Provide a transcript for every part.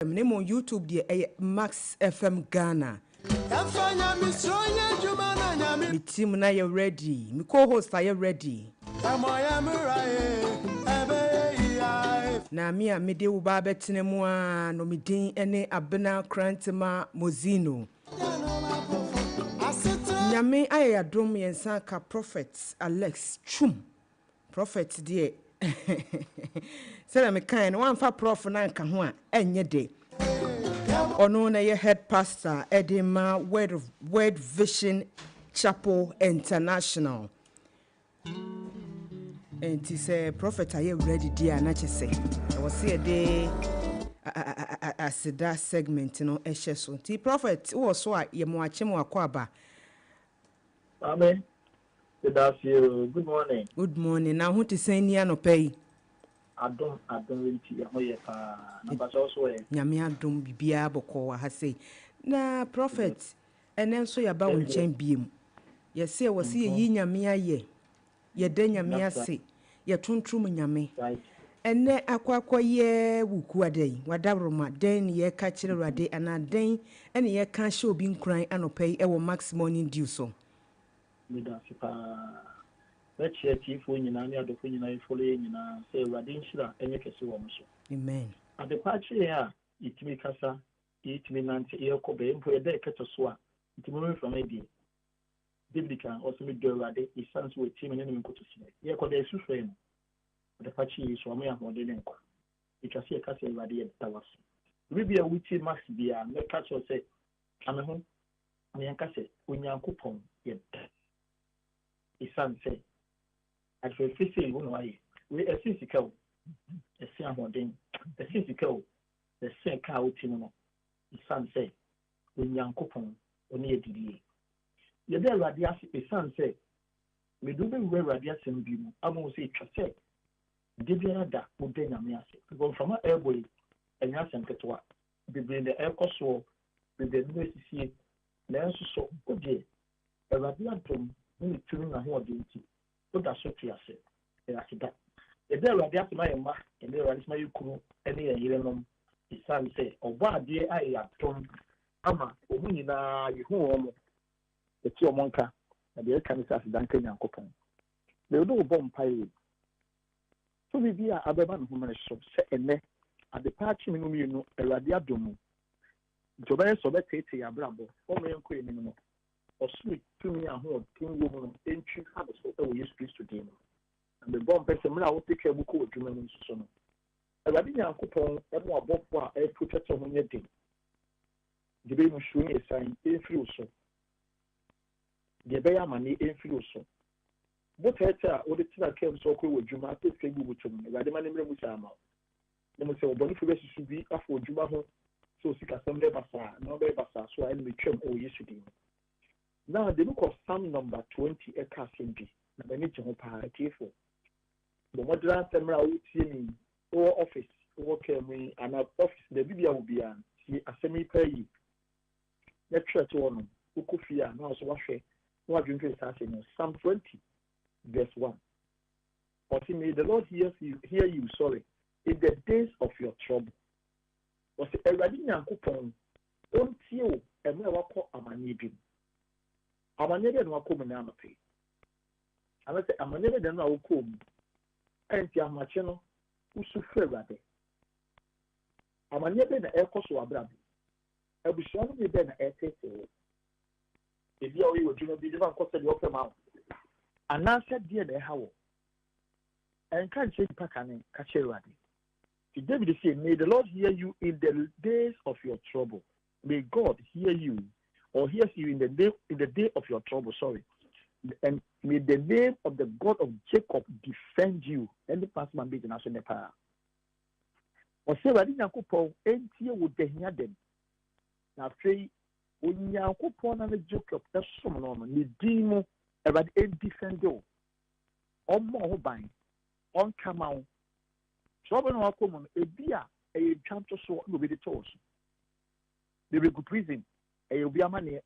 name on YouTube the Max FM Ghana. My team na you ready. My co-host are you ready? Na me a me de wo ba betene mu a no me din ene Abena Krantema Mozino. Nyame ayadom yensa ka Prophet Alex Chum. Prophet de say me kan one fa prof na nka ho a enye de. Ono na ye head pastor Edema Word Vision Chapel International. And he say Prophet are you ready dear na say. I was say dey as that segment no ehye so. Ti Prophet wo so a ye mo ache mo akwaba. Amen. Good morning. Good morning. Now who to say ni anopai? I don't really see how you na ba so so e. Nyame adom bibia boko wa ha say. Na Prophet enen so ya ba won chen biem. Ye say wo say yi nyame aye. Ye de nyame ase. Ye tontrum nyame. Right. Ene akwakoye wuku adai. Wadabroma den ye ka kire rade ana den ene ye ka hye obi nkran anopai e wo Max Morning Dew so. Me da sipa. Let's share chief when you na adofo nyina follow nyina say rade nshira enye kese wo so. Amen. Ade pachi ya itimi kasa itimi nante ye kobe mpo ye de keto so a itimi from edi biblical also me do rade isanso we timi ne nkoto si ye ko de susue no ade pachi so am ya hode ne nko itwase ye kasa rade ye tawaso bibia wuti max bia me catch say ame ho me yankase onyankopon ye isanse actually fisi wo no aye we esisika wo esi ahoden esisika wo the same car wuti no isanse onyankopon oni edidie ye de rade ase isanse me do be we rade ase mbi mu amo se twase de biara da wo de nyame ase because from airboy enya asem ketwa bibire de ekoso bibire no esisie na enso so ode rade adom ni tumi na ho ode nti o da so tiase e asida e de rade ase ma yema e de rade ase ma yekuru ene ye yerenom isanse obo ade aye atom ama omu nyina yehu omo eti omonka na de ka ni sa asida nka nyankopon le do bom pai so bibia abeba no humane so se ene ade paachi minum yenu erade adomu jobe so be tete abrabo o me enko eni no osuri tumi aho tin wo mu entwi habe so e wo Yesu Kristo din no and the bomb person mra wo take ebuko odwuma no so no erade nyankopon e mo abofo a e protect ho nye din de be mu shu ye san e firi so de be ya mani e firi so bo tete a wo de tina kem so ko odwuma te fe gu butum erade mani mra mu sa ma ne mo se oboni fu be susu bi afọ odwuma ho so sika sam de basa no be basa so a me twem o Yesu din. Now the book of Psalm number 20 ekasimbi na bani ho pa tifo the modern temra utie ni o office o kemi and office the bibia will be an si asemi pay na church one ukufia na so wahwe no adwunke sa no Psalm 20 verse 1 but may the Lord hear you sorry in the days of your trouble was eradi nyankopon ontie o emre wakọ amanye bi amanebe no akom na amape amase amanebe de no akom enti amache no usu ferade amanebe na ekoso abrabo abushia no be na etete ebi awi odwuma bi de ban kosa de ofema anase de na hawo enka nche pakane ka cherade David said, may the Lord hear you in the days of your trouble. May God hear you or hears you in the day of your trouble, sorry. And may the name of the God of Jacob defend you. And the past man be the national power. Or say, I didn't go entie with the Hiadem. Now, say, when you go upon a Jacob, that's some normal. Ni demo about a defend you. On more buying, on come out. Trouble no come a beer a chance so no be the toes. They will go prison. A will be a money.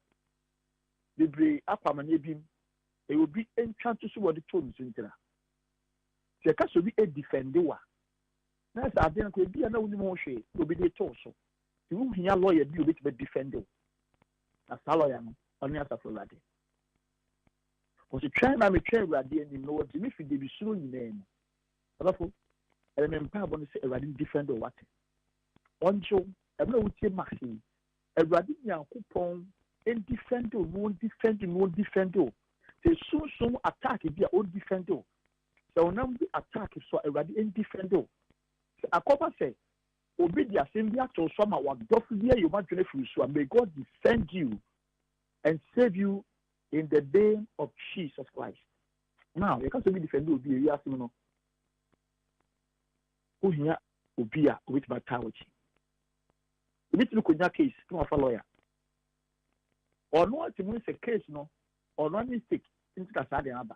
They be up a money beam. It will be enchanted to what the tones in there. The case will be a defender. That's I didn't be no more shade, will be the torso. you hear lawyer be a bit defended. As a lawyer, only as a Florida. Was a train, I'm a train where I didn't know what if you be soon name. Therefore, I remember when I say a different or what. On Joe, I know what you maxi. A radical coupon, and defend, won't defend. They soon attack if they own defend. So now we attack if so a radical defend. A copper say, Obey the assembly to some what doffia you want to refuse, so may God defend you and save you in the name of Jesus Christ. Now, you can't be defended, you ask me no. Who here will be with my couch? Which look on your case, come off a lawyer. Or no, to win a case, no, or no mistake into the side of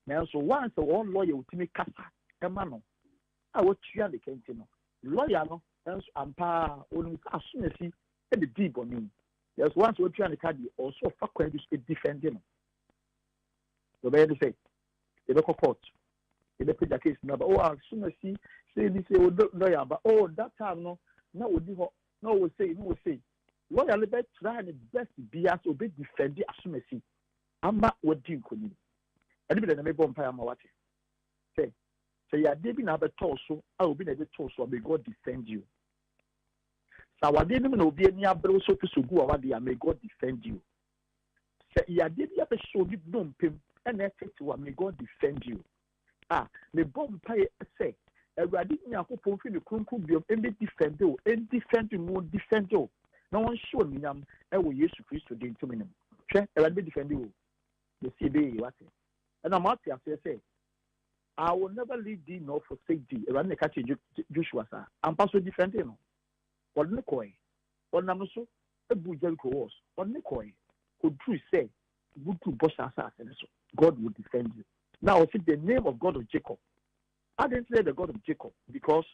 now, so once a one lawyer will make casa, a man, I will cheer the canteen. Lawyer, no, and ampa only as soon as he had the deep on him. There's once we try to carry also fuck when you defend him. The way they say, the local court, they put the case number. Oh, as soon as he say this, lawyer, but oh, that time, no, no, we say, lawyer, let try and best be as obey defend as soon as he. I'm not what do you could need. And even the vampire, my watch. Say, you are David Abbott also, I will be a bit also, may God defend you. So I didn't know be any other so to go over there, may God defend you. Say, you are David Abbott so deep, no pim, and I say to may God defend you. Ah, the vampire say, a radical coupon for the crunku be and defend you, and defend you, more defend you. No one sure me, I will use Christ to the minimum. Check, I will defend you. The CB, what? And I'm out here, say, I will never leave thee nor forsake thee. Around the catch Joshua, sir. I'm also defending. Or Nikoi, or Namaso, a Bujelko was, or Nikoi, who true say, good to boss assassin. God will defend you. Now, see the name of God of Jacob. I didn't say the God of Jacob because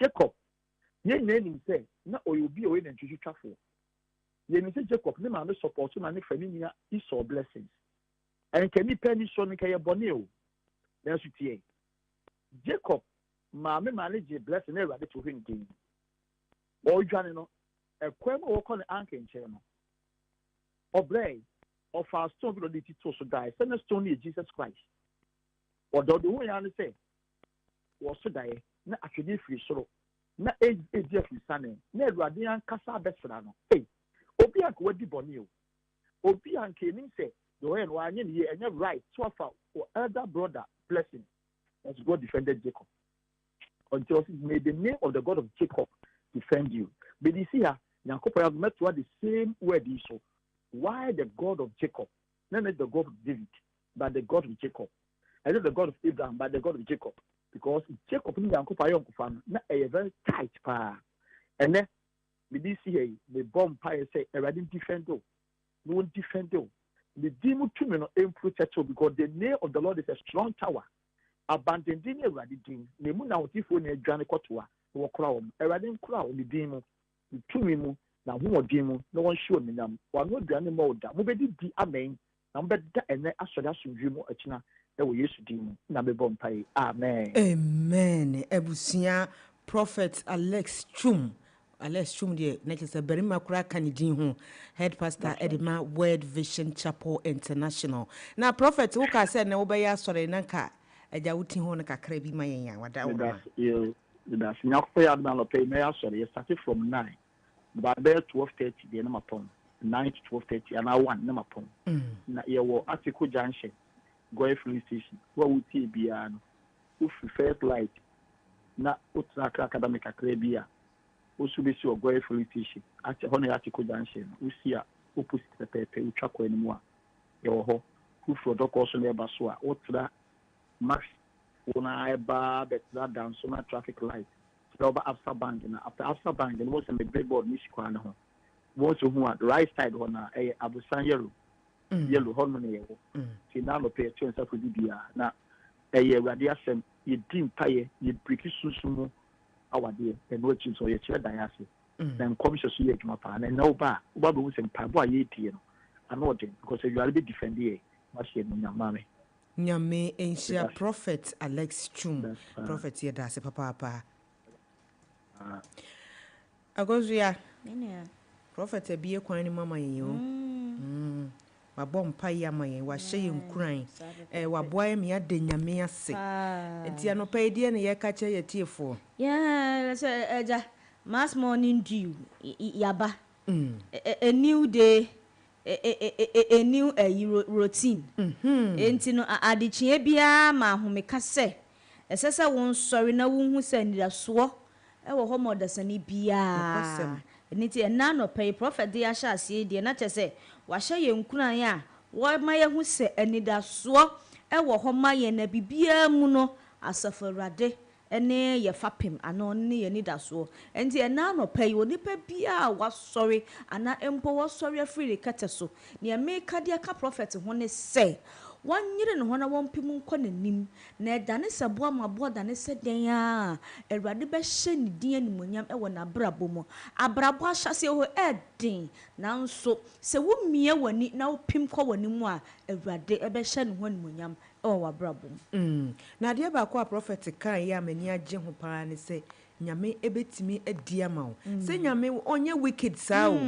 Jacob, ye name say, no, or you'll be away and you travel. Ye say Jacob, no man support you, and if any is all blessings. And can you penny son in Kaya Bonio? Then she Jacob, mammy manage a blessing ever to him. Or Janino, a quemo walk on the anchor in channel. Or Bray, or fast stone will to die, send a stone near Jesus Christ. Or the way I say, was to die, not actually free sorrow, not a Jeffrey Sunny, near Radian Casa Besserano. Hey, Obiak would be Bonio. Obian came in say, the way one year and you're right, so far, or elder brother, blessing, as God defended Jacob. Until may the name of the God of Jacob defend you. But you see here, Yankop have met to the same word so. Why the God of Jacob? Not the God of David, but the God of Jacob. And not the God of Abraham, but the God of Jacob. Because Jacob in Yankop Ayonko fan, not a very tight pa. And then we see here, the bomb pie say, I didn't defend you. No one defend you. The demon to me no protect because the name of the Lord is a strong tower. Abandoned in a radical, the moon out if we need Johnny Cotua, or crown, a radical crowd, the demon, the 2 minutes, now who are demon, no one sure me them, one would be any more that nobody be a main, number that and then I should have some dream or a china that we used to demon, number bomb pay. Amen. Amen. Ebusia Prophet Alex Chum. Alex Chum de next Berima Kura Kanidin ho head pastor Edema Word Vision Chapel International. Now Prophet who ka said na obeya sore nanka eja wuti ho na kakra bi mayenya wada wo. That's not fair na lo pay me sorry started from 9 but by 12:30 the na mapon 9 to 12:30 and I want na mapon na ye wo Article Junction go filling station where we see bia no who first light na utra academic kakra bia also be so go filling station at honey Article Junction we see a opposite the pepe we track when mo ye wo ho who for doc also nearby so a utra max when I bar that down so much traffic light. So after bank and after bank and what's a big board Michigan home. What's who at the right side on a Abusan yellow harmony. See now pay 2 for DBR. Now a radiation you didn't pay you break sumo our dear and watching so your chair diasis. Then come to see my pan and no bar. What was in Pabua Yeti and what because you are a bit defending what's your mammy. Nyame enshia Prophet Alex Chum. Prophet here that's papa. Agozuya. Nene. Prophet ebie kwan ni mama yen o. Wabɔ mpa yi ama yen, wahye yen kuran. Waboa me ade nyame ase. Enti anopa yi de na ye ka che yetiefo. Yeah, so eja mass morning dew yaba. A new day, a new routine. Enti no adechie bia ma ahomeka se. Esese won sori na wonhu se niraso e wo ho modasani bia. Niti ena no pay prophet de ahya ase de na chese wahye yenkunan a wo ma ye hu se anidaso e wo ho ma ye na bibia mu no asafarade ene ye fapem ana ne ye nidaso enti ena no pay onipa bia wasori ana empo wasori afiri kateso ne meka de aka prophet ho ne se wanyere ne ho na wompim nkɔ nanim na dane sabo amabo dane se den a awurade be hye ne din animonyam e wɔ na brabo mu abrabo ahyase ho edin nanso se wo mie wani na wopim kɔ wani mu a awurade e be hye ne ho animonyam e wɔ wabrabo na de ba ko a prophet kan ya mani agye ho pa ne se nyame ebetimi adi ama wo se nyame onye wicked saa o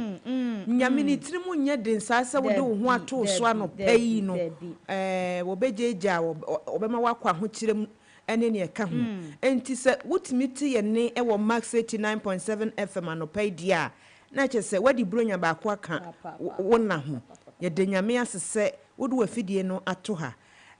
nyame ni tirimu nye den saa se wo de wo ho ato so ano payi no wo bejeja wo be ma wakwa ho kirem ene ne ka ho enti se wotimi ti ye ne e wo max 89.7 FM ano payi dia na che se wadi bronya ba ko aka wona ho ye de nyame asese wo de wafidie no ato ha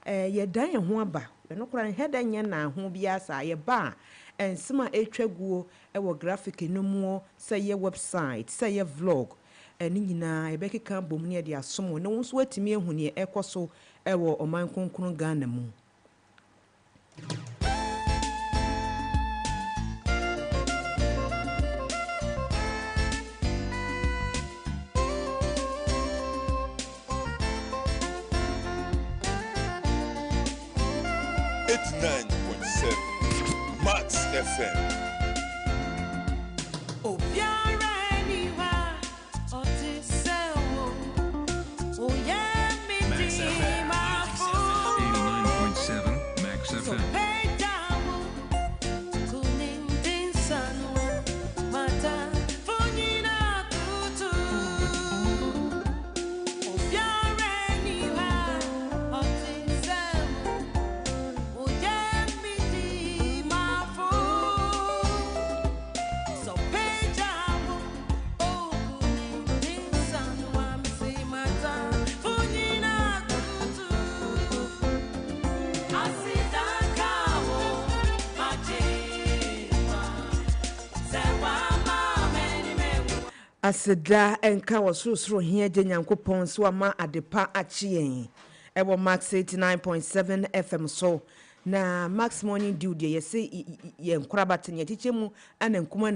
ye dan ye ho aba no kora heda nya na ho bia sa ye ba ensima etwaguo e wo graphic no mu say ye website say ye vlog eni nyina e be keka bom ne de asom no nso atimi ehu ne ekoso e wo oman konkron Ghana mu. Max FM. Aseda enka wosorosoro hia je Nyankopon so ama adepa achien e wo max 89.7 FM so na max morning dew de yese ye nkorabate ne tichemu ana nkuma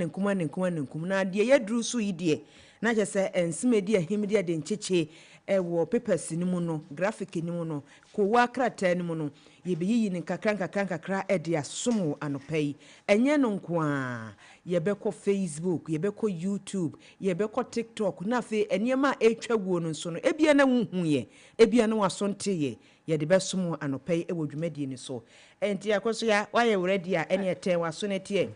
na de ye duru so yide na je se ensimedi ahimdi de ncheche e wo papers ni mu no graphic ni mu no ko wa krata ni mu no ye beyi ni kakra e de asomo anopai enye no nko a ye beko Facebook ye beko YouTube ye beko TikTok na fe enema etwaguo no so no ebia na huhu ye ebia na wasonte ye ye de besomo anopai e wo dwumadi ni so enti akoso ya wa ye ready a ene eten waso ne tie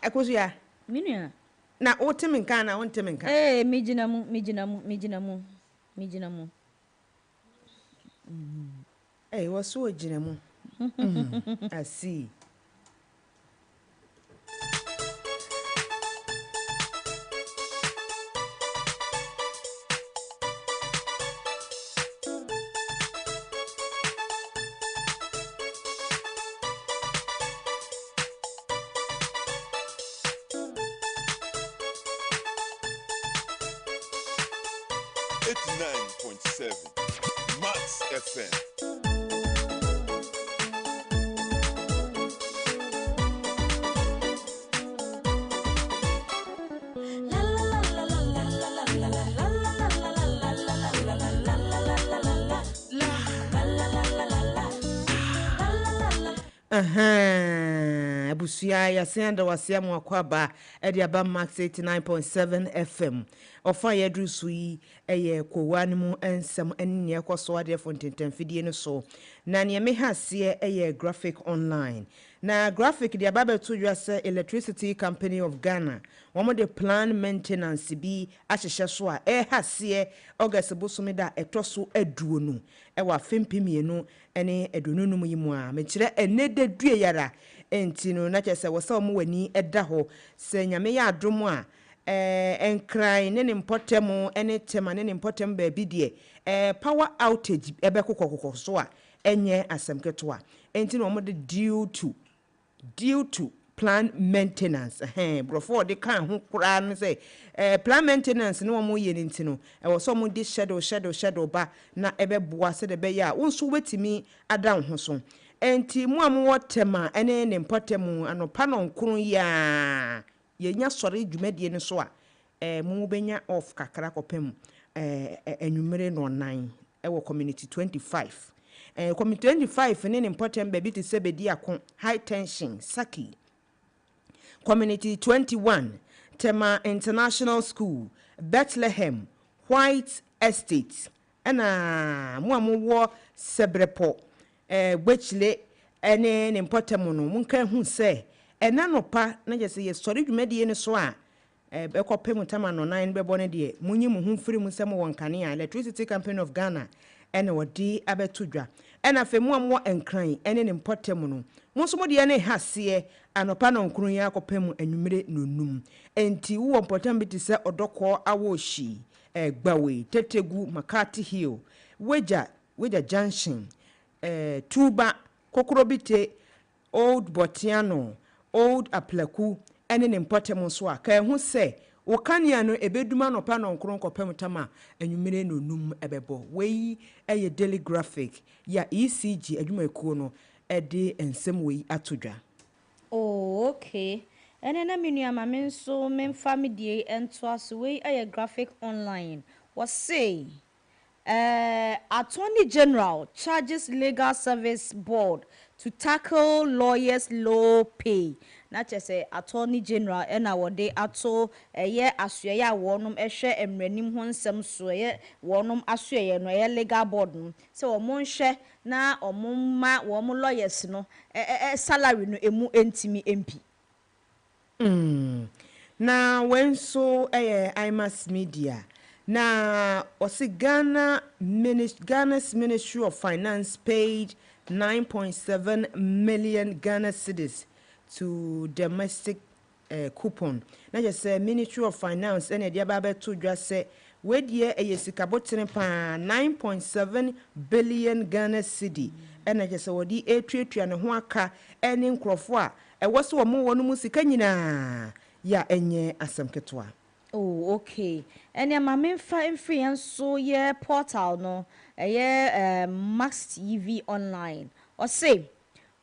akoso ya minua na wotemen kan na wontemen kan mijina mu waso ojina mu I see. Max FM. Abusuya ya senda wasiamu akwaba edi aba max 89.7 FM ofa yedru so yi eye kowa ne mu ensem enne ekoso ade fontentamfidie no so na ne me hase eye graphic online na graphic dia baba to dwase Electricity Company of Ghana womo de plan maintenance bi ahyehye so a hase August bosomida etoso aduo no wa fempimienu ene edununum yimu a me kire enede due yara enti no na kyese wo sa mo wani eda ho se nyame ya adom a enkran ne impotemu ene tema ne impotemu ba bi de power outage ebe kokokoko so a enye asemketo a enti no mo de due to plan maintenance before they can ho kura no say plan maintenance no mo ye nti no wo so mo di shadow ba na ebe boa se de be ya wo so wetimi adan ho so enti mo amwo tema ene ne impotemu anopa no nkron ya yenya sori dwumadie ne so a mo benya off kakra kopem enwumere no 9 wo community 25 community 25 ne important baby to say bedi akon high tension saki community 21 Tema International School Bethlehem White Estate ana mo amwo sebrepo gbechile ene ne important no munka hu se enanopa na je se ye sori dwumadie ne so a ekopem tama no 9 bebo ne de munyi mu hu firi mu se mo wonkane a Electricity Company of Ghana ene wodi abetudwa ena fe mu amwo enkran ene ne important no mo so mo de ne hase anopa no nkron ya akopem anwumere nonum enti wo important biti se odoko awoshi gbawe tetegu Makati Hill weja junction Tuba Kokorobite Old Botiano Old Aplaku ene ne important so a ka hu se wo kania no ebeduma no pa no nkron kopem tama anwumere nonum ebebo wei eye daily graphic ya ECG adwuma ekuo no ede ensem wei atodwa. Oh, okay. And then I mean so men family and twice way a graphic online was say Attorney General charges Legal Service Board to tackle lawyers' low pay. Not just say Attorney General and our day ato ye asya wonum ehwe emrenim ho nsem so ye wonum asya no ye legal board no so omon hwe na omma wom lawyers no salary no emu entimi MP na when so IMAS media na osi Ghana's Ministry of Finance paid 9.7 million Ghana cedis to domestic coupon. Na just say Ministry of Finance and the Baba to just say we die yesikabotene pa 9.7 billion Ghana cedi. And I just say wodi etwetwa ne ho aka ene nkrofo a was wo mo wonu musika nyina ya enye asemketwa. Oh, okay. And ya mama free and so yeah portal no Max TV online or say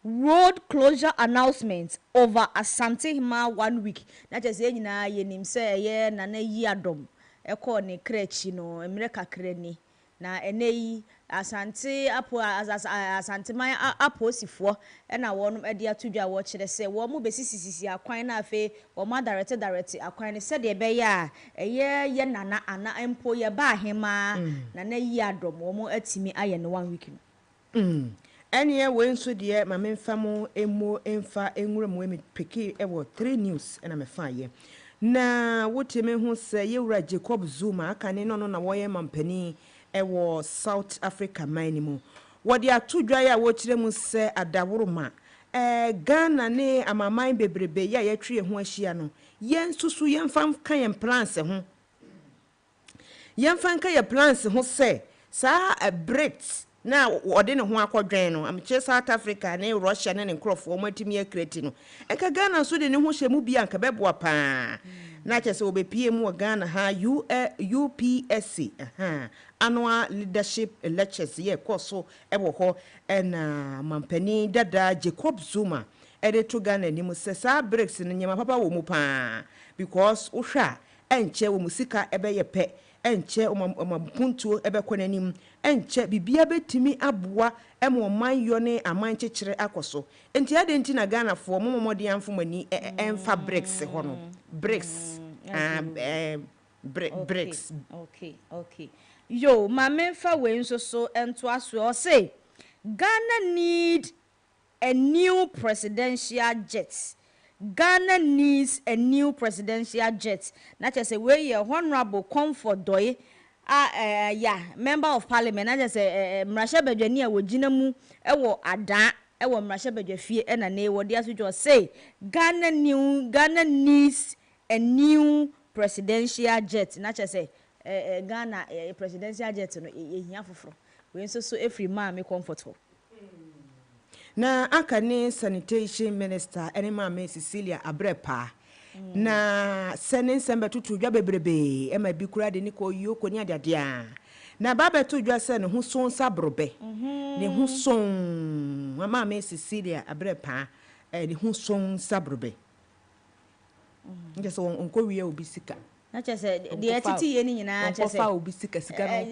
road closure announcement over Asante Hima 1 week. Na just say nyina ye nim say na na yi adom eko ne krechi no emre kakre ni na eneyi Asante apo Asante man aposifo na wonum ade atudwa wo kire se wo mu besisisi akwan na afi wo ma direct akwan ne se de be ya ye nana ana empo ye ba hema na na yi adom wo mu atimi aye ne 1 week no ene we nso de ma memfa mo emo emfa enwuram we me peki e wo 3 news na me fa ye na wotime hu se yewura Jacob Zuma aka ne no na wo ye mampani ewo South Africa manimu wodi atudwa ya wo kire mu se adaworoma Ghana ne amaman bebrebe ya yetwe ho ahia no yensusu yemfam kan yem plans ho yemfam kan ye plans ho se sa Brits na wodi ne ho akodwen no amche South Africa ne Russia ne nkrofo mo atimi akreti no enka Ghana so de ne ho hyemu bia nka beboa pa na chese obepie mu Ghana ha UPSC annual leadership lectures ye koso ebo ho na mampani dada Jacob Zuma to Ghana ni mu sesa breaks ne nyama papa wo mu pa because uhwa enche wo musika ebe ye pe enche omampuntuo ebe konanim enche bibia betimi aboa emo man yo ne aman kyekere akoso enti ade enti na Ghana fo momodi amfomani emfa breaks ho no breaks bricks. Okay. Yo, my men for when so and to us will say Ghana need a new presidential jet. Ghana needs a new presidential jet. Not just a way your honorable comfort doy. Member of parliament. Not just a Mrasha Bejania with Jinamu, Ada, Mrasha Bejafie, and a name what the other say. Ghana needs a new presidential jet. Not just say Ghana presidential jet. We so every man me comfortable. Na aka ne sanitation minister ene Mama Cecilia Abrepa na sene nsembe tutu dwa bebrebe e ma bi kura de ni ko yoko ni adadea na baba to dwa se ne ho son sabrobe ne ho son Mama Cecilia Abrepa ne ho son sabrobe nje so onko wiye obi sika na chese de etiti ye ni nyina chese fa obi sika no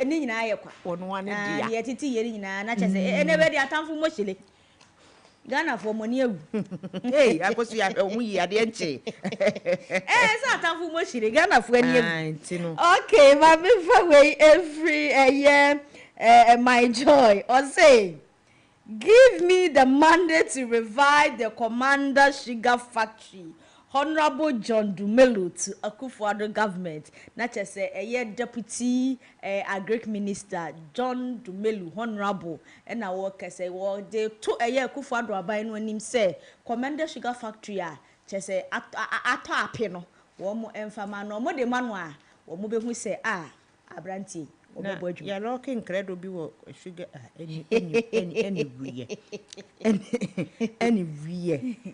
ni nyina ye kwa ono ane dia de etiti ye ni nyina na chese ene be de atamfo mo hile Ghana for money ewu hey akosu ya omu yi ade enche so atamfo mo hile Ghana for ani ewu okay ma me for way every year my joy or say give me the mandate to revive the Commander Sugar Factory Honorable John Dumelo to Akufo-Addo government. Not just a deputy agric minister John Dumelo Honorable and our work say well they took a year Akufo-Addo abai no nim say Commander Sugar Factory just say ato apeno wo mo emfama no mo de manwa wo mo be hu say abranti ya looking credo bi wo sugar any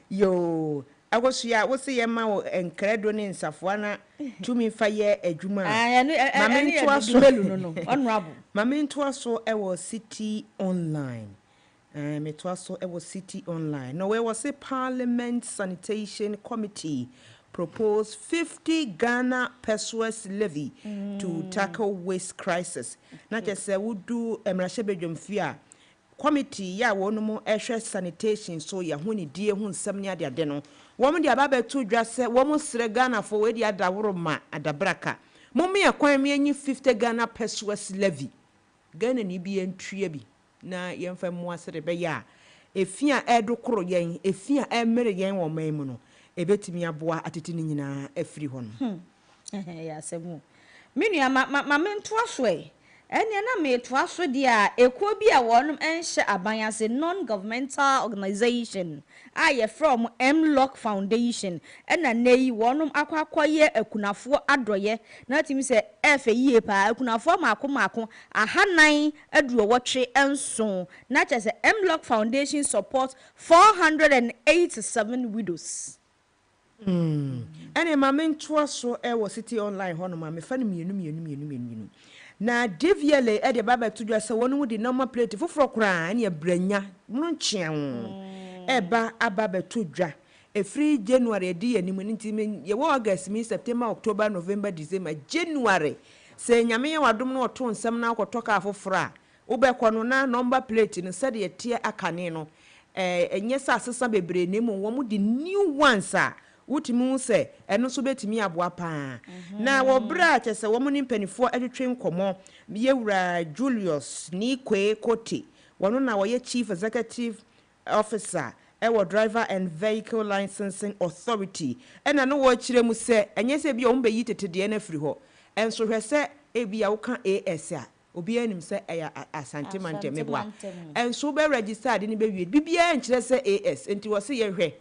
yo agosuya wo se yema wo enkredo ne nsafo na tumi fa ye adwuma mama ntoa so no honorable mama ntoa so e wo City Online me toa so e wo City Online no we was a Parliament Sanitation Committee proposed 50 Ghana pesos levy to tackle waste crisis na chese wo du emrahye bedwamfia committee ya wonu mo ehwe sanitation so ya honi die hu nsam ne ade no wom de ababa to dwa se wom sre Ghana for we de adaworo ma adabraka mom ye kwan me anyi 50 Ghana pesos levy Ghana ni bi entue bi na yemfa mu asere be ya efia edokoro yen efia emere yen wo man mu no ebetimi aboa atete ni nyina afiri ho no ya semu menua ma mento aso ene na me to aso dia ekuo bi a wonum enhye abanyase non-governmental organization aye from MLOC Foundation ena nei wonum akwakoye akunafo adoye na timi se efe yie pa akunafo maako ahanan aduo wotwe enso na chese MLOC Foundation support 487 widows ene mamentu aso e wo City Online hono ma me fa ne mienu na deviele e de baba tudwa se wonu de normal plate foforo kura ne branya mu nchean eba ababa tudwa efri January di anim ntimi ye wo August mi September October November December January se nyame ye wadom no oto nsem na akotoka afoforo a ubekọ no na number plate no se de tie akane no enye sa asesa bebre nemu wo mu de new ones a wutimu se eno so betimi aboa pa na wo bra chese wo mu ni mpanifo atwetwe nkomo yewura Julius ni kwe kote wono na wo ye chief executive officer ewo driver and vehicle licensing authority ena no wo kire mu se enye se bia wo mbe yi tetede na firi ho enso hwese ebia wo ka AS a obi anim se eya asante mante meboa enso be register de ni be wie bibia nkire se AS enti wo se ye hwe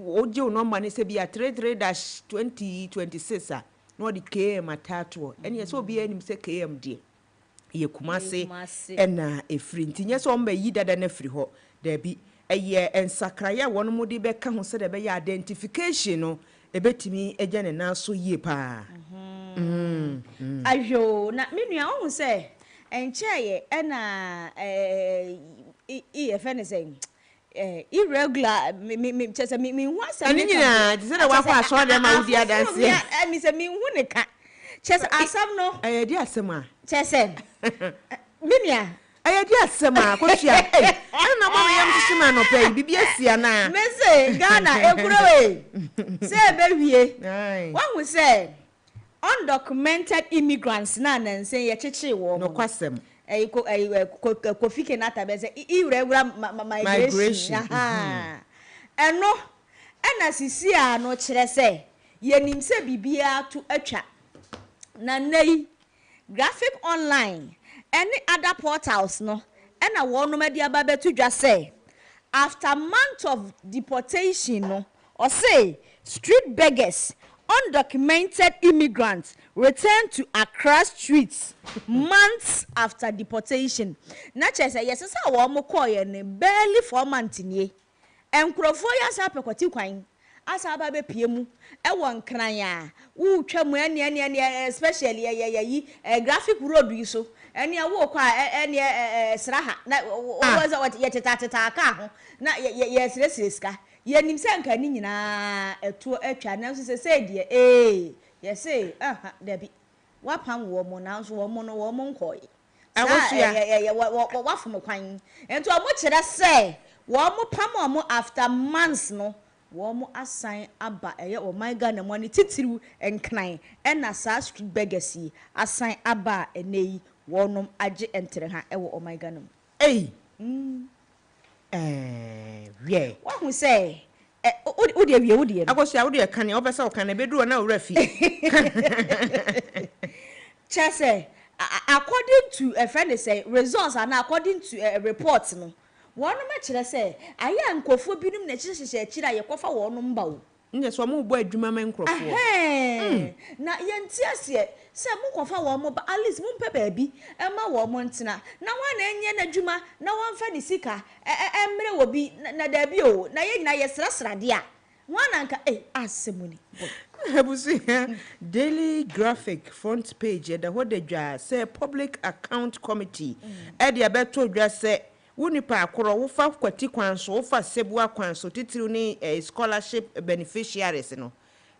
oje no mane se bia 33-2026 no di KM atato ene so obi anim se KM die ye kumase ena efri ntinye so mba yi dada na firi ho da bi eye ensakraya wono mudi be ka ho se de be ya identification no ebetimi eje ne na so yie pa ayo na menua ohun se encheye ena EFN say irregular me chese me hu asem ani nyina ti se de wa kwa so de ma udi adanse me se me hu ne ka chese asem no di asem a chese menua di asem a kotua na mo yam sisima no pe bibia sia na me se Ghana ekuro we se be wie wa hu se undocumented immigrants na say ye cheche wo no kwasem Kofi Kenyatta be say irregular migration eno ena sisi a no kire say ye nim se bibia to atwa na nei graphic online any other portals no ena wonu media ba betu dwa say after months of deportation no or say street beggars undocumented immigrants return to Accra streets months after deportation. Na chese yes say wo mo koye ne barely 4 months nie. Enkrofo ya sa pekoti kwan. Asa ba be pie mu e won kran ya. Wo twa mu ene especially yi graphic road yi so. Ene wo kwa ene sraha na was what ye teta ka ho na ye sreska. Ye nim se nka ni nyina eto atwa na so se die ye say debi wapam wo mo na so wo mo no wo mo nkoye wa fom kwan ento mo kire se wo mo pam mo after months no wo mo assign aba eye o my God na mo ni titiru enkran e na sa street beggars yi assign aba enei wo nom age entere ha e wo o my God no yeah. What we say? Udi. Akosia udi ekane obesa okane beduru na owrafi. Chese according to a friend say results and according to a report no. One ma kire say aya nkofo binum na kire kire ye kofa wono mba o. Nye so mo bo adwuma ma nkrofo. Na yenti ase se mo kofa wo mo at least mo mpe baabi e ma wo mo ntena na wa na enye na adwuma na wa mfa ni sika emre wo bi na da bi o na ye nyina ye srasra de a wa na nka asemuni Hebusi Daily Graphic front page the what the dwa say public account committee e de abeto dwa say wonipa akoro wo fa kwati kwan so wo fa sebua kwan so titiru ni scholarship beneficiaries no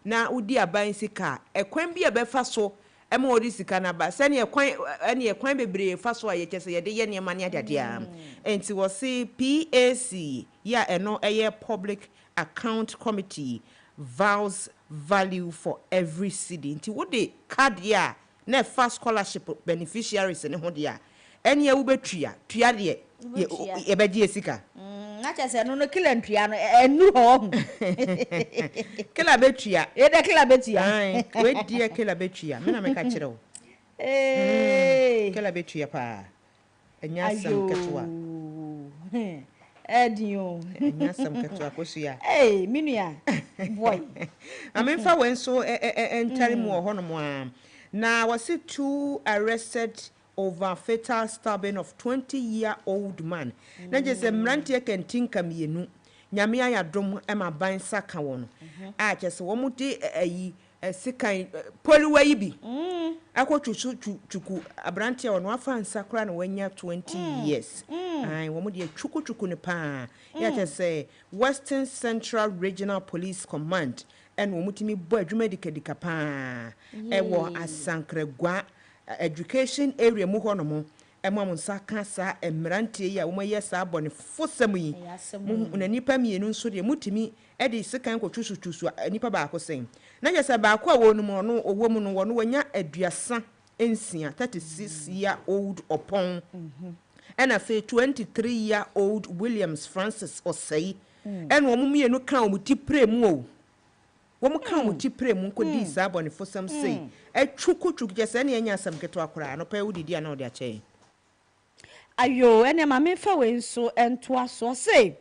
na udi aban sika ekwan bi abefa so ema odi sika na ba se ne ekwan bebre fa so aye kese ye de ye ne ma ne adade a enti wo se PAC ya eno eye public account committee vows value for every city nti wo de card ya na fa scholarship beneficiaries ne ho de a ene ye wo betua tua de ye bedi esika na chese no kila ntua no enu ho kila betua e de kila betua we die kila betua me na me ka kire wo kila betua pa enya sam ketwa Edio enya sam ketwa kosia minua boy amemfa wen so entari mu ho no mo na was 2 arrested over fatal stabbing of 20-year-old man. Na jese mrantie kentinka mienu. Nyame ayadom ema ban saka wono. A jese wo muti ayi sikan poliwa yi bi. Akwochuku abrantie wono afa nsakra na wanya 20 years. Ai wo mudi chuku ne pa. Ya jese Western Central Regional Police Command en wo mutimi bo adwuma dikadika pa. Ewo Asankregwa education area mu hono mo emam nsaka sa emrantie ya wo maye sa abone fosam yi na nipa mienu nso de mutimi e de sekan kwotwusu nipa ba ko sen na yesa ba ko a wonu mo no owo mu no wono wanya aduasa ensia 36-year-old opon and a 23-year-old Williams Francis Osei and wo mienu kan wo ti pre mu o wo kan wo ti pre mu ko di sa abone fosam sei chuku jese na enya sam keto akora no pa wudidi na odi ache ayo ene ma me fa we nso ento aso say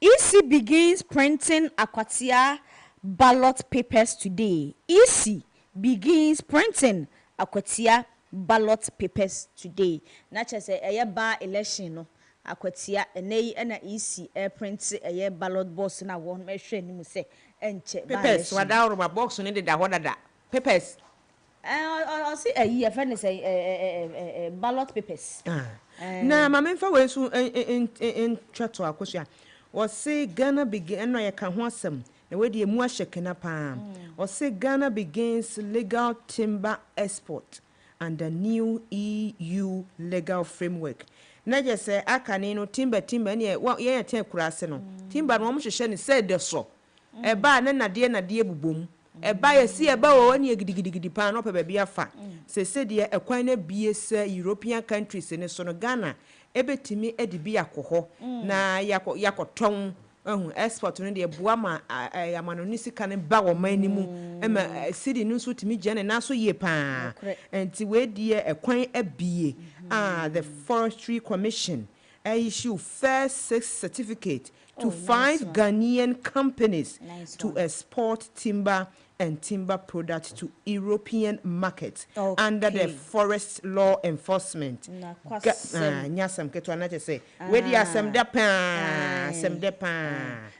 EC begins printing akwatia ballot papers today. EC begins printing akwatia ballot papers today. Na chese eye ba election no akwatia enei na EC print eye ballot box na won me hwe ni mu se enche papers wada oro box ni de da hodada papers I see a year friend say ballot papers. Na mama mfa we so in chato akosua. Was say Ghana begin no ye ka ho asem na we de emu ahye na pa. Was say Ghana begins legal timber export under new EU legal framework. Na je say akane no timber ne ye ten kurase no. Timber no mo hye ne say de so. E ba na de bubom. eba ye si eba wo ne gidigidi pa no pa ba bia fa se de ekwan na bie se European countries ne so no Ghana ebetimi edibi akoho na yakoton export no de boa ma yamano ni sika ne ba wo man ni mu ema city no so timi gene na so ye pa enti we die ekwan abie the Forestry Commission issue first 6 certificate to 5 Ghanaian companies to export timber and timber products to European markets under the Forest Law Enforcement. Nyasam keto anaje say we di asem de pa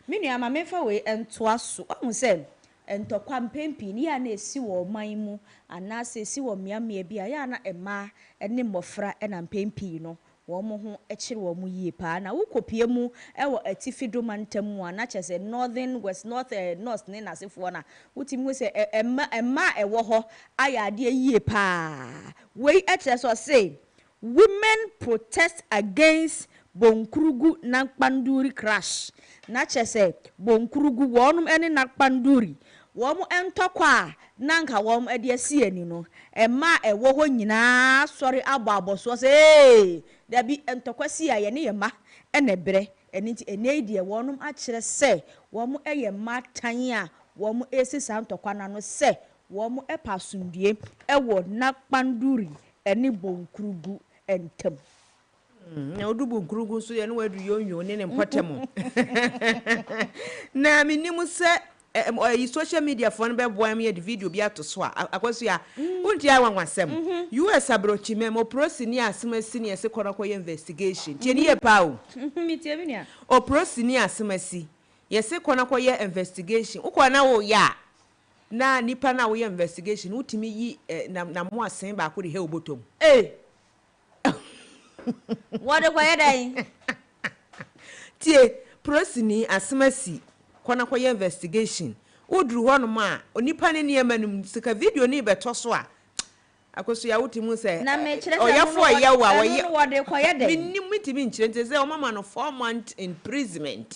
me nua ma mefa we entoa so ohun say entokwa mpempi ni ya na esi wo man mu ana se esi wo miamia bia ya na ema ene mmofra na mpempi no wo mo ho ekire wo mu yie pa na wo kopie mu e wo atifido mantam mu ana chese northern west north north ne na sefo na wotimi wo se ema e wo ho ayade yie pa we ekire so say women protest against Bonkurugu Nakpanduri crash na chese Bonkurugu wonum ene Nakpanduri womu entokwa nanka womu ede asiani no ema ewo ho nyina sori aboaboso se dabi entokwa si aye ne yema ene bre eni ti enedi wonum a kire se womu eye matan a womu esisa ntokwa na no se womu epasundie ewo Nakpanduri ene Bonkurugu entam na odubu nkurugu so ye no wadu yonyo ne mpotemo na minimu se social media phone be boy me the video bi ato so akwaso ya unti awanwasem US abrochi memo prosini asemasi ne se korakoye investigation tie ne ye pa o mitie bi nia o prosini asemasi ye se korakoye investigation ukwa na wo ya na nipa na wo ye investigation utimi yi na mo asen ba ko de he obotom what the quiet day tie prosini asemasi kwana kwa investigation udru hono ma onipa ne niema num sika video ni beto so a akoso ya wutimu se na me kire se oyafo ayawa what the quiet day minnim mitimi nkire nteze o mama no 4 months imprisonment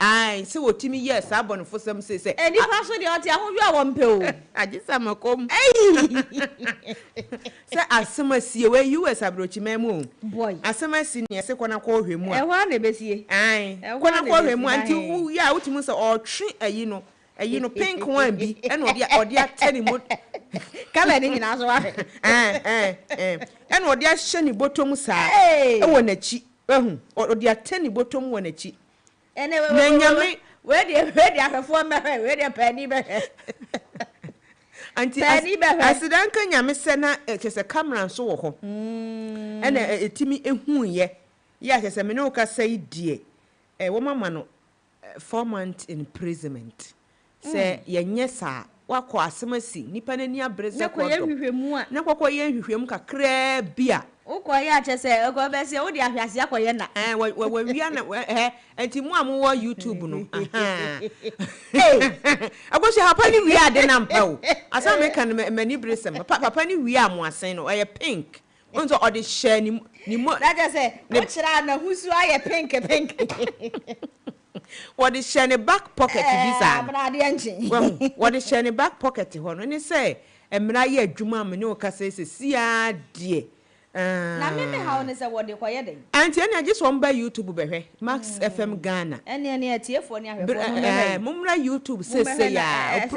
ai se wotimi yes abonfo sam se edi pa so de oti ahodwo a wo mpe o agisa makom se asemasi we US abrochi memu boy asemasi ne se kwana kwa hwemu a ehwa na besie ai kwana kwa hwemu anti ya wutimu se otwe ayi no pink one bi eno odi atani mo kala ni nyina so wa eno odi ahye ni botom saa e wo nachi ehu odi atani botom wo nachi ene we de afefo mehwe we de pani be anti asidanka nyame se na kese camera so wo ho ena etimi ehu ye ya kese me no ka sai die wo mama no 4 months imprisonment se yenye sa wakọ asemasi nipa nani abrese ko do na kokọ ye hwehwem kakra bia ukọ ye achese ego bese wo di ahwase akoye na we wia na enti mu amwo YouTube no agoshi hapa ni wia de na mpa o asa me kan mani brese papa ni wia amu asen no ye pink onzo odi share ni mo that just say no kira na husu aye pink what is shiny back pocket visa what is shiny back pocket hono ni say emra ye adwuma me ne o kasa sia de na me how ne say what de koye den anti ene just one by YouTube behwe Max FM Ghana ene atiefo ne ahwefo mumra YouTube say ya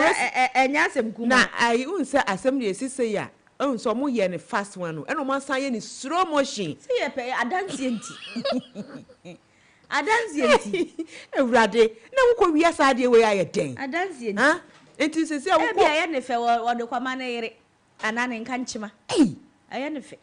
enya asem kuma na ai unse asem de say ya so mo ye ne fast one no eno man san ye ni slow motion say ye pe adansi enti adansi enti ewrade na wukọ wi asade we aye den adansi enti ha enti sese wukọ e bia ye ne fe wo de kwama na yire anane nka nchima aye ne fe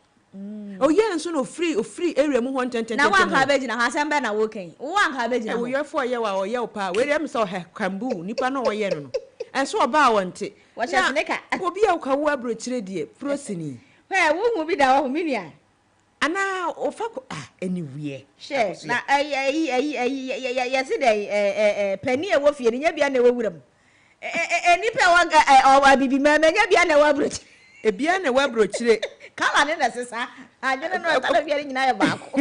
o ye nso no free area mu ho ntenten na wan ka beji na ha sembe na wo kan wan ka beji na wo ye fo ye wa o ye o pa we dem so he kambu nipa na wo ye no enso oba wonte wo chesineka obi a ka wo abrochire die prosini wo hu bi da wo minia ana ofa anywhere share na yesi dey pani e wo fie nya bia na wo wuram enipa wa abibi ma nya bia na wo abrochire ebia na wo abrochire kala ne na sesa adwene no ta bia nyina ye baako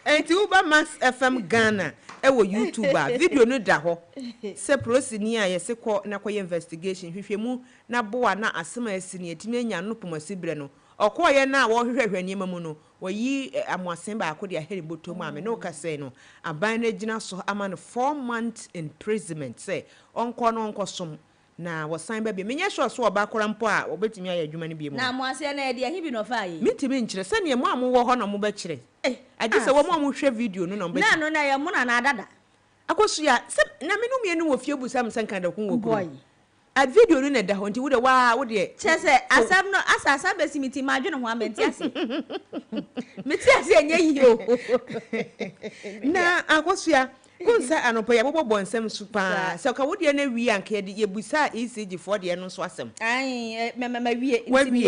enti uba Max FM Ghana wo YouTube a video no da ho se prosini a yese kɔ na kɔ investigation hwehwemu na boa na asema asini etimi anya no pomasibre no ɔkɔɔyɛ na wo hwehwehwɛ niema mu no wɔyi amoasen ba akɔ de aheri botom ame no ka sɛ no aban na gina so ama no 4 months imprisonment sɛ ɔnkɔ no ɔnkɔsom na wɔsan ba bi menye hwɛ so ɔba kora mpo a obetimi ayɛ adwuma no bi mu na amoase na ɛde ahi bi no fa yi mitimi nkyerɛ sɛ ne mo amwo hɔ na mo ba kyerɛ agye sɛ wo mo hwɛ video no na mo ba na no na yɛ mo na adada akoso ya sɛ na menu mienu wɔ fie bu sam sɛ nka da kun wɔ boy a video no na da ho nti wo de wa wo de kyɛ sɛ asam no asasa besimiti ma adwene ho amenti ase meti ase enye yi o na akoso ya kunsa anopa ya bobɔ nsɛm su pa sɛ ka wo de na wi anka ye busa ECG for de no so asɛm ai ma wie ntimi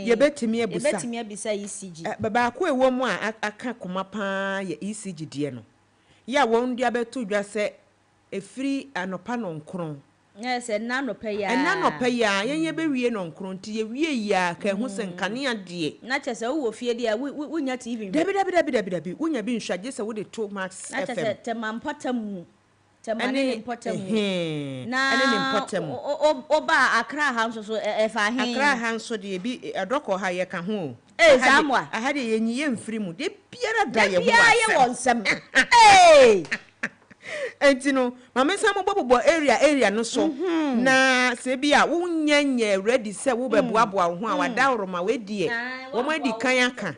yebetimi abusa yebetimi abisa ECG baba ko ewo mu a aka koma pa ya ECG de no ya won de abeto dwa sɛ efiri anopa no nkron yes na no pa ya yenye be wie no nkron nti ye wie ya ka hu sɛ nkane ade na kyɛ sɛ wo fie de a wunya TV dabi wunya bi nhwagye sɛ wo de to Max FM na kyɛ sɛ temampatamu temane mpatamu na ene ne mpatamu oba Accra ha nso so efa he Accra ha nso de bi adɔkɔ ha ye ka ho zamwa aha de yenyi ye mfiri mu de biara da ye ho ye wonsem entino mama sa mo bobo area no so na se bi a wonyenye ready se wo beboaboa wo ho a wadawroma wedie wo mo adi kan aka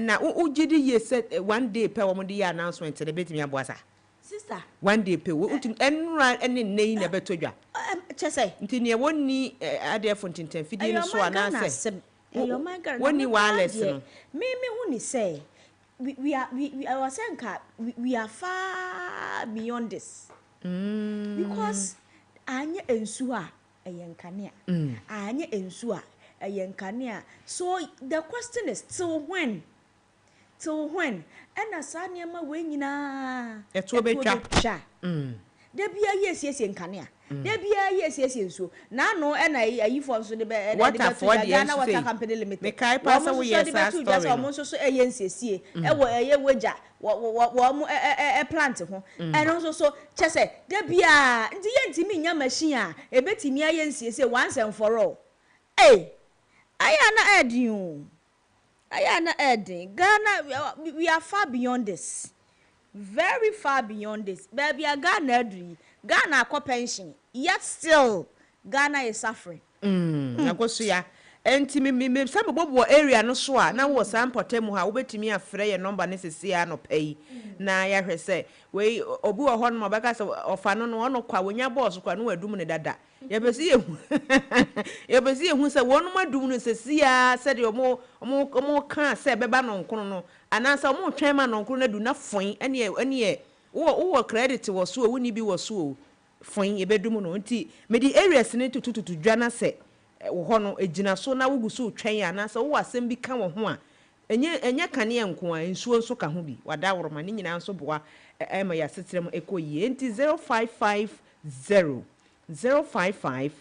na ugidi ye se one day pe wo mo de announcement de betimi aboasa sister one day pe wo enura ene nei na betodwa chese nti ne woni ade fontintan fidie no so anase woni wireless no me hu ni say we are saying we are far beyond this because anya ensu a eyenkanea anya ensu a eyenkanea so the question is till when and asanya ma we nyina eto betwa da bia yes nkanea da bia yes nso na no na ayi for so de be na water company limited me kai pass we yes story so mo so ensiesie e wo eye weja wo mo plant ho eno so chese da bia ndi ye ntimi nya machine a ebetimi aye ensiesie once and for all aya na edin Ghana we are far beyond this, very far beyond this. Baby, Ghana akọ pension, yet still Ghana is suffering. Akoso ya enti me some bobo area no so a na wo san potemu ha obetimi afre ye number ne sesi a no pay na ya hwese we obi wo ho no mabaka se ofa no no ono kwa wonya boss kwa no wadum ne dada ye besi ehu se wonu madum no sesi a se de omo kan se beba no nkono no anansa omo twen ma no nkono na du na fon ene wo credit wo so wo ni bi wo so fon ye bedum no nti me di areas ne tututu dwa na se wo ho no ejina so na wugu so twen anansa wo asem bi ka wo ho a enye kane nko a nsuo nso ka ho bi wada woroma ne nyina nso boa ema ya setrem ekoyi enti 0550 055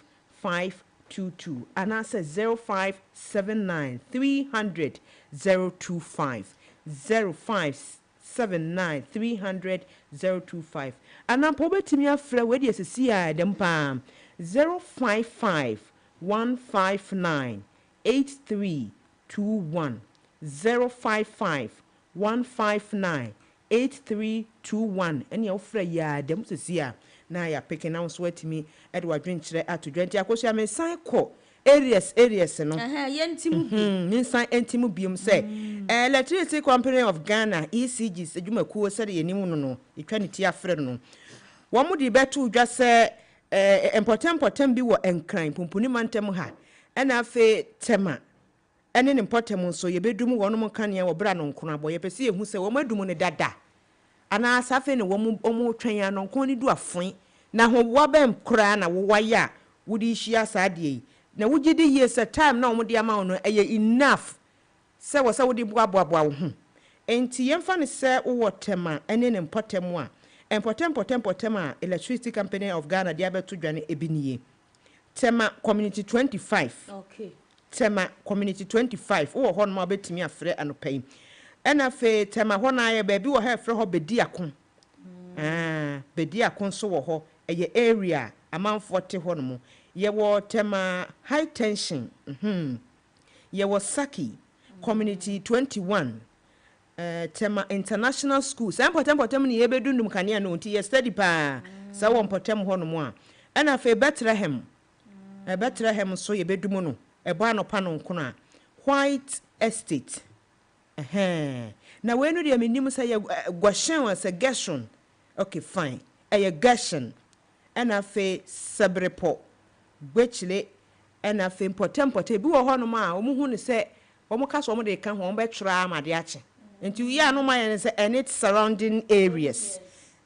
522 anansa 0579 300 025 0579 300 025 anampo betimi afra wedi asisi a dem pa 055 159 8321 055 159 8321 eni ofra ya dem sisi a na ya peke na so atimi e de wadwenkyere atodwanti akoso am san ko areas no san entimu biom say Electricity Company of Ghana ECG adwumakuo sɛ de yenimu no etwa ne ti afre no wo mu di betu dwa sɛ important bi wo enkran pumpuni mantem ha ɛna afe tema ɛne ne important so yebedum wo no mo kanea wo bra no nkono abo yepese ehu sɛ wo madum ne dada ana asafe ne wo mu twen ya no nkono ni du afon na ho wo bem kra na wo waya wo di hia saade na wo gidi ye se time na wo de ama no enough se wo wo di boaboa wo ho enti yemfa ne se wo tema ene ne important a important a Electricity Company of Ghana dia beto dwane ebiniye tema community 25 okay tema community 25 wo ho no ma betimi afre anopai ena fe tema ho na ye ba bi wo ha afre ho bedi akon bedi akonso wo ho eye area amanfo te ho no mo ye wo tema high tension ye wo Saki community 21 tema international school sa potem ni ye bedundum kania no nti ye study pa sa wo potem ho no mo a na fe Bethlehem so ye bedum no ebo anopa no nkono a White Estate na we no de menim say Goshen was a Gershon. Okay, fine. A Gershon. And a fe Sabrepo. Gwechile and a fe potempote. Bi wo ho no ma omu hu ne say omu ka so omu de kan ho be tra amade ache. Enti ya no ma yen say and its surrounding areas.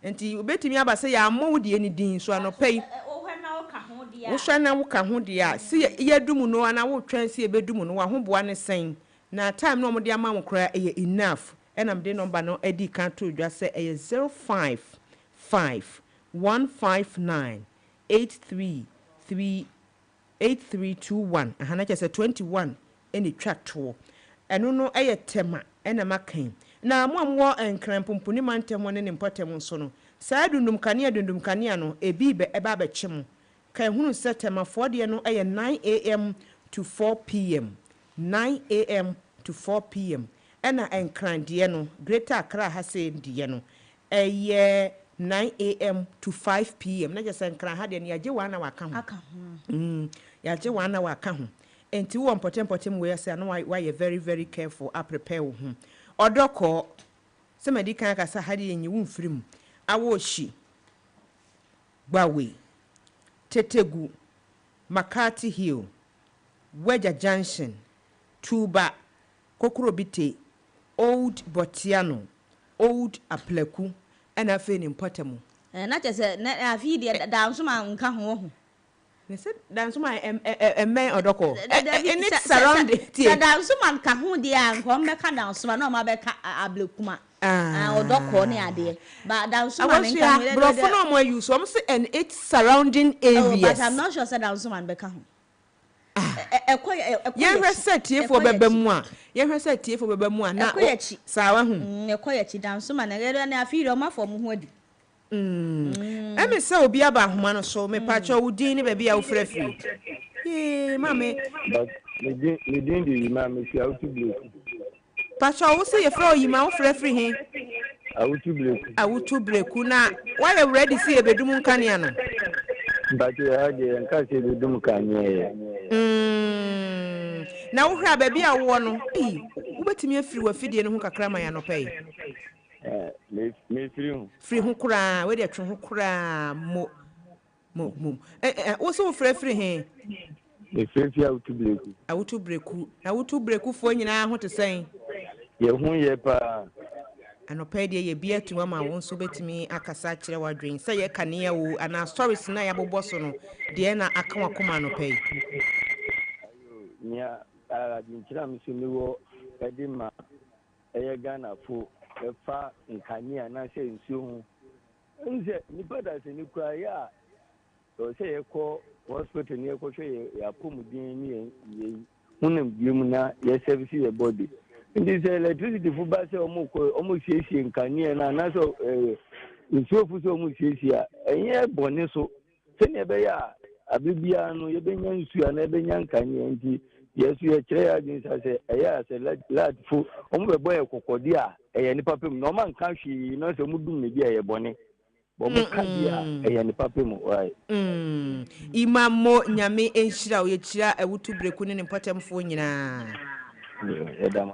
Enti obetimi aba say ya mo de ani din so anopai. Wo hwa na wo ka ho dia. Si ye dum no ana wo twan si e bedum no wa ho boa ne sen. Na time no omde ama mo kra e enough. Enam de number no edi kan to dwa say e 055-159-8321 ahana che say 21 eni twa to eno no eye tema ena makan na mo amwo enkran pomponi mantem ne importem nso no saa dundum kania no ebi be eba be kyem kan hunu setema for de no eye 9 a.m. to 4 p.m. 9 a.m. to 4 p.m. Ena enkran de no Greater Accra ha say de no eye 9 a.m. to 5 p.m. na just enkran ha de ne yaje wana waka ho yaje wana waka ho enti wo potem we say no why very very careful a prepare wo ho odoko se medikan ka sa ha de enyi wo mfirim awoshi gbawe Tetegu Makati Hill Wedja Junction Tuba Kokorobite Old Botiano Old Apleku ena fe ni mpotemu na chese na afi de danso ma nka ho ne se danso ma men odoko in it surrounded tie danso ma nka ho de anko mbeka danso ma na ma beka ablekuma odoko ne ade ba danso ma nka ho bro for no more use so say and it surrounding areas but I'm not sure say danso ma beka ho yehwe setie fo bebam a yehwe setie fo bebam a na sawa hu ekoyechi danso ma na gere na afi ro ma fo mu ho adi emi se obi aba ahoma no so me pacho udin ni bebia wo frafri mame but me din di mame fi Outubreku pacho wo se ye fra oyima wo frafri he Outubreku na why you ready see e bedum nkania no but ya de nka se bedum kania na wo hra bebia wo no wo betimi afiri wa fidie no ho kakra ma ya no pay me free ho kura we de twe ho kura mo wo so frafri he me frafri Outubreku fo nyina ho te sen ye hu ye pa anopa de ye bia tu ma won so betimi akasa kire wadwen se ye kanea wo ana stories na ya bobbo so no de na aka wakoma no pay nya adinchira mi so mi wo edima eye Ghana fo efa nkania na se nsuo ho nze ni pada se ni kwa ya o se ye ko hospital ni ko hwe ya pomudin ni ye hunem biom na ye service ye body ndi se electricity fu ba se omo siesie nkania na so nsuo fu so omo siesie a enye bone so se ne be ya abibia no ye benya nsuo na benya nkania nti yesu ye kire ya jinsa se eya se lad fu omo be boy kokodi a eye ni papem no man kan hwi no se mudum ne bia ye bone bo mo ka bia eye ni papem wai imamo nyame enhira ye kira Outubreku ne potemfo nyina edama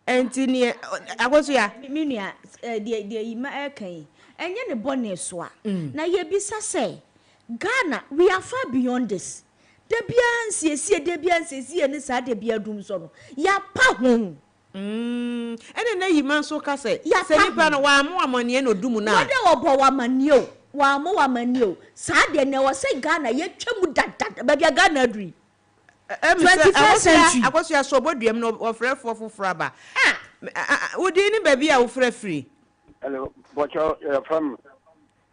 entini agoso ya minua de ima ekan enye ne bone so a na ye bisa say Ghana we are far beyond this debiansiesie ne sa debiadum so no ya pa ho ene na yima so ka se nipa no wa mo amane na odum na wode obo wa mani o wa mo wa mani o sa de ne wo se Ghana ye twam dada ba bia Ghana adri 21st century akoso ya so boduam no ofrefo foforo ba wodi ni baby a wo frefri hello bocho from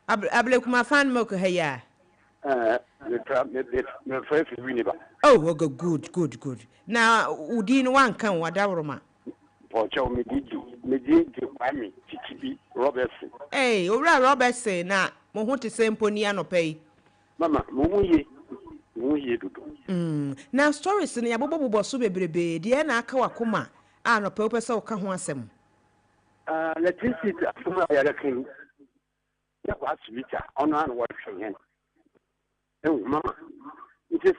Ablekuma fan milk heya me frefri winiba oh good now wodi ni wan kan wadaworoma Pocho Medi Kwame Chichibi Robertson. Hey, owura Robertson na mo ho te sempo ni anopai. Mama, muye dudu. Na stories ni yabobo so bebrebe de na aka wakoma anopai opese wo ka ho asem. Electricity afuma ya kan. Ya kwa switcher ono an wo hwen. Mama, it is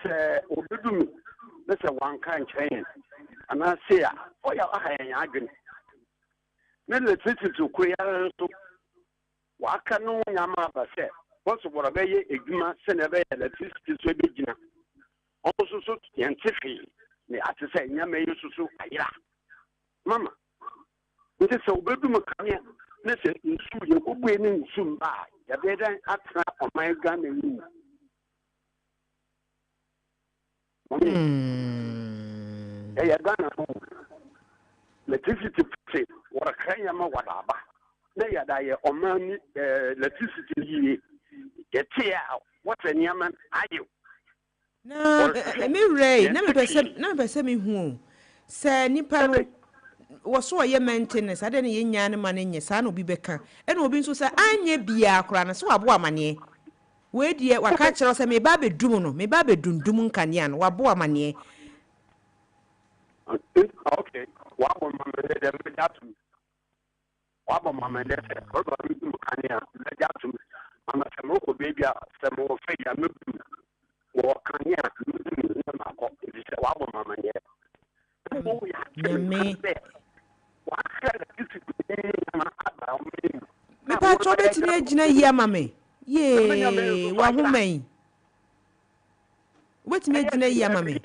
obedumi. Let's say one kind chain. And I say, oh, yeah, I agree. Then let's listen to Korea. What can no Yama say? What's what a very ignorant senator electricity to be also so scientific. They have to say, Yama used to say, Mama, it is so good to come here. Listen, in soon you will win soon by. You better ask on my gun and you. Hey, I done electricity say what a crayama wadaba. They are there on money electricity get here. What's a yaman are you? Na me ray, na me pese me hu. Se nipa no wo so ye maintenance ade ne ye nya ne mane nye sa na obi beka. E na obi nso se anye bia akora na so abo amane. We die waka kire se me ba bedum no, me ba bedundum nkania no wabo amane. Okay. Wabo mama de medatu. Wabo mama de se ko ba bedum nkania medatu. Mama se mo ko baby a se mo fe ya mebu. Wo kania na ma ko se wabo mama de. Me pa cho betimi agina yi amame. Ye, wa human. Betimi agina yi amame.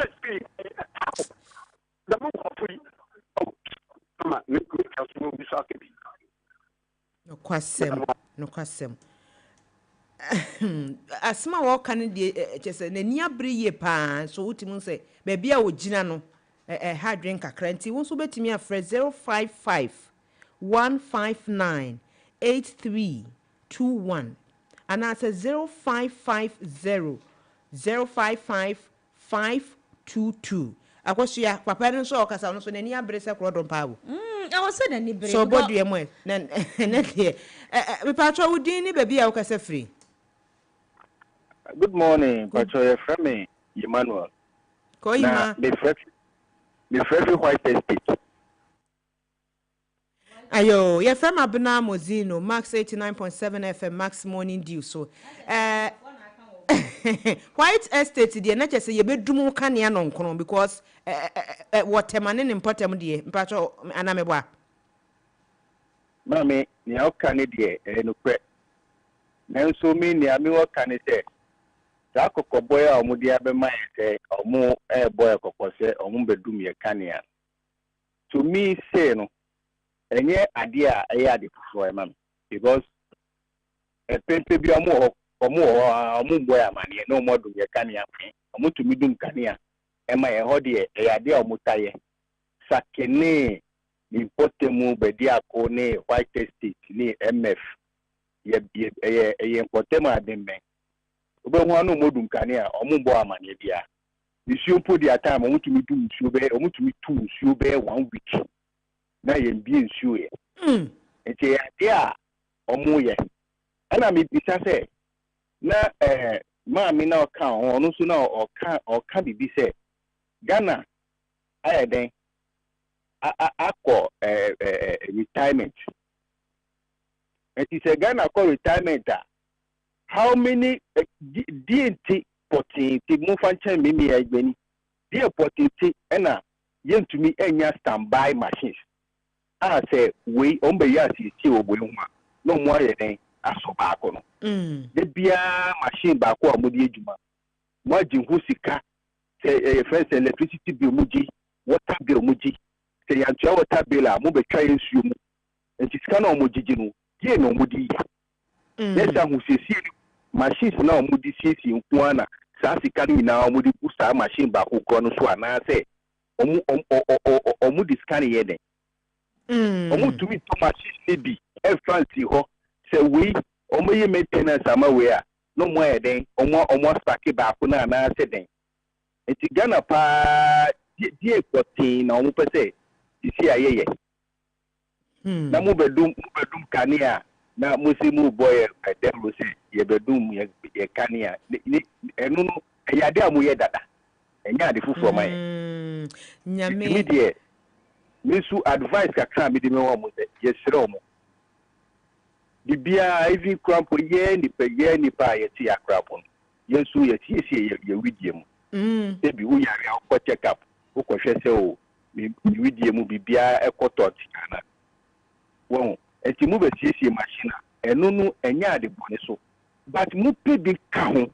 The monk of free. Oh, Mama, make us move this occupancy. No kwasem. Asma wo kan de chese na ni abere ye pa so utimu se ba bia wo gina no hard drink akranti won so betimi afre 055 159 8321 and that's 0550 055 522 akosua papa no so okasa no so na ni abere se krodon pa wo I was saying any break. so bodu e mo na de me pa twa wudin ni ba bia wo kasa free. Good morning, Pacho Frame Emmanuel. Koima. The Free White Estate. Ayo, ye from Abuna Mozino, Max 89.7 FM, Max Morning Dew. So, White Estate, the nature say ye bedroom can on kono because what temanin important dear, Pacho Anameba. Mammy, now can it ye, and no so many, I mean, what can it say? Zako koboya omudia be mai say omu boy kokose omu bedum ye kania. To me say no enye ade a ade fufu e mam because pepe bi omu boy amane no modum ye kania omu to mi dum kania e ma ye hode e ade omu taye sakene ni potemu bedi akọ ne White Estate ni MF ye potemu adembe obe ho anu modum kania omumbo amane bia nsuo po dia time omutumi du nsuo be omutumi tu nsuo be 1 week na ye bi nsuo ye enti ya omu ye ana mi bisa se na ma mi na oka ho no so na oka bibi se Ghana ayeden akọ retirement enti se Ghana akọ retirement how many DNT potting Mufancha Mimi Agbeni? Dear potting ena yentumi enya standby machines. I say we ombeyasi si obuyuma no more than asobako no. The bia machine bako amudi ejuma. Mo jinhu sika say first electricity bill muji, water bill muji. Say yantua water bill a mo be try nsuo mu. Enti sika na omujiji no, ye no mudi ya. Yes, I'm machines na omudi sisi nkuana saa sika ni na omudi busa machine ba ko no so ana say omudi scan ye den omutumi to machine ne bi e fancy ho say we omoye maintenance ama we a no mo e den omo stack ba ko na ana say den enti Ghana pa die 14 na omo pese sisi ayeye na mo bedum kanea na mo se mo boy dem lo se ye bedum ye kanea enu no eyade amu ye dada enya ade fufu man nyame me de me su advice kakra me de me wo mo se ye sere mo bibia even crampo ye ni pa ye ti akrapo yesu ye ti ye widie mu ebi wo yare akọ check up wo ko hwese o mi widie mu bibia ekotot kana won enti mu be siesie machine enu no enya ade bone so but mu pe bi ka ho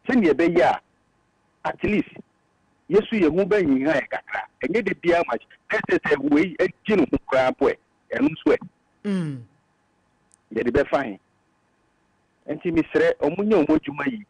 se ne be ya at least yesu ye hu ba yin ha kakra enye de bia match ese we ejinu hu crampo enu so ye de be fine enti misre omunye omodjuma yi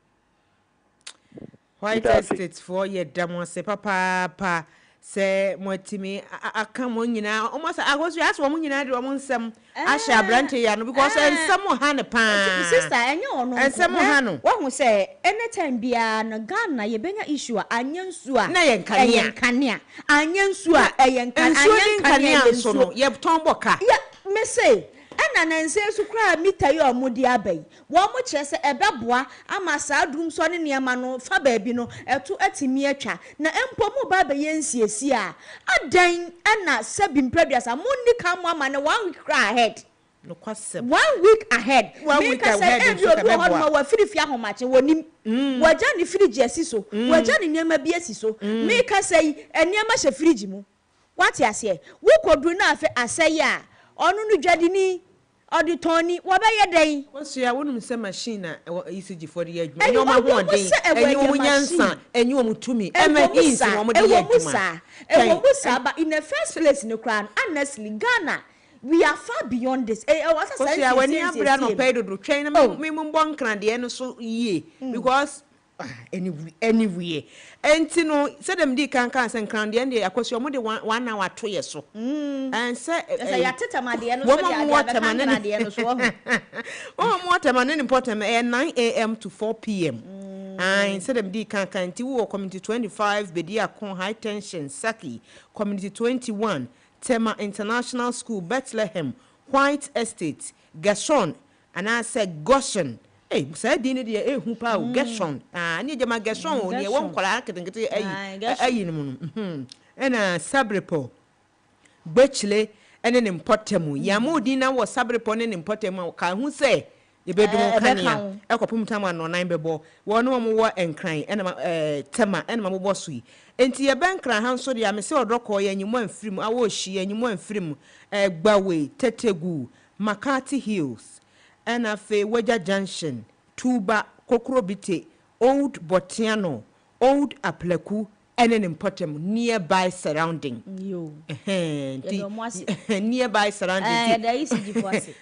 White Estate for ye damose papa se motimi aka mo nyina almost agosu aso mo nyina de mo nsem ahya brante ya no because ensem ha ne pa sister enye ono ensem ha no wo hu se anytime bia no Ghana ye benya issue anyensu a na ye nkania anyensu a anyenkania so no ye tombo ka ya me say ana na nse su kra mita ye omudi abai wo mo kire se ebeboa ama saa dum so ne niam no fa baabi no eto atimi atwa na empo mu ba ba yensiesi a adan ana sabi mpraduasa munni ka mo ama ne 1 week kra ahead no kwasem 1 week ahead 1 week ahead so ka beboa wa firifia homache wonim waja ni fridge asiso waja ni niam bi asiso me ka sei eniam hye fridge mu wati ase wo kodu na afa asai a onu nu dwadini auditoni wo be yeden wosu ya wonum se machine ECG for the adwuma enyo ma ho den enyo mu nyansa enyo mu tumi emahins wo mo de adwuma ewo musa but in the first place no kran honestly Ghana we are far beyond this wosu ya wani abra no pay do train me mbon kran de no so yie because anyway enti no se dem di kan sen kran de ende akosi omo de 1 hour to ye so and say ya tetamade no so dia be no so oh mo temane ni potem 9 a.m. to 4 p.m. and say dem di kan ti wo community 25 bedi akon high tension Saki community 21 Tema International School Bethlehem White Estate Gershon and I said Goshen say dini de ehu pa o Gershon ani jama Gershon o ne won kwala ketenkete ayi no ena Sabrepo Bechle ene ne mpotemu ya mudi na wo Sabrepo ne mpotemu ka hu say yebedum kania ekopum tam ano nan bebo wo no mo wo enkran ena tema ena mo bo sui enti ye benkran han so de amese odroko ye nyimo anfirim awo hyi anyimo anfirim gbawe tetegu Makati Hills NFA Weja Junction, Tuba, Kokrobite, Old Botiano, Old Apleku, and an important nearby surrounding. Nearby surrounding.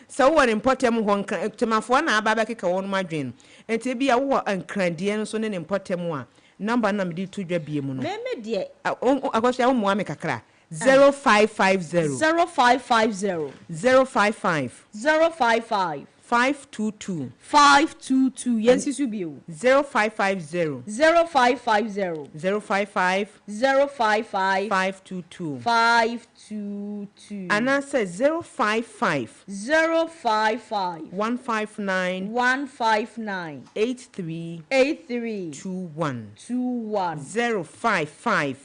So what important one to my phone, I babaki on my dream. And to be a war and crandian so an important one. Number number 2 Jabimuno. Meme dear, I was your Muamekakra. 0550 0550 055 055 522 522 yes you be 0550 0550 055 055 522 522 and I said 055 055 159 159 83 83 21 055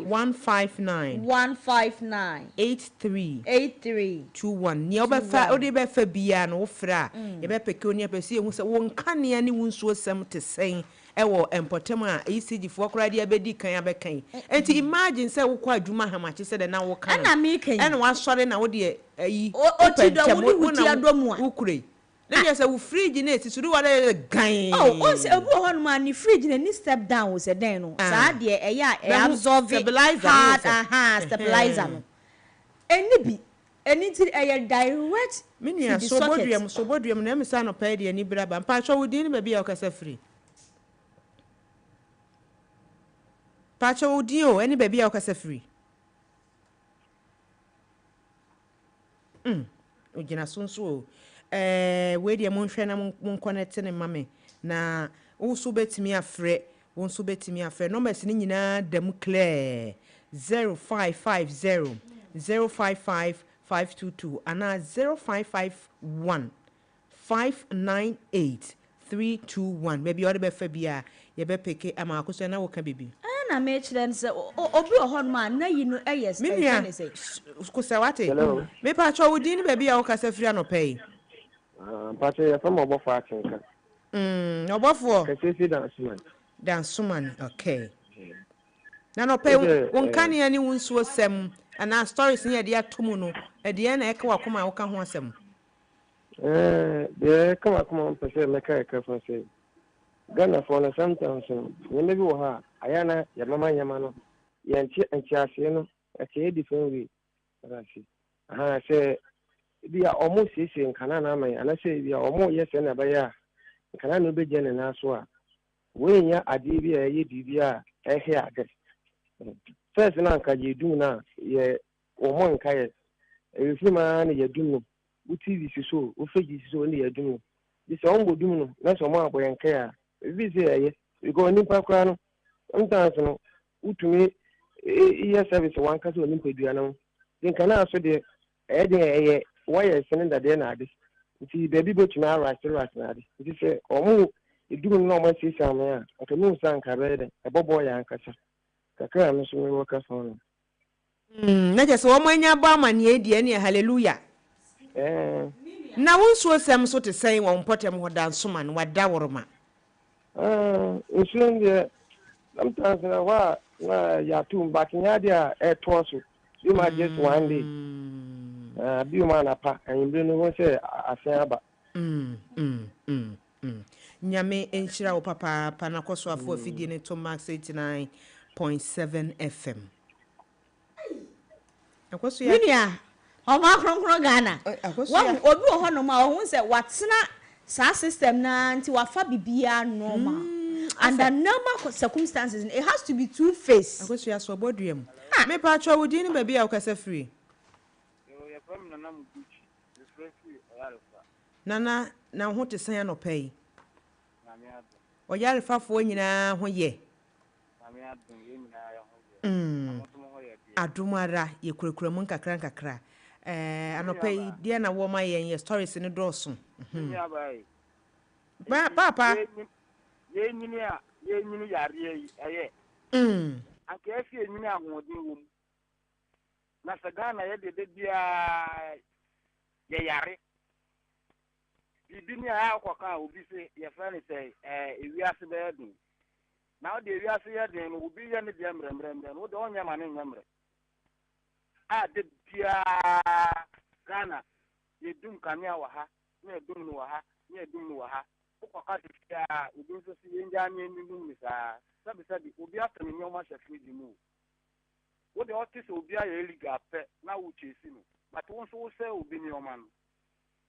159 159 83 21 ne obefa odi befa bia no ofra ye be peke oni apese hu se won kanea ne wunsuo sem te sen ewo empotem a ECG fo kora dia bedi kan abekan enti imagine say wo kwa adwuma hamache se de na wo kan ana me kan ena wa sore na wo de ayi otido wo di adomu a wo kure na je say wo fridge na esisuru wa de gan o se obu ho no ma ni fridge na ni step down wo se den no sa de e absorb stabilizer stabilizer no eni bi eni ti direct minia so boduam na emisa no pay de ani braba mpa cho wo din ba bia o kasa free Pacho Udio, any baby or cassa free. Ujina soon so. Where the moon shana won't connect any mammy. Na also bet me a fret, won't so bet me a fair. No messing in dem clear 0550 055522 ana 0551 598 321 maybe order be fa bia ye be peke ama akoso na wo ka bibi na me kire nse obi ohon ma na yi no yes me say kusawate me pa cho wodi ni ba bia wo ka safiri anopai pa che ya fama obofo akenka obofo ka sisi dan suman okay na no pay won kan ya ni won so sem ana stories ni ya atomu no e de na e ka wakoma wo ka ho asem de kama pese meka ka fa se Ghana for na sometimes when maybe wo ha ayana ya mama nyama no ya nchi ase no e ke different way rashi se bia almost sisi nkana na aman ana se bia omo yese na ba ya nkana no be jene na so a we nya ade bia ye bibia e he ade first na nka je dum na ye omo nka ye e fi ma na ye dum no TV so o feji so ni ye dum this on go dum no na so mo aboye nka ya bi se ye go ni pa kwa no sometimes no utumi iya service wan ka so ni pedua no nka na so de e de ye why sending that they na this nti baby go to my right na this nti se omo edum no mo si sam ya atonu san ka be de e bobo ya nkasa kakra no so me work for no na je so omo anya ba amane e die ne hallelujah na won so sem so te sen won potem ho dan soma no wada woroma nsun de sometimes na wa ya tum back nya dia e to so you might just one day bi ma na pa anyi no ho se asen aba nyame enchira wo papa na koso afo afidie ne to max 89.7 FM akoso ya minia o ma kronkro Ghana wa obi ho no ma o hu se watena sa system na nti wafa bibia normal under normal circumstances it has to be two face akoso ya so boduam me pa cho wodi ni ba bia wo kasa free Nana na ho te san anopai o yare fafo nyina ho ye adumara ye kurekure mun kakra anopai dia na wo ma ye stories ni doso papa ye nyini yare aye anke afi nyini ahodin wo na sagana ye de bia ye yare bibini a akwaka obi se ye friend say ewiase be do na o de ewiase ye den no obi ye ne bia mremre no de onya ma ne nyamre a de bia Ghana ye dum kania wa ha ne dum no wa ha ne dum no wa ha akwaka de bia obi so si ye nja ne num ni sa sabi obi afemi nyoma shafi di mu wo de otis obi aye liga pe na wo chesi no but won so wo se obi ni oma no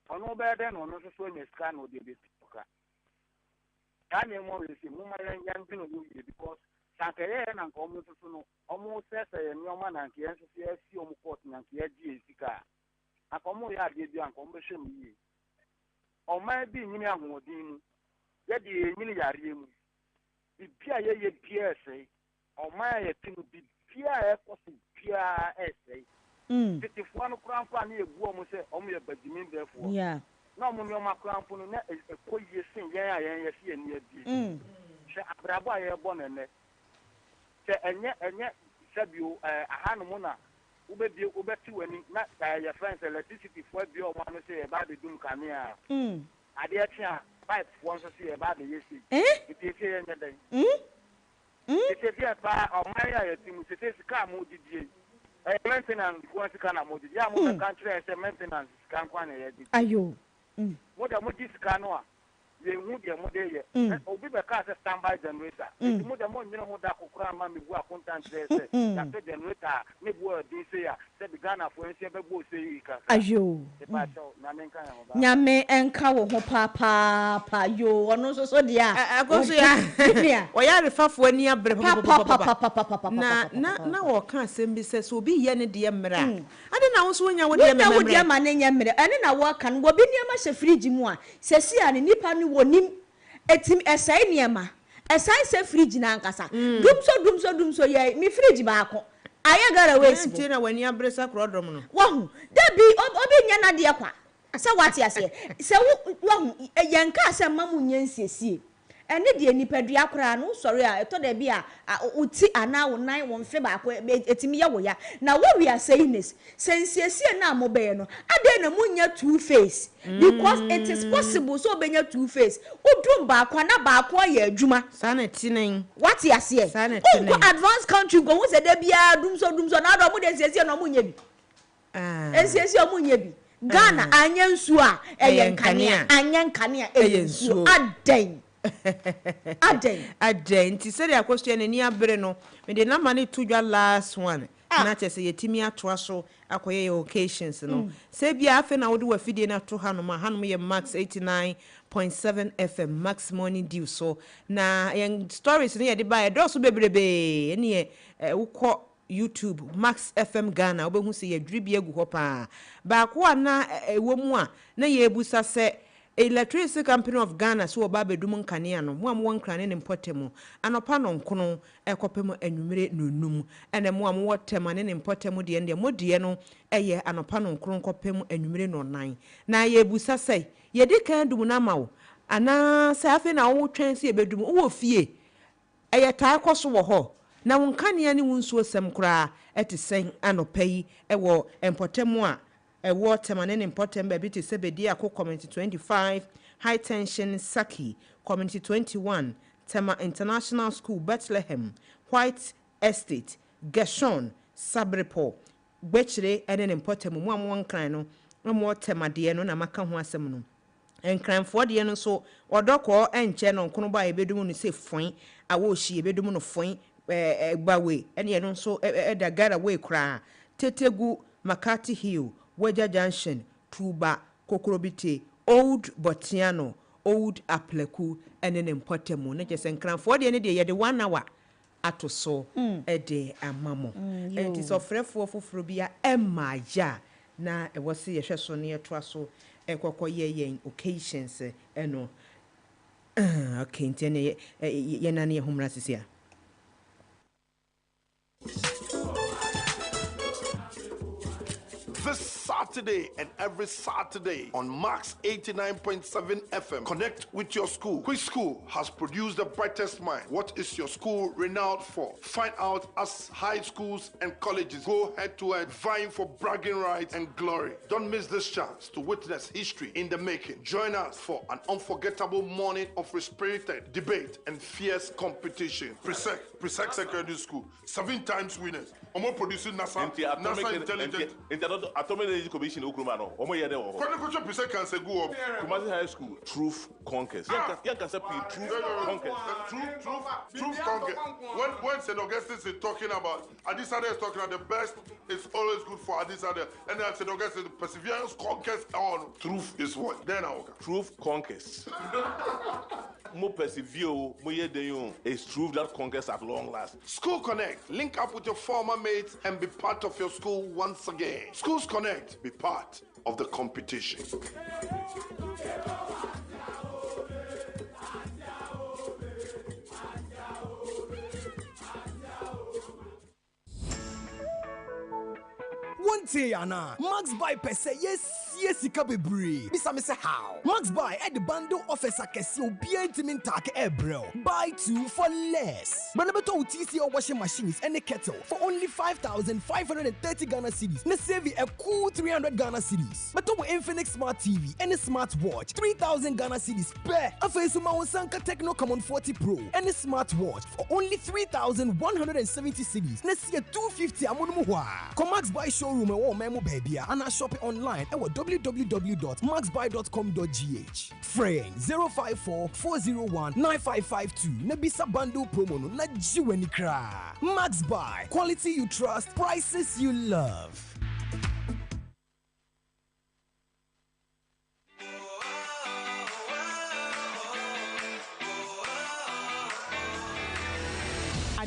ono be de no no so nye scan no de be tuka kan e mo resi mo ma yan bi no ye because sankeye na nko mo so no omo se ye ni oma na nke enso se asi omo court na nke agi esika akomo ya de bi anko mo be hwem yi o ma bi nyini ahodin mu ye de nyini yare mu bibia ye bia ese o ma ye tinu bibia e koso bia ese tete fo no kranfa na ebu omo se omo ye badimi befo yeah na omo no makranfo no na ekoye sin yen ayen ye se ani abi se abrabo aye bo nene se enye sabio ahanu mo na ubeti wani na ya friends electricity fo bi omo no se e ba de dum kanea ade atia pipe fo so se e ba de yesi ite se yen den ite dia ba o ma ya yetimu se se ka mo didie maintenance ko sika na modi ya mo ka country say maintenance kan kwa na ye di ayo mo da mo di sika no a ye hu de mo de ye obi be ka say standby generator mo da mo nyina ho da kokura ma me bu akontant say ya te generator me bu di say ya say the Ghana for say be bo say yi ka ayo na men kan ho ba nyame enka wo ho papa yo ono so dia akoso ya o yare fafo ani abre papa na wo ka asem bi se so obi ye ne de mra ade na wo so nya wo de mra wo de ma ne nya mra ene na wo ka no obi niam hye fridge mu a sesi a ne nipa no wonim etim esai niam esai se fridge na ankasa dum so ye mi fridge ba ko Aya gara waste. Ntina wani abresa krodom no. Wahu, da bi obi nya na de kwa. Asa wate ase. Se wahu yenka ase mamu nyansiesie. Ene de nipadua kora no sorry a eto da bi a uti ana wo nan wo mfe ba ko etimi ye wo ya na what we are saying is sensiesie na mo be no ade na munya two face because it is possible so benya two face odum ba kwa na ba kwa ye adwuma sana tinen what you say sana tinen advanced country go se da bia dum so na do mo de sensiesie no munya bi sensiesie o munya bi Ghana anya nsu a eyenkania anya nkania eyensu aden Aden nti sɛ de question ani abere no me de na mane to dwa last one na kyese yetimi atoa so akoye occasions no sɛ bia afi na wode wafidie na to hanom ye max 89.7 FM max morning dew so na yen stories ne ye de ba e do so bebrebe ene ye wukɔ YouTube Max FM Ghana obehu se ye dwiri egu hɔ pa ba ko ana ewo mu a na ye ebusa sɛ Electricity Company of Ghana so oba bedum nkane ano mo am won krane ne mpotemu anopa no nkono ekopem anwumere nonum ene mo am wotemane ne mpotemu de ende mo de no eye anopa no nkono nkopem anwumere no nan na ye busa sei ye de kan dum na mawo ana se afi na wo twen se bedum wo fie eye taa koso wo ho na won kane ne wonsuo sem kra etisen anopa yi ewo empotemu a war temane important baby to Sebedia community 25 high tension Saki community 21 Tema International School Bethlehem White Estate Gershon Sabrepo Bechre and an important one crano no more tema de no na maka ho asem no enkran for de no so odoko enche no kono ba ebedum no se foin awo hie ebedum no foin gbawe ene ye no so da gara we kra tetegu Makati Hill Weja Junction, Tuba, Kokorobite, Old Botiano, Old Apleku, and an importantemo. Nature and cram for the end of the year, the 1 hour at so a day and mammo. It is of for Frubia and my ja. Na it was see a shell near Twasso, a cocoa ye occasions, and no. Okay, Yenani homeless is here. This Saturday and every Saturday on Max 89.7 FM. Connect with your school. Which school has produced the brightest mind? What is your school renowned for? Find out as high schools and colleges go head to head, vying for bragging rights and glory. Don't miss this chance to witness history in the making. Join us for an unforgettable morning of respirited debate and fierce competition. Presec Secondary School, 7 times winners. Omo producing NASA Intelligent. Atomic Energy Commission Ukrumano. Omo yede wo. Kwani Presec can say go up. Kumasi High School, Truth Conquers. Yan can say Truth Conquers. Truth Conquers. When St. Augustine is talking about Adisade is talking about the best is always good for Adisade, and then St. Augustine perseverance conquers on. Truth is what? Then Truth Conquers. Mo persevere, mo yedeyon. It's truth that conquers at long last. School Connect. Link up with your former mates and be part of your school once again. Schools Connect. Be part of the competition. One day, Anna, Max Buy per se, yes, bebre. Bisa me say how? Max Buy at the bundle offers a kesi obi intimate take ebro. Buy 2 for less. Manabeto TC or washing machines and a kettle for only 5,530 Ghana cedis. Na save a cool 300 Ghana cedis. But to Infinix Smart TV and a smartwatch 3,000 Ghana cedis per. A Fesuma Sanka Techno Common 40 Pro and a smartwatch for only 3,170 cedis. Na see a 250 amunumuwa. Come Max Buy showroom and memo baby and I shop it online at www.maxbuy.com.gh. Frame 054 401 9552. Nebisa bundle promo no na jiweni kra. Max Buy, quality you trust, prices you love.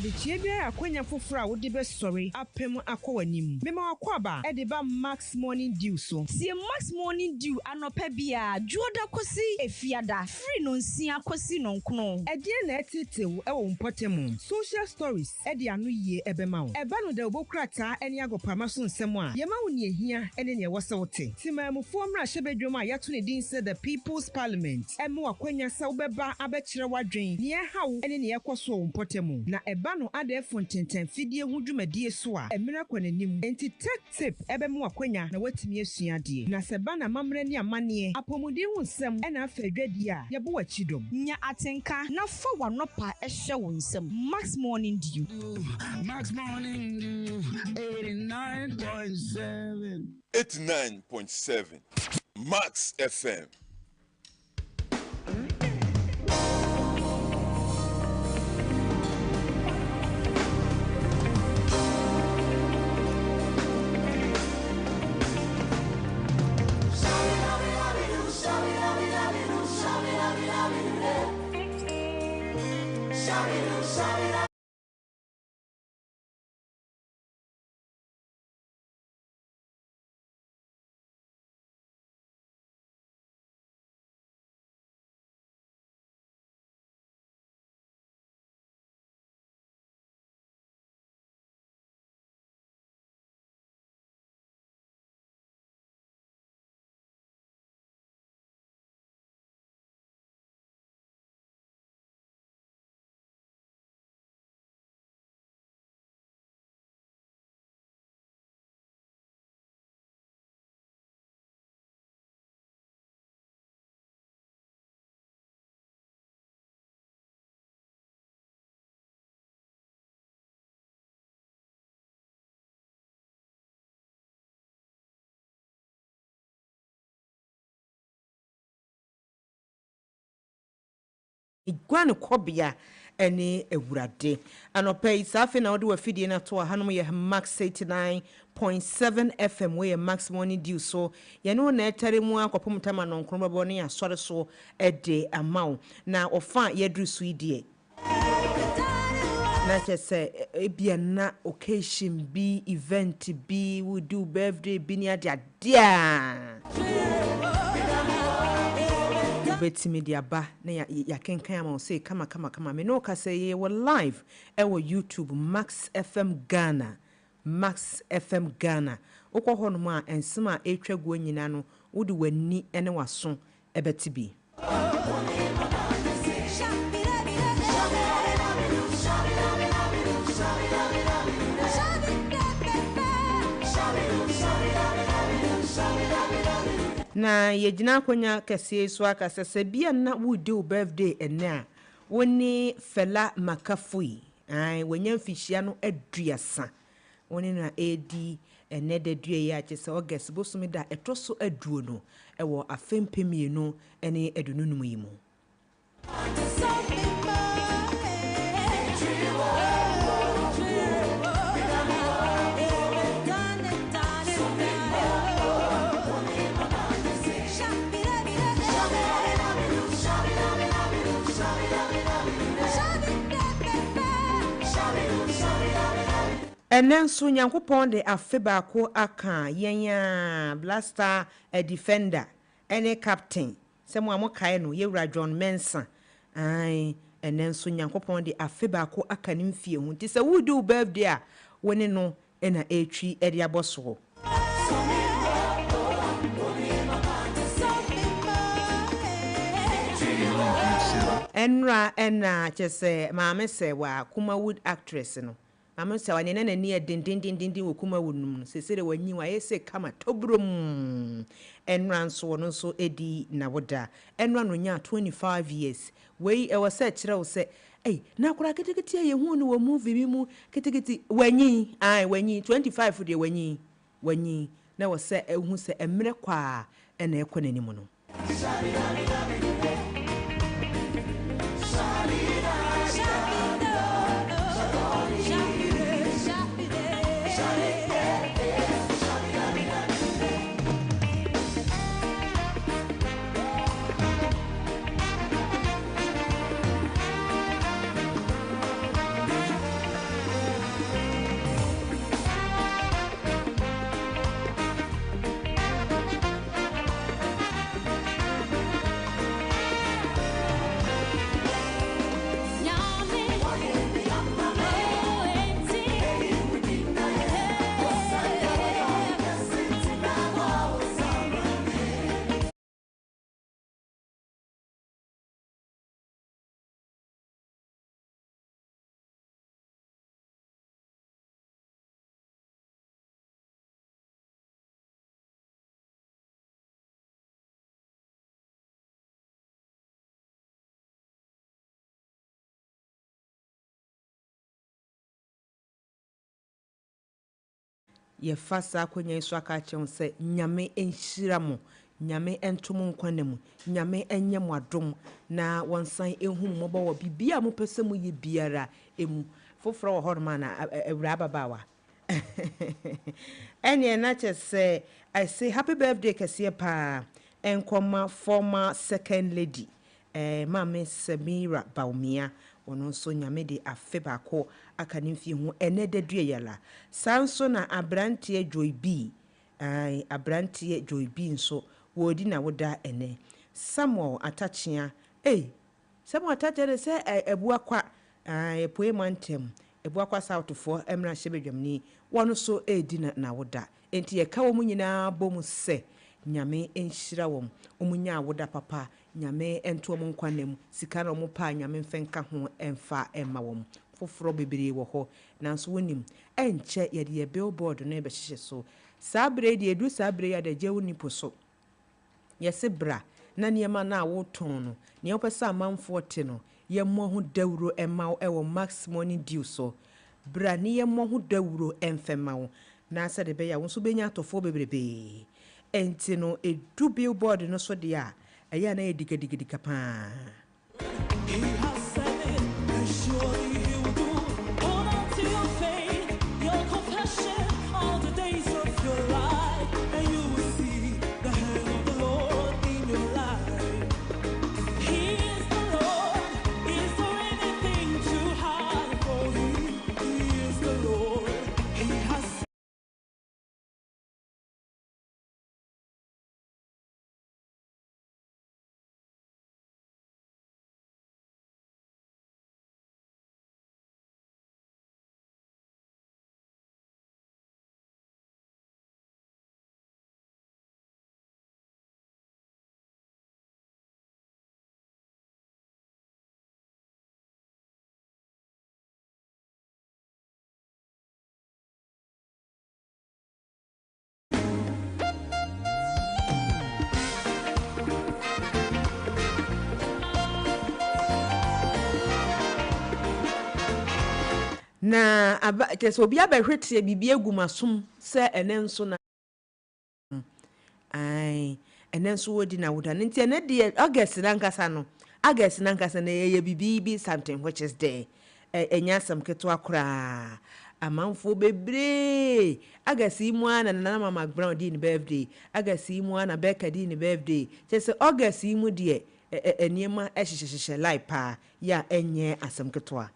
adechie bia akwanya foforo a wode be sori apem akwanim mema wakwaba e de ba Max Morning Dew so sie Max Morning Dew anopa bia juoda kosi efiada free no nsia kosi no nkono e de na etetew e wo mpotemu social stories e de anu yie ebema wo eba no de obokrata eni agopama so nsem a yema wo ne ehia ene ne wose wote timamufo mra hyebedwom a yato ne din se the People's Parliament emu akwanya se wo beba abekire wadwen ne hawo ene ne yekoso wo mpotemu na eba no ade fontenten fidie hu dwumadie so a emira kwananim enti tech tip ebemu akwanya na watimi asua de na se ba na mamre ne amane apomudi hu nsem ena afadwadi a yebo wachidom nya atenka na fa wanopa ehye wo nsem Max Morning Dew Max Morning Dew 89.7 89.7 Max FM. igwane kobia ene ewurade anopa isafe na ode wafidie na to hanom ye Max 89.7 FM we Max Morning Dew so ye no na etare mu akopom tama no nkromo bo ne asore so ede amaw na ofa ye dru suidie na chese ebia na occasion bi event bi we do birthday bi ni adia betimi dia ba na ya kenkan am say kama me no ka say ye we live e wo YouTube Max FM Ghana ukọ hono mu a ensem a etwaguo nyina no wode wani ene waso ebetibi na yegyina konya kese so akasese bia na wudi o birthday ene a woni Fela Makafui ai wonya mfihia no aduasa woni na edi ene de due ya chese August bosumi da etoso aduo no ewo afempemienu ene edununum yimu enenso nyankopon de afeba ko aka yenya blaster a defender ene captain semo amokae no yewura John Mensa ai enenso nyankopon de afeba ko aka ne mfie hu ti se wudu birthday a woni no ena etwi ede aboso enra ena chese maame se wa Kumawood actress no amsa wane na ni dindindindin wokuma wonum sesere wanyi wa yese kama tobrom enran so no so edi na woda enran no nya 25 years we e wose kire wo se na kura ketekete ye hu no wo movie bi mu ketekete wanyi 25 de wanyi na wo se ehu se emre kwa ena ekonanim no ye fasa akonya so aka che se nyame enhyira mo nyame entom nkwane mu nyame enye mo adom na wonsan ehu mo bo bibia mo pese mu ye biara emu foforo wo horma na ewura babawa ene na che say I say happy birthday kese pa enkoma former second lady Mame Samira Baumia ono so nyame de afeba ko aka ne mfie ho ene de due yala sanso na abrantie Joy B abrantie Joy B nso wodi na woda ene Samuel Atachia Samuel Atachia se ebu akwa epoe mantem ebu akwa south for emra hyebedwamni wono so edi na woda enti ye ka wo mu nyina bom se nyame enhyira wom omunya awoda papa nyame ento mo nkwanem sika na mo pa nyame mfenka ho emfa emma wom foforo bebere wo ho nanso wonim enche ye de billboard no ebehye so sabre de edu sabre ya de jewu nipo so yesi bra na niema na woton no ne opesa amanfo te no ye mo ho dawuro emma ewo max money due so bra ne ye mo ho dawuro emfema wo na asa de be ya wo so benya atofo beberebe enti no edu billboard no so de a eya na edigidigidika pa na teso bia behwete bibia gumasum se enenso na enenso wodi na woda nti ene de August nankasa no August nankasa na ye bibi something which is there enya sam keto akora amanfo bebre August mu ana na mama Brown di ni birthday August mu ana Becca di ni birthday tese August mu de eniema ehyehyehye life pa ya enye asam keto a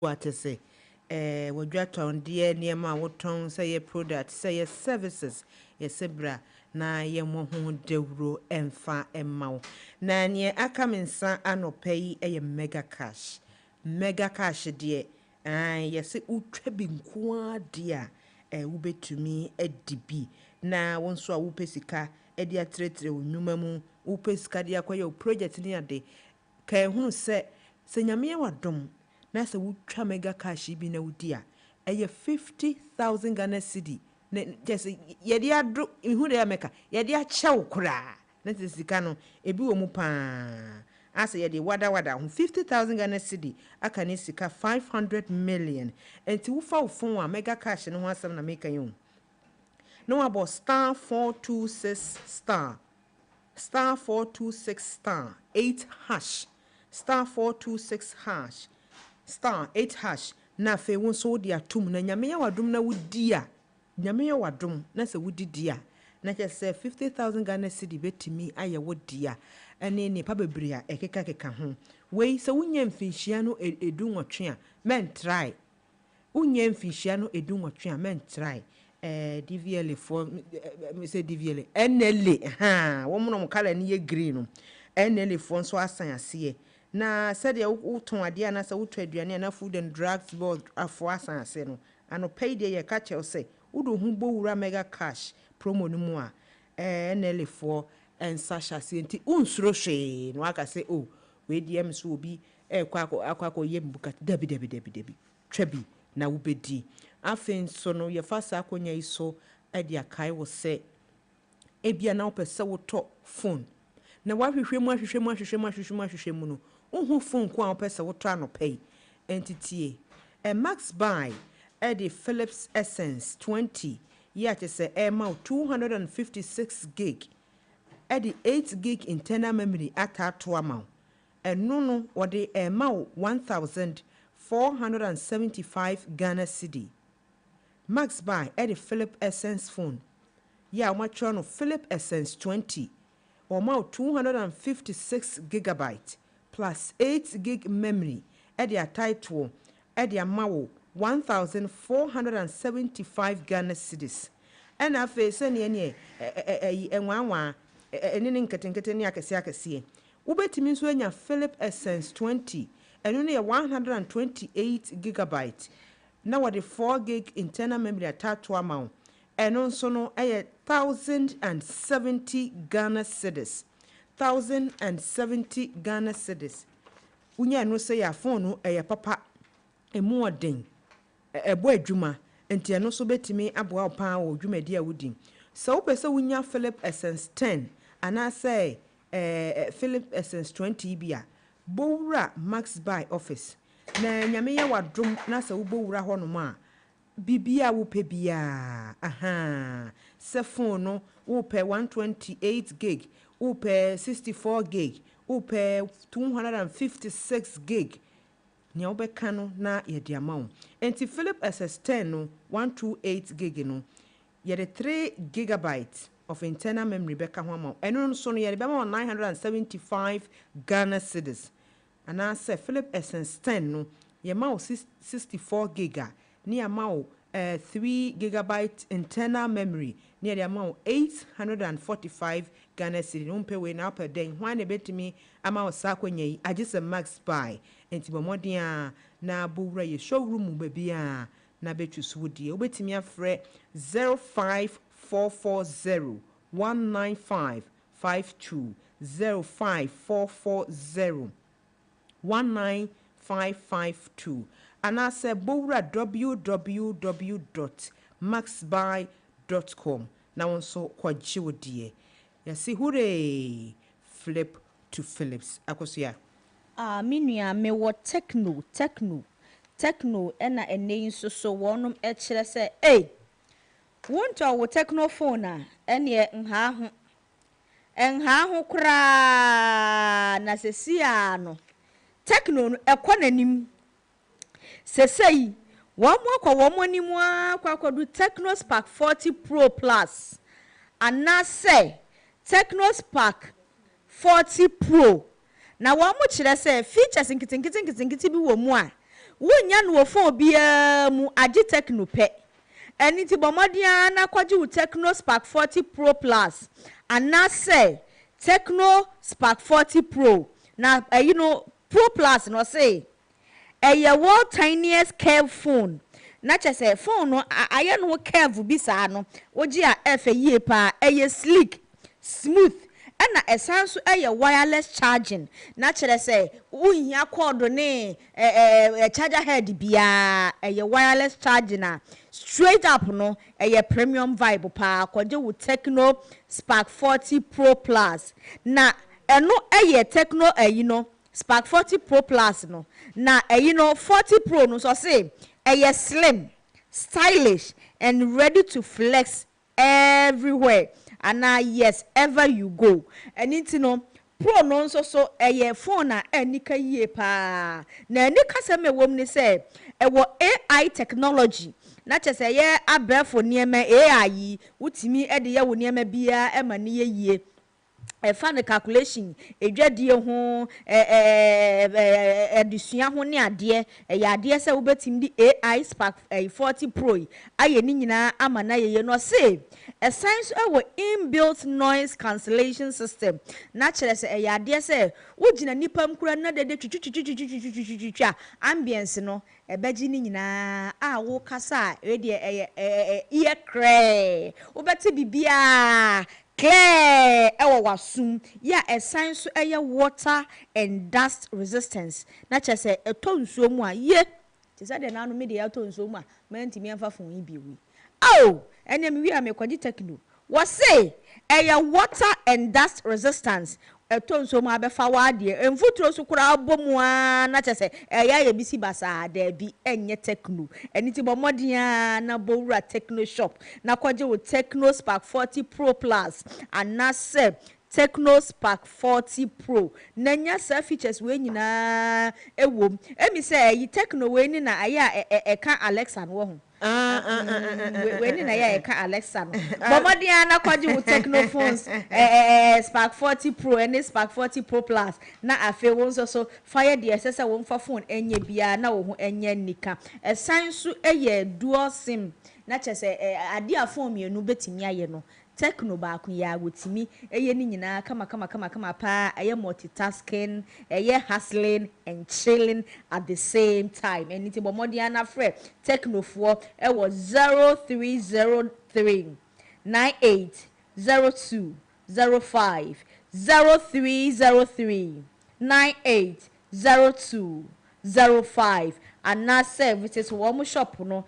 what to say wodwaton de niema woton say product say services yesebra na ye mo ho dewuro emfa emma na ne aka mensa anopai mega cash de yese utwa bi nko ade a wobetumi adibi na wonso a wopesika ade atretre onwuma mu wopesika de akoye project ni ade ka ehunu se nyame wadom na se wutwa mega cash bi na wudi a 50,000 Ghana cedi just yedi adu ihu de ameka yedi a chew kura na sika no ebi wo mu pa asa ye de wada ho 50,000 Ghana cedi aka ne sika 500 million enti wo fa wo phone a mega cash no ho asem na make you no about star 426 star 426 star 8 hash star 426 hash star 8 hash na fe won so de atum na nyame ya wadom na wudi a nyame ya wadom na se wudi dia na che se 50,000 Ghana cedi betimi aye wodi a ene ne pa bebre a ekeka ho wei se wunya mfinhia no edu nwotwe a men try wunya mfinhia no edu nwotwe a men try DVL for me say DVL NLA ha wo mo kala ne ye green no NLA for so asan ase na said ya uton ade na sa wuto aduane na food and drugs board afo asan ase no ano pay dey ye catch you say udo hu bowura mega cash promo no mu a NLA for en sasha senti unsuro hwe no aka say oh we DM so obi akwa ye mbuka debi twabi na wubedi afen so no ye fasa akonya iso ade akai wo se ebia na opese wo to phone na wahwehwe mu no uhu phone ko a opese wo to anopai entity Max buy the Philips Essence 20 yet is a amount 256 gig at the 8 gig internal memory at that to amount and no or the amount 1,475 Ghana cedi. Max buy at the Philips Essence phone much on Philips Essence 20 or amount 256 gigabyte plus 8 gig memory at the title at the amount 1,475 Ghana cedis. And I face any enwanwa any nketenkete ni akese ubetimi so anya Philips Essence 20 and only 128 gigabyte now what the 4 gig internal memory attached to amount and also no 1,070 Ghana cedis 1,070 Ghana cedis unya no say ya phone no papa emu odin ebo adwuma enti eno so betimi aboa opa wo dwumadi a wudin so opese wunya Philips Essence 10 ana say Philips Essence 20 bia bowura Max buy office na nyame ya wadom na se wo bowura ho no ma bibia wo pe bia se phone no wo pe 128 gig wo pe 64 gig wo pe 256 gig nya obeka no na ye de amount enti Philips SS10 no 128 gig no ye de 3 gigabytes of internal memory beka ho amount eno so no ye de be 975 Ghana cedis and I say Philips SS10 no ye ma 64 giga ni amount 3 gigabyte internal memory near the amount 845 Ghana cedi no pay we na per day hwan e betimi amount sakwanya yi agise Max buy enti bomodia na bowura ye showroom babia na betu suwudi obetimi afre 05440 195 52 05440 19552 and I say bowura www.maxbuy.com now so kwaji wodie yasi hure flip to Philips akosia minua me wo techno ena ene nso so wonum e kire se wonto wo techno phone a ene enha ho kra na sesia no techno no ekonanim sesei womonim akwakodu Techno Spark 40 Pro Plus anase Techno Spark 40 Pro na womo kire se features nkitinkiti bi wo mu a wonya no wo phone bia mu agi Techno pe eniti bomodia na kwaji wo Techno Spark 40 Pro Plus anase Techno Spark 40 Pro na Pro Plus no say a world tiniest curve phone na chese phone no aye no curve bi sa no oji a efe yie pa sleek smooth na esanso wireless charging na chere se unhia cord ne charger head bia wireless charging na straight up no premium vibe pa kwaje wo Techno Spark 40 Pro Plus na eno eye techno Spark 40 Pro Plus no na 40 Pro no so say slim, stylish and ready to flex everywhere and yes ever you go and it Pro no so phone na enika yie pa na enika se me wom ni say AI technology na chese ye abrefo niema AI wutimi de ye wo niema bia e ma ne yie fan calculation edwadie ho edusua ho ne ade ya ade se wobetim di AI Spark 40 Pro aye ni nyina ama na ye no say science inbuilt noise cancellation system na chere se ya ade se wogina nipam kura na de twitwitwitwitwitwitwa ambience no ebeji ni nyina wo kasa e de ear cray wobeti bibia clear wasum ya science water and dust resistance na chese etonsuo mu a ye tisa de na no me de etonsuo mu a mantimi amfa fon yi biwi ene me wi a me kwaji techno was say water and dust resistance etonsuo mu abefa wa de emfuturo su kura abomu a na chese ye bisi basa da bi enye techno eni ti bomodia na bowura techno shop na kwaje wo Techno Spark 40 Pro Plus and na say Techno Spark 40 Pro nanya sa features we nyina ewom emi say yi Techno we ni na aya ka Alexa no ho we ni na ya ka Alexa no bomodia na kwaje wo Techno phones Spark 40 Pro and Spark 40 Pro Plus na afi won so fire the sesa won fa phone enye bia na wo ho enye nika sansu dual sim na chese ade a phone mienu betimi aye no Techno ba ku ya wotimi ni nyina kama pa multitasking hustling and chilling at the same time and it bomodia na frɛ Techno for 0303 980205 0303 980205 and na services wo shop no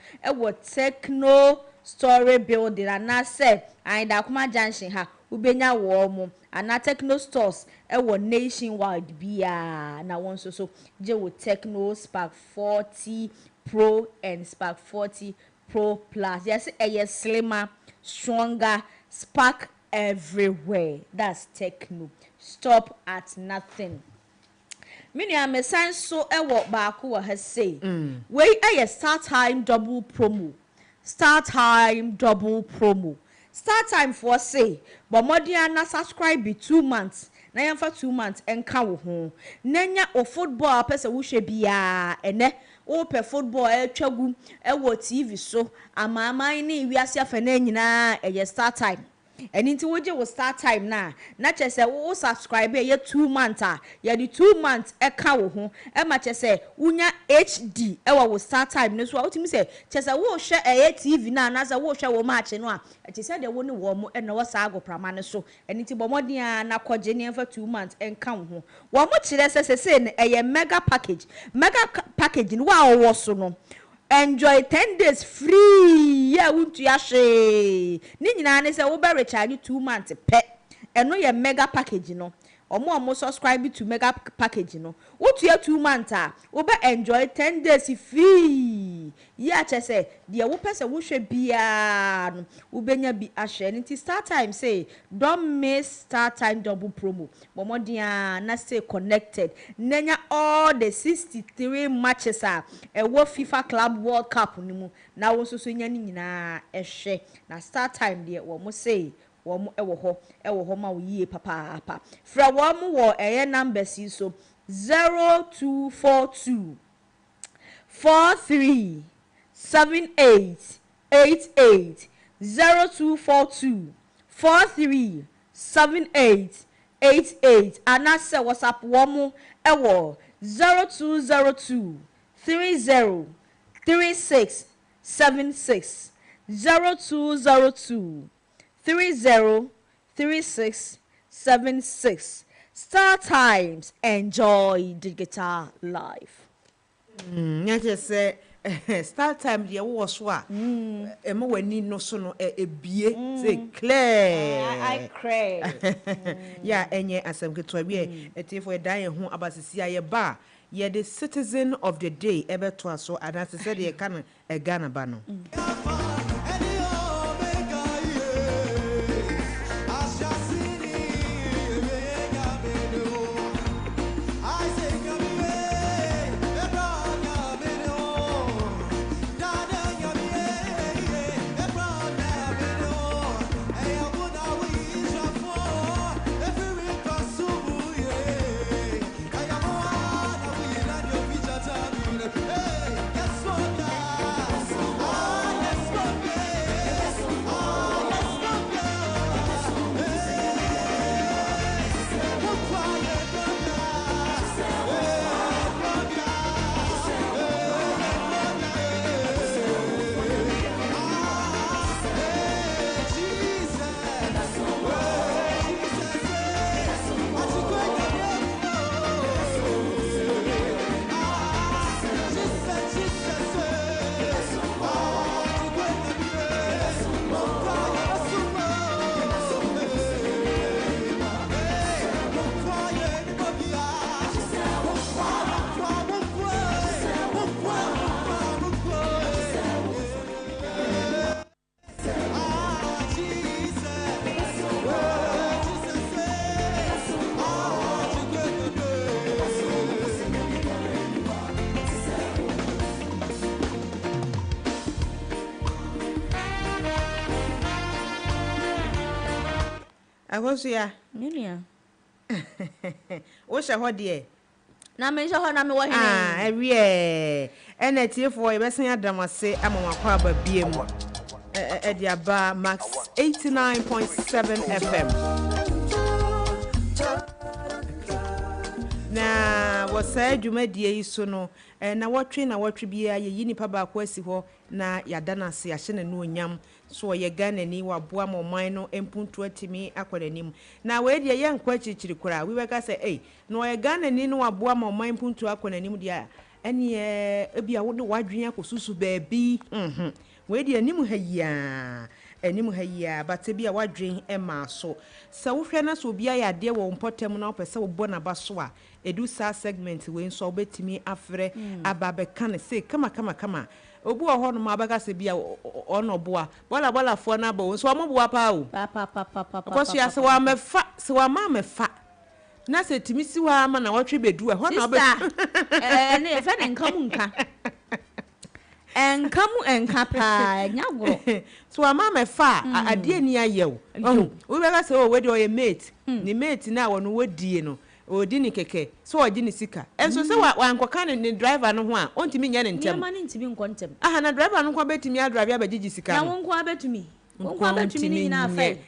Techno Story building and na say and Akuma Junction ha ubenya wo mo and na Techno stores nationwide bia na won so je wo Techno Spark 40 Pro and Spark 40 Pro Plus yes slimmer stronger spark everywhere that's Techno stop at nothing. Mini am sign so ba ko ha say we start time double promo. Start time double promo. Start time for say, but modia na subscribe be 2 months. Na yamfa 2 months enka wo ho. Nanya o football pese wo hwe bia ene o pe football twagu wo TV so amama ni wiase afana nyina start time. And into woje will start time na chese wo subscribe ye 2 months ye the 2 months eka wo ho e ma chese unya HD wo start time no so utimi se chese wo hwe TV na za wo hwe wo match no a chese de wo ne wo mo na wo sa agoprama ne so eniti bomodin na koje ne fa 2 months enka wo ho wo mo chire se ne mega package no wa wo so no enjoy 10 days free ya wuntu ya she ni nyina ne se wo be recharge 2 months pe eno ye mega package no omo subscribe to mega package no wutu ya 2 months wo be enjoy 10 days free ya chese de wo pese wo hwe bia no wo benya bi ahwe nti start time say don't miss start time double promo momodia na stay connected nenya all the 63 matches wo FIFA Club World Cup ni mu na wo so nya ni nyina ehwe na start time de wo mo say wo mo ewo ho ma wo yie papa fra wo mo wo numbers so 0242 43 7888 0242 43 7888 anase WhatsApp womu ewo 0202 30 36 76 0202 30 36 76 Star Times, enjoy digital life. Nyate se start time deɛ wowɔ so a ɛma w'ani no so no ebie say clear I cray ya enye asɛm ketewa bi ɛtifo ɛdan yɛ ho abasisi a yɛba yɛ the citizen of the day ɛbɛto aso anase sɛ deɛ ka no Ghana ba no Awosia Nunia wo hye ho de na me hye ho na me wo hene awie ena tiefo yebesen adamase amamakwa aba biem edi aba Max 89.7 FM na wasa adwumadie yi so no na wɔtwe bia ye nipa ba ko asi ho na yadana se ahye na no onyam so ye Ghana ni waboa moman no empuntu atimi akɔdanim na we de ye nkwa chichiri kura we beka say no ye Ghana ni no waboa moman empuntu akɔdanim dia ene ebia wo de wadwen akosusu baabi we de anim ha yia but bia wadwen ema so sa wo hwɛ na so bia ya de wo mpotem na opɛ sɛ wo bɔ na ba so a edu sa segment we nso obetimi afrɛ ababeka ne say kama obu ho no ma baka se bia ono boa fo na ba so mo boa pa o ko so ya se wa mefa se wa ma mefa na se timi si wa ma na wotwe bedu ho na ba ne e fe ne nkamu nka enka pa nyagoro so wa ma mefa ade ani ayew we baka se o we de o ye mate ni mate na wo no wodie no odi ni keke so oji ni sika enso se wa ankoka ne driver no ho a ontimi nya ne ntem ma ne ntimi nkontem aha na driver no kwa betimi adrive abagigi sika na won kwa betumi ni na afai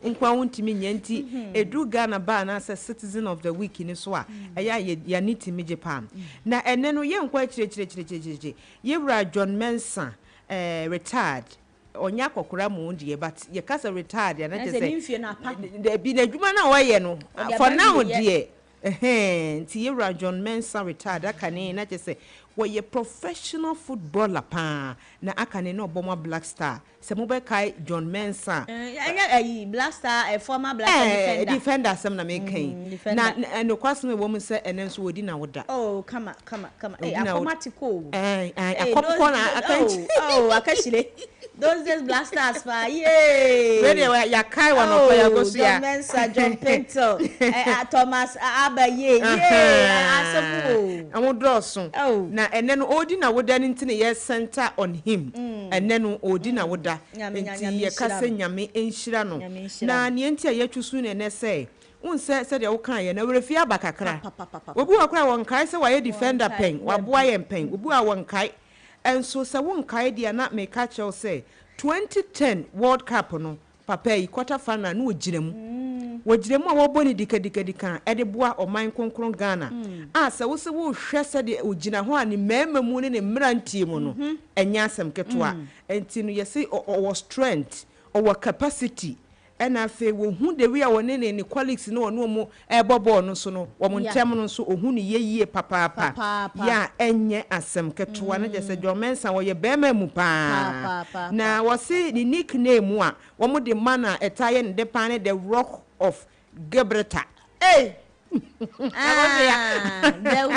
unkwa wontimi nya nti edu Ghana ba na as citizen of the week ni so a ya nitimi Japan na ene no ye nkwa chire ye wura John Mensah retired onya kokora mu ndie but ye kasa retired ya na je say de bi na dwuma na waye no for now die nti ye wura John Mensah retired akane na je say we professional footballer pa na akane no obomo Black Star se mo be kai John Mensah Black Star a former Black defender sem na me kan na no kwaso me wo mu se enen so odi na woda kama automatically akopko na akanchi akashire those days Black Stars fa where ya kai one of ya go so ya John Mensah, John Pinto Thomas Abaye asafu amodoso na enen no odi na woda ntine ye center on him enen no odi na woda nti ye kase nyame enhira no na ne nti ya twusu ne say unse se de wo kan ye na werefi abakakra obu akra won kai se waye defender pen waboa ye pen obu a won kai enso se won kai dia na me ka chew say 2010 World Cup no papa yi quarter final no wogiremu a woboni dikadika ede boa oman konkron Ghana se wo se wo hwɛ se de ogina ho ani mema mu ne mmerantie mu no enya asem ketwa enti no yesi o strength o capacity ɛna afei wo hu de wi a wone ne colleagues no ono mo ball no so no wo ntem no so ohun ne yeyie papa ya enye asem ketoa na je se Jomensa wo ye bema mu pa na wo se ni nickname a wo mo de mana etaye ne de pan the Rock of Gibraltar the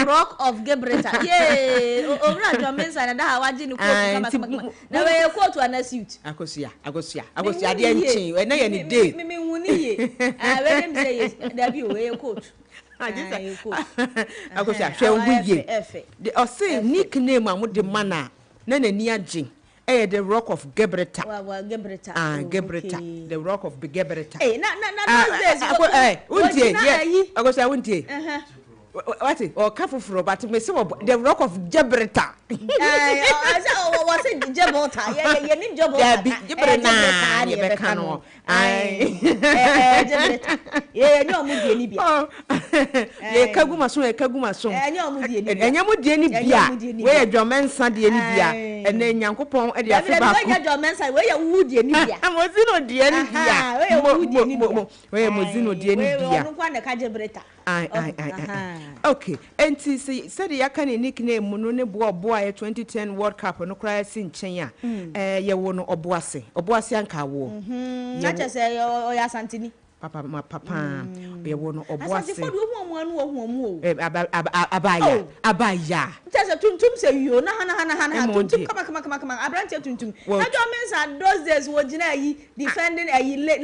Rock of Gibraltar. Yeah, Owura Jomensa na da waji ni quote kama. Na we quote ana suit. Akosia de enchin na ye ni day. Me huni ye. We dem say da bi we quote. Akosia hwe nguye. The say nickname am de mana na nani agye. The Rock of Gibraltar. Gibraltar. Gibraltar. The Rock of Gibraltar. What is or Cafufro, but me the Rock of Gibraltar. I said Gibraltar. Yeah, Gibraltar. Yeah, no mudi ni ye kaguma so enyamu die ni bia we Jomensa die ni bia ene nyankopon e de afi ba we Jomensa we ya wudi ni bia mozino die ni bia we mozino die ni bia onu kwa na ka Gibraltar okay enti said yaka ne nickname no ne boa ye 2010 World Cup no kra si nchen a ye wo no oboase anka wo na chese ya santini papa be wo no oboase asante fodu hu anu abaya tese tuntum se yo na hana tuntum kama abrante tuntum na Jomensa those days wo gina yi defending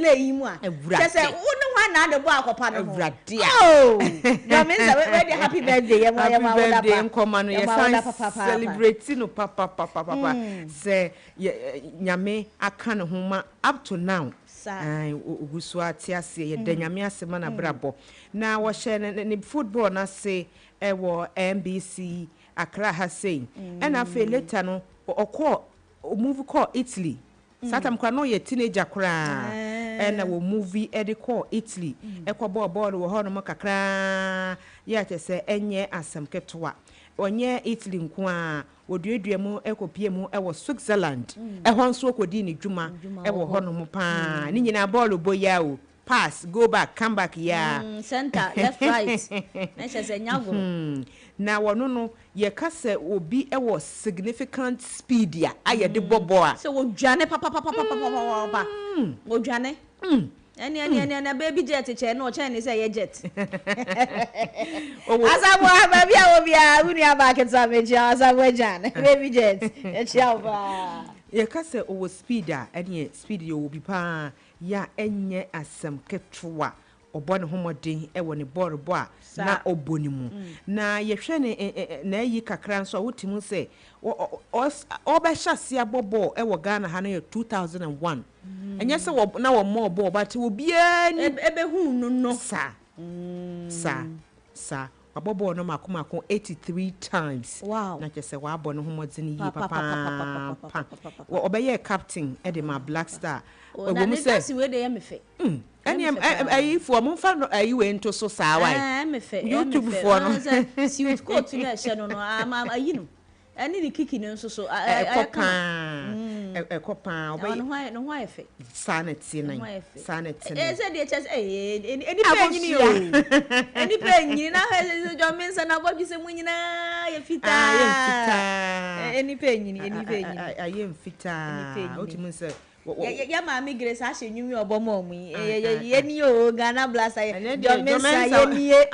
leyi mu a tese unu hwa na de bo akopa no Jomensa we dey happy birthday ye mo birthday nkoma no ye celebrate no papa say nyame aka ne homa up to now ogusu atiase ye danyame asema na brabo na wo hye ne football na say wo NBC Accra ha say and afa later no okọ movie called Italy satam kwa no ye teenager kra and wo movie e call Italy ekọ ball wo ho no makakra ye te say enye asem ketoa onye Italy nko a woduedua mu ekopie mu ewo Switzerland ehon nso okodi ni dwuma ewo ho no pa ni nyina ball boya o pass go back come back ya center left right na chese nyago na wono no ye kase obi ewo significant speed ya ayede bobo a so wodwane papa wodwane any baby jet che no che ni say ye jet asabu baby a obi a uni abake sameji asabu jan baby jet e chiava ye kase owo speed a ene speed ye obi pa ya enye asem ketwa obone homodin ewo ne borbo a na oboni mu na ye hwe ne na yi kakra nso wotimu se obehya bobo ewo Ghana ha na 2001 enye se na wo mo bo but obi ani ebehu no sa abobo no makomako 83 times wow na kese wa abo no homodin yi papa obeye captain edema Black Star ogomu se we dey mefe ayi for mo fa ayi we nto so saa wai mefe YouTube for no si we coat na hye no ayi no ani ni kiki no so ekopa obi no hwa efe sanity nine say dey chest eni penyini o eni penyini na Jomensa na bobi se munyina ye fita eni penyini ayi mfita otimu se ya mami Grace a hyenwi obomo mu ye ni o Ghana Blaster Jomensa ye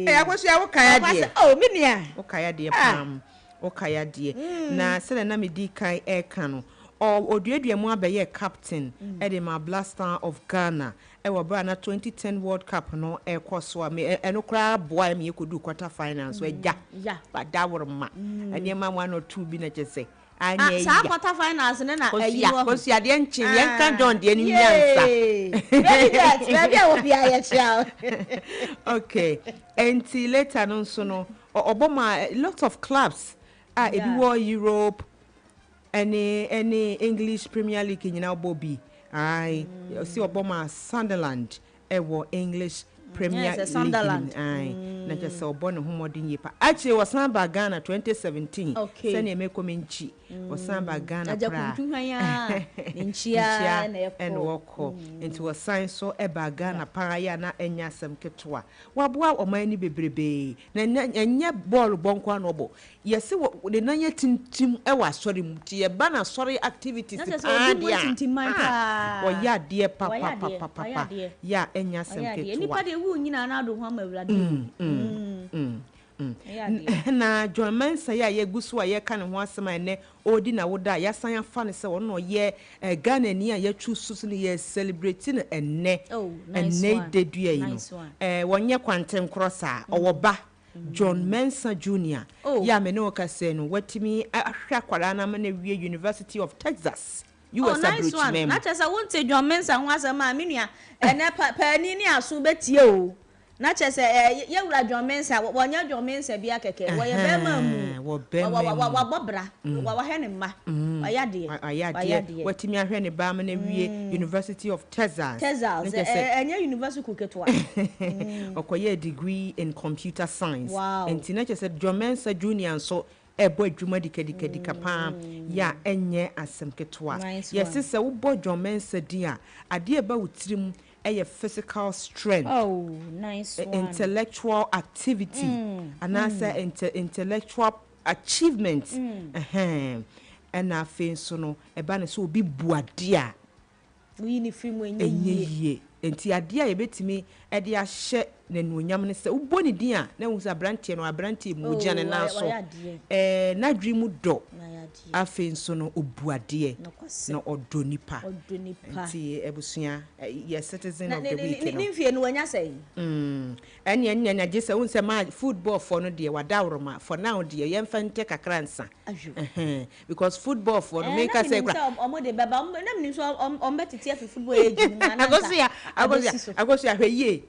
ni akwasua wo kaya de minia wo kaya de pam wo kaya de na sele na me di kai e kan oduadua mu abeye captain edema Blaster of Ghana ewo bra na 2010 World Cup no ekoso eno kra boy me yekodu quarter finals we ja badawor ma ene ma 1 or 2 bi na chese anye sa quarter finals na ayiwo kosi ade enchin ye kan John de ni nyansa baby a obi aye chia okay until later no so no oboma lot of clubs ebi wo Europe any English Premier League nyina obobi ai see oboma Sunderland ewo English Premier League na just obo ne homodin yipa actually wasan ba Ghana 2017 sene me komenchi wasan ba Ghana pra nchia and woko into wasan so e ba Ghana para ya na enya asem ketwa waboa omani bebrebe na enye ball bonko anobo yesi de nanya tintim e wa sori muti e ba na sori activities pa dia wo ya de papa ya enya asem ketwa nipa de wu nyina na do ho amawurade na John Mensa ya yegusu a ye ka ne ho asema ene odi na woda ya san afa ne se wo no ye Ghana ni a ya twu susu ne ye celebrating enne enne dedua yi no wonye kwantem crosser owoba John Mensa Jr. ya me no ka se no watimi ahwa kwara na ma na wie University of Texas US abroad mem na chesa wonte John Mensa ho asema menua ene pa ni ni aso betie o na chese ye wura John Mensa wonya John Mensa bia keke wo ye be ma mu wo bobra wo he ne ma ayade watimi ahwe ne ba ma na wie University of Texas enye university kuketo okoye degree in computer science enti na chese John Mensa Jr. so ebo adwuma dikadika pa ya enye asem ketwa yes se wo bo John Mensa dia ade e ba wutirim physical strength intellectual activity and intellectual achievement and afen so no e ba ne so obi buade a we ni film enye enti ade a yebetimi e de ahye nanuonyam ne se uboni din a na hu sa brantie no abrantie mu gya ne na so na dwimu do afen so no obuade na odonipa enti ebusua ye citizen of the week no ni fie no wanya sei enya nya je se hu se ma football for no de wadawroma for now de ye mfante kakransa because football for no make say kra omode baba na mni so ombetiti afi football age na agosia hweye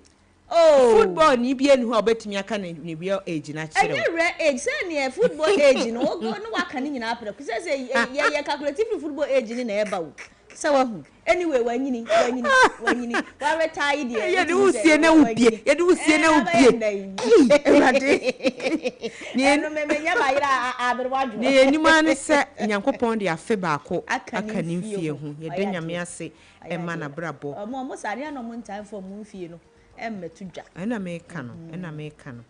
football ni bia ni ho obetimi aka ne bia age na kire enye re age say ne football age no go no waka ni nyina apre say ye calculative football age ni na eba wo say wa hu anyway wanyini wa retire there ye de usie na ubie ewade ni no memenya bayira aberwadwo ni enima ne se nyankopon de afe baako aka ni mfie hu ye de nyame ase e ma na brabo mo sare na mo ntan fo mo mfie no emmetudwa ena me kano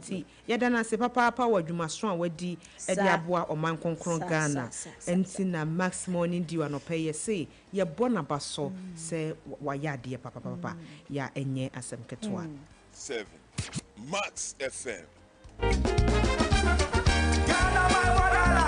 ti yeda na se papa wadwumaso a wadi e de aboa oman konkron Ghana enti na Max Morning Dew anopaye se ye bona baso se wayade papa ya enye asem ketwa 7 Max FM Ghana my wadala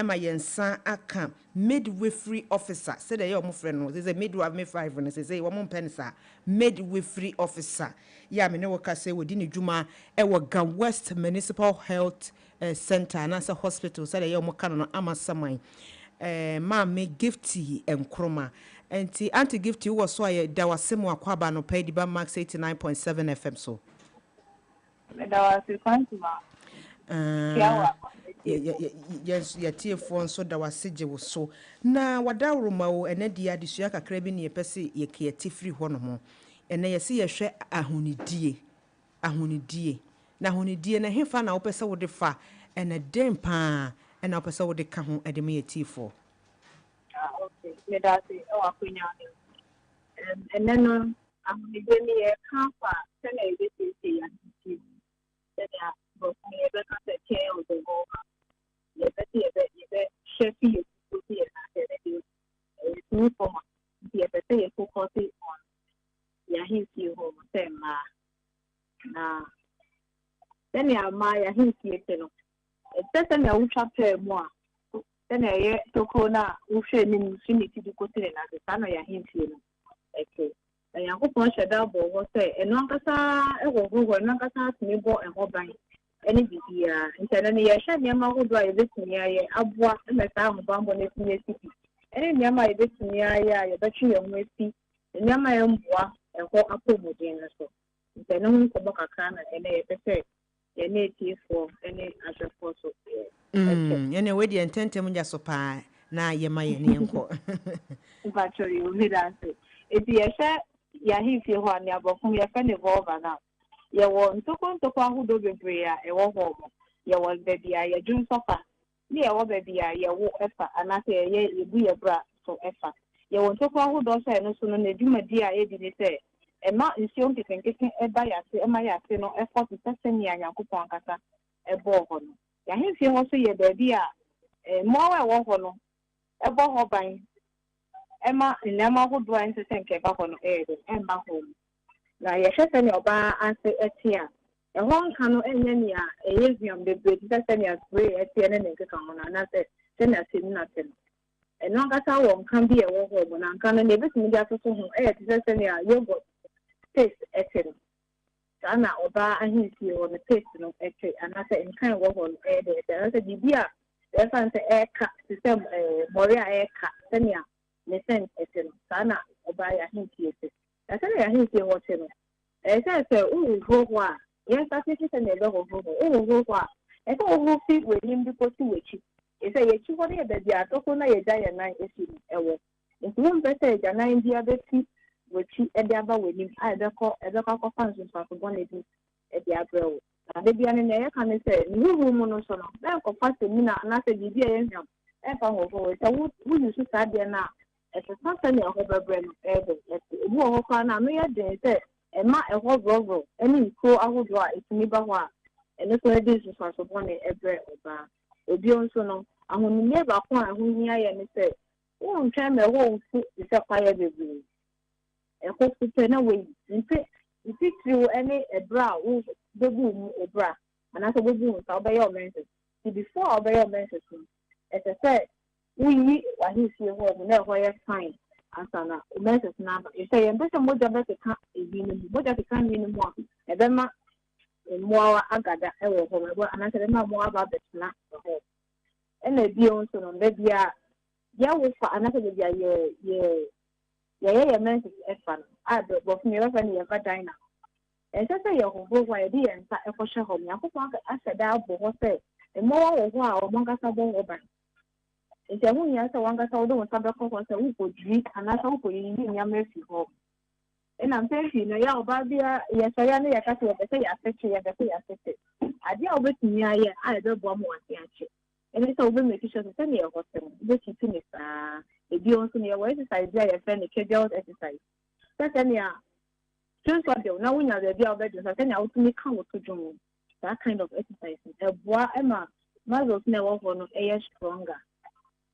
Emma Yensa aka midwifery officer. Say the your friend no. Say midwifery no. Say one pensa midwifery officer. Ya me ne waka say wodi ne dwuma e wo Gam West Municipal Health Center and as a hospital. Say the your mo kan no amasaman. Ma me gifty enkroma. Enti anti gifty was so I da wasem akwaba no pay di ba max 89.7 FM so. That was quantuma. Yes, ya TF1 so da wasije wo so. Na wada roma wo ene dia adesua kakra bi ne yepese ye creative ho no ho. Ene yesi ye hwe ahonidie. Na ahonidie na hefa na wo pese wo de fa ene den pa ena wo pese wo de ka ho ede me ye TF4. Okay. Me that say o akwenya. And then ahonidie ni e kan fa se na e be say ya. Yeah, but we ever got the chair of the wall. You bet Sheffy, you could see it. New form. The ever say a focus on Yahoo home, same ma. Then you are my Yahoo, it's just a new chapter more. Then I hear Tokona, Ushin in Infinity to go to the son of Yahoo. Okay. And I hope much about what say, and Nankasa, Nankasa, Nibo, and Hoban. Any year, and then I shall near my drive this near Abwa and the town of Bambo City. Any near my this near I bet you young Westy, and near my own bois, and walk up to the so. The known Koboka can and a say, a native for any other force of anyway, the intent to just so pie. Na ye my name. But you will answer. If you share. Yahoo ho anya abofum ye fa ne volva na ye wo ntoko ahudo bebre a e wo ho ye wo baby a ye dun sofa ne ye wo baby a ye wo efa anase ye ebu ye bra so efa ye wo ntoko ahudo so no so no na dwumadi a ye di ne se e ma nsion kekenkeke e ba ya se e ma ya se no e for to sesemi anyakopon kasa e bo ho no Yahoo ho so ye baby a mo wa wo ho no e bo ho ban Emma in Emma who do answer thank you back on air and back home. Now, yes, and your bar answer a tear. A one canoe and any a museum, the British send us gray at the end of the common, and I said, send us in nothing. And no gas one can be a war home, and can never see me after whom air to send your yogurt taste at it. Sana or bar and his you on the taste of it, and I said, in kind of war air there. I said, Bibia, there's an air cut system, Moria air cut, Senya. Listen, Sana, or by a hint. I said, I hint you what you know. I said, oh, go. Yes, I think it's a level of oh, go. I thought we'll fit with him because to which he said, you want that they are talking a giant night issue. If one better than 9 the other feet, which he at the other with him, either call as a couple functions for one at the abroad. And they be an air can say, no woman, so now for fast a minute, and I said, you be a young. If I will go, would you start there now? It's a something of a brand of more can I may say, and my a whole rover, any co I would draw it me bawa, and it's where this is also one a bread or bar. If you also know, I will never find who near and say, oh, time a whole foot is a fire baby. A hope to turn away, in fact, if it through any a brow, the boom or bra, and as a boom, I'll be your mention. Before I'll be your mention, as I said. We what he see home never where fine asana message number you say and better more than better can what that can mean more and then more agada e wo home and I said more about the snack and the bion so no maybe ya wo for another be ye message e fan I do but me ever ni e fa dina and say your home why dey and e for share home yakopon asa da bo ho say e more wo ho a o monga sabo oban if you want to one gas out of some because who could drink and that's how you in your mercy home. And I'm saying, you know, yeah, Babia, yes, I am a castle of the say, affect you, affected. I deal with me, I don't bomb one thing. And it's over make sure to send you a hospital, which is finished. If you want to know what exercise, I find a schedule exercise. That's any just what you know, when you're the deal bedrooms, I send out to me come to do that kind of exercise. A boy, Emma, Muzzles never want to air stronger.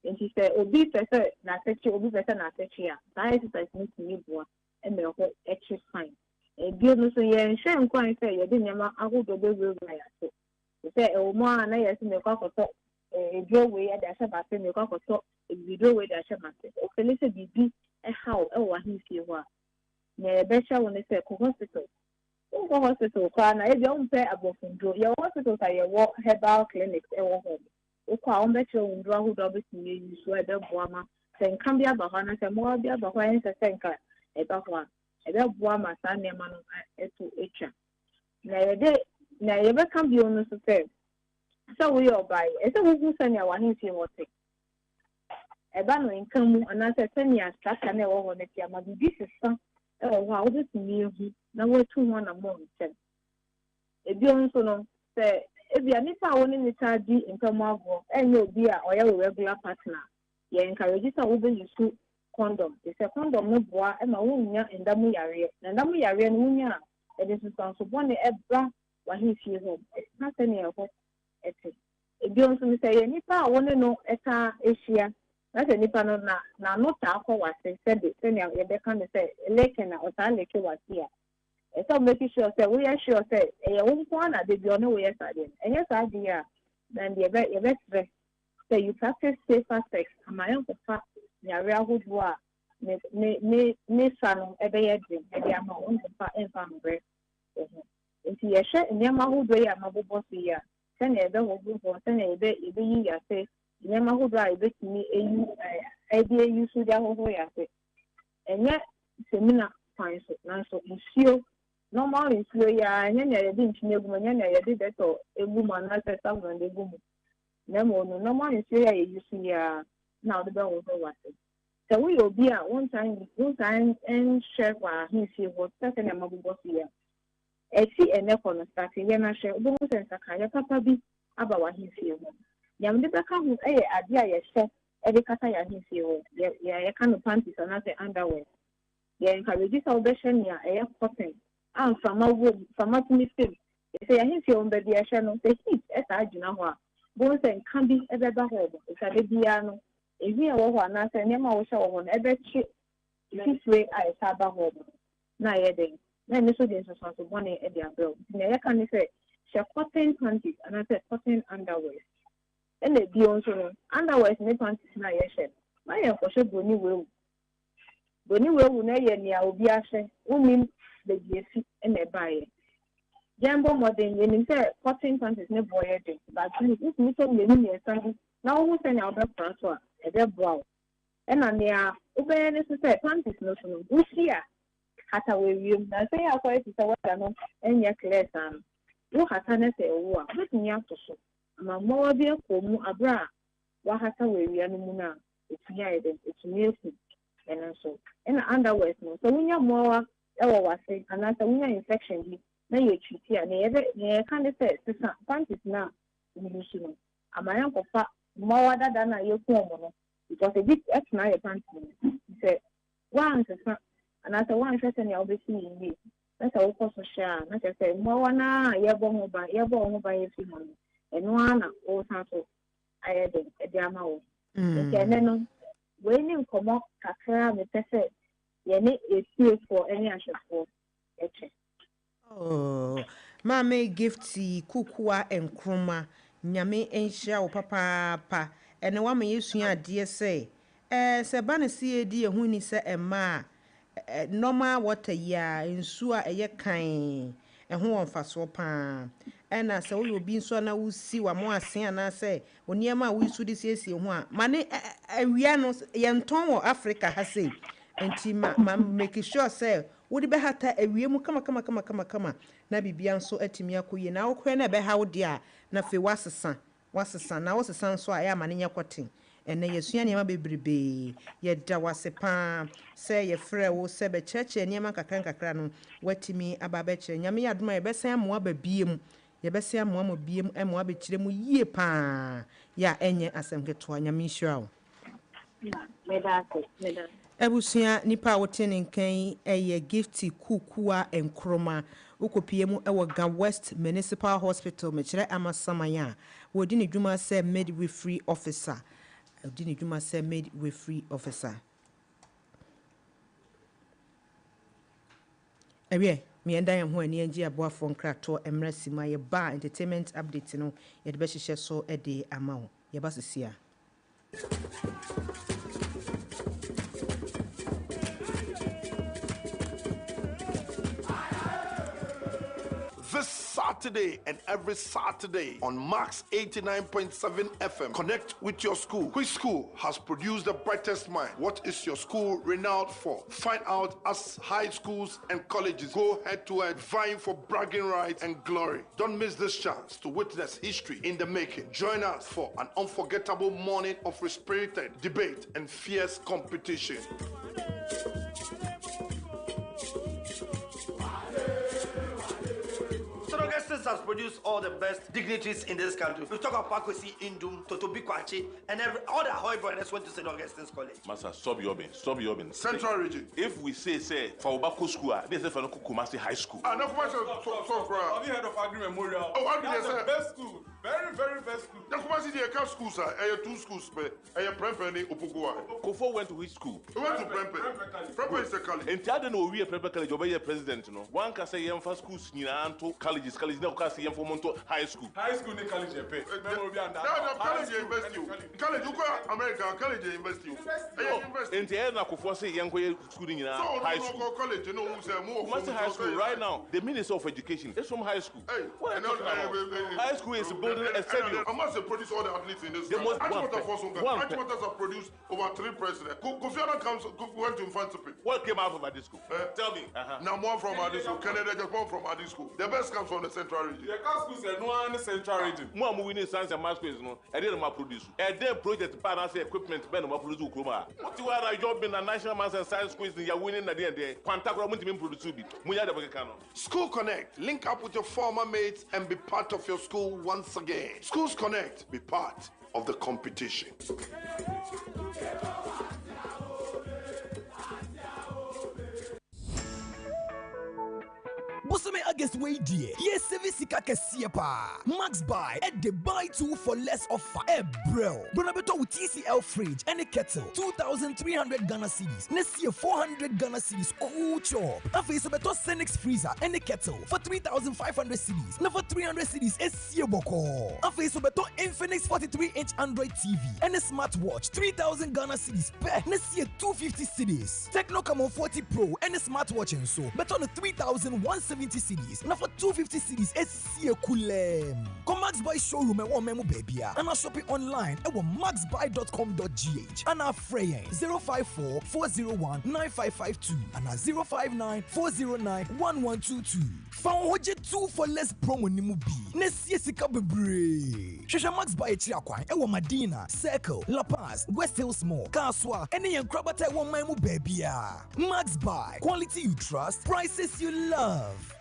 And she said, Obi person, na sechi, Obi person na sechi ya. That exercise needs to be one, and the whole extra fine. And build no so ye and shame quite say, you didn't never, I would go to the so. You say, oh, man, I see the cock of eduro we ya da hye mase me kwa koto eduro we da hye mase o fele se bibi how e wa hifie ho a na e be hye wo ne se ko hospital go hospital kwa na e bi o mpe abofundro ye hospital ka ye wo herbal clinics e wo ho o kwa o be che wundro ahodo be tumi yusu e be boama se nkan bi aba ho na se mo bi aba ho en se nka e ba ho a e be boama sa nema no eto etwa na ye de na ye be kan bi onu so se so we obai e se wo se na wa hifie wo te eba no nkan mu ana se senia structure na e wo ho ne ti ama bi sisa e wo ha wo be tumi ehu na wo tu ho na mo nchen ebi onso no se ebi anipa wo ni nita di nkan mu ago enye obi a oya we regular partner ye encourage sa wo be use condom e se condom no boa e ma wo nya ndamu yare na ndamu yare no nya e de so bone e bra wa hifie ho na se ne ho ete ebi onso ni se ye nipa wo ne no eta ehia na se nipa no na no ta akọ wase se de se ne ye be kan se leke na o ta leke wase a e so make sure say we are sure say e wo nko na de bi ono we sade enye sade ya then the be stress say you practice safer sex amayon ko fa nyare ahodo a ne sano e be ye din e be ama on ko fa en fa mbre nti ye hye nyama ahodo ya mabobo so ya se ne be wo bo se ne be yi ya se nyama ahodo a be timi eyi su dia ho ya se enye semina fine so na so nsio normal nsio ya nya ya di ntine egu nya ya di beto egu ma na se sa no egu mu na mo no normal nsio ya yusu ya na o de wo ho wase so we obi a one time and share kwa hisi wo se na mabubo so ya esi ene ko no start ye na share obo mo sense ka ya papa bi aba wa hisi wo yam de beka hu ade a ye hye e de kata ya hisi wo ya kan panties na se underwear ye encourage sa obession ya cotton and fama to me film say ya hisi on be dia hye no say heat e ta agina ho a bo se kan bi e be ba ho bo sa de bia no ehi e wo ho na se nyama wo hye wo ho no e be chi fifre a e ta ba ho bo na ye de na me so de so so bone e dia bro na ye kan say she cotton panties and say cotton underwear and the beyond so underwear ne panties na ye hye ma ye ko hye boni we na ye ni a obi ahye unim the GC and a buyer. Jambo modern, you say cotton panties ne boy, but if me so many years, now who send out the Francois, a dead brow. And on the Uber necessary panties no so, who's here? Hata we you, I say I quite is a water and your clear son. You have a say, oh, what me out to show. My more dear for abra, what has a way we are no it's near them, it's music, and so. And underwear, no, so when you're more. Ewa wase anasa unya infection bi na ye twiti a na ye kan de say sisa panties na ngusu no amayan ko fa mawa dada na ye ku omo no because a bit extra na ye panties say one sisa anasa one person ya obesi ni na say wo so share na say mawa na ye bo ho ba ye fi mo eno ana o san so ayede e de ama wo nke ne no we ni nkomo kakra me pese yene esi for any ashfo eche oh mama gifty kukua enkroma nyame enhia wo papa pa ene wa ma yesu ade se se ba na sie di ehu ni se ema normal water ya nsu a eye kan eho wonfa so pa ena se wo obi nso na wusi wa mo ase ana se oniema wo isu di siesie ho a mane awia no yenton wo Africa ha sei enti ma make sure say wo di be hata awie mu kama na bibia nso atimi akoye na wo na be ha wo dia na fe wasesa na wo sesa nso a ya mane nyakoten ene yesua niam bebrebe ye da wasepa say ye frɛ wo se be cheche niam kakra no watimi aba be kire nyame yadoma ye besan amoa ba biem ye besan amoa mo biem amoa be kire mu yie pa ya enye asem keto nyame hyira wo medase Ebusia nipa wote nkan eye gifty kukua enkroma ukopie mu ewo Ga West Municipal Hospital mekire amasamanya wodi ne dwuma se midwifery officer ewe mi enda ye ho ani agi aboafo nkrato emrasima ye ba entertainment update no ye de be hyehyɛ so e de ama wo yɛba sesia. This Saturday and every Saturday on Max 89.7 FM. Connect with your school. Which school has produced the brightest mind? What is your school renowned for? Find out as high schools and colleges go head to head, vying for bragging rights and glory. Don't miss this chance to witness history in the making. Join us for an unforgettable morning of spirited debate and fierce competition. Augustus has produced all the best dignitaries in this country. We talk about Pakwesi Indum, Totobi Kwachi, and all the Ahoy brothers went to St. Augustine's College. Master, stop your bin. Central region. If we say for Obako School, they say for Kumasi High School. No question. Have you heard of Agri Memorial? Oh, Agri That's the best school. Very, very best school. The Kumasi the schools, sir. I have 2 schools, I have Prempeh and Opogua. Kofo went to which school? He went to Prempeh. Prempeh is the college. And I don't know we are Prempeh College, obey president, no. One can say young first schools, Niranto, colleges, now can say young for Monto High School. High school, they college, pay. College invest you. College, you go America, college invest you. And the end, I could foresee young school in high school. College, you know, who's more. Kumasi High School, right now, the Minister of Education is from high school. High school is building a stadium. I must produce all the athletes in this country. Achimota have produced over 3 presidents. Kofi Annan went to Infantipi. What came out of Adi school? Tell me. Now more from Adi school. Canada just more from Adi school. The best comes from the Central region. The schools are no one Central region. More winning science and math schools, no. I didn't produce. And then project balance equipment, Ben, what produce Ukroma. What you are a job in a national math and science schools, you are winning at the end there. Pantacra won't even produce it. School Connect. Link up with your former mates and be part of your school once again. Schools Connect. Be part of the competition. Bosome August way dear. Yes, service pa. Max buy at the buy 2 for less offer. Bro. Bonabeto with TCL fridge and a kettle. 2,300 Ghana cedis. Next year 400 Ghana cedis. Cool chop. Afi Sobeto Senix freezer and a kettle for 3,500 cedis. Now for 300 cedis SC Boko. Afi Sobeto Infinix 43-inch Android TV and a smartwatch 3,000 Ghana cedis. Next year 250 cedis. Techno Camon 40 Pro and a smartwatch and so. Bet on the 3,170 cedis. Now for 250 cedis, SC Kulem. Come Max Buy showroom and one memo baby. And I shop it online at maxbuy.com.gh. And our fraying 054 401 9552 and 059 409 1122. Found Hoje 2 for less promo nimubi. Next year Sika Bebre. Shasha Max Buy Chiakwan, Ewa Madina, Circle, La Paz, West Hills Mall, Kaswa, any and Krabata one memo baby. Max Buy, quality you trust, prices you love.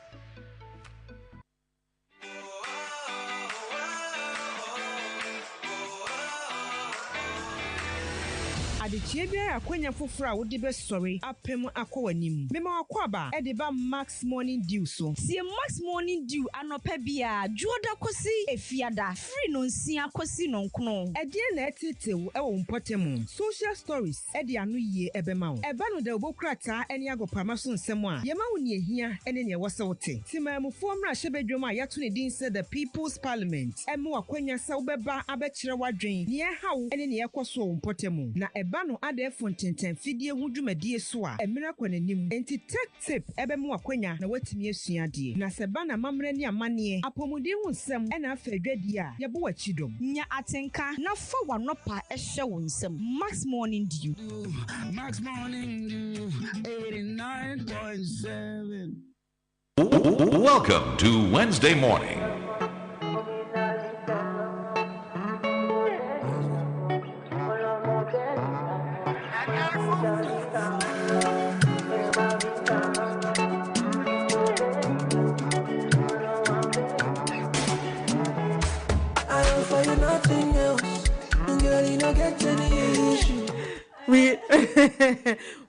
Adechie bia akwanya foforo a wode be sori apem akwanim mema akwaba e de ba Max Morning Dew so sie Max Morning Dew anopa bia juoda kosi efiada free no nsia kosi no nkono e de na etetew e wo mpotemu social stories e de anu yie ebema wo eba no de obokrata eni agopama so nsem a yema wo ne ehia ene ne wosewote timamufo mra hyebedwom a yato ne din se the People's Parliament emu akwanya sa wobeba abekire wadwen ne hawo ene ne yekoso wo mpotemu na no ade fontenten fidie hu dwumadie so a emira kwananim enti tech tip ebemu akwanya na watimi asuade na seba na mamre ne amane apomudi hu nsem ena afadwadi a yebo wachidom nya atenka na fa wanopa ehye wo nsem Max Morning Dew 89.7. Welcome to Wednesday morning.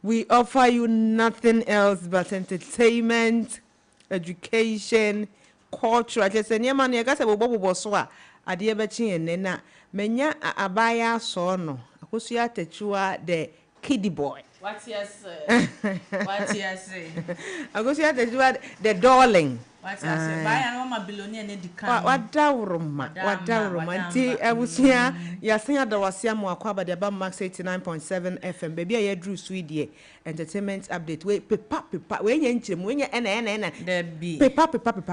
We offer you nothing else but entertainment, education, culture. I just say, "Niya man, yaga sa bobo so a ade bechi enena menya abaya so no akosia techua the kiddie boy." What you say? What you say? Akosia techua the darling. Wadawroma nti abusia yasen adawasia mo akwaba de ba Max 89.7 FM baby a yadru Sweden entertainment update we pepa we nya nkyerem we nya ena pepa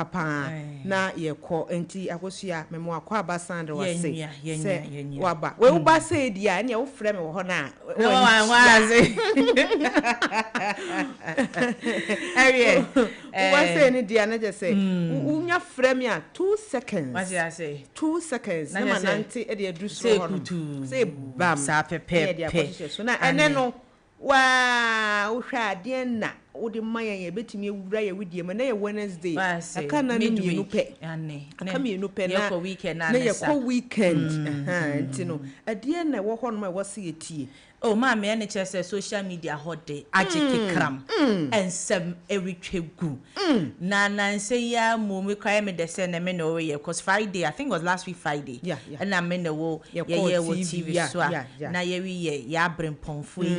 pa na ye ko nti akosia memo akwaba sand wase se waba we uba say dia na wo frɛ me wo ho na waze Ariel wase ni dia na je say unya frɛ me a 2 seconds what did I say 2 seconds na manante e de adru so ho say bam sa pepe so na ene no wa wo hwa ade na wo de mayan ye betimi ewura ye widie ma na ye Wednesday aka na no mienu pe aka mienu pe na ye weekend na ye ko weekend nti no ade na wo ho no ma wo se yetie oh ma me ene chese social media hot day agikekram ensem eritwegu na nse ya mo me kwai me de se na me no ye cause Friday I think it was last week Friday and na me no wo ye wo TV so na ye wi ya brempomfo yi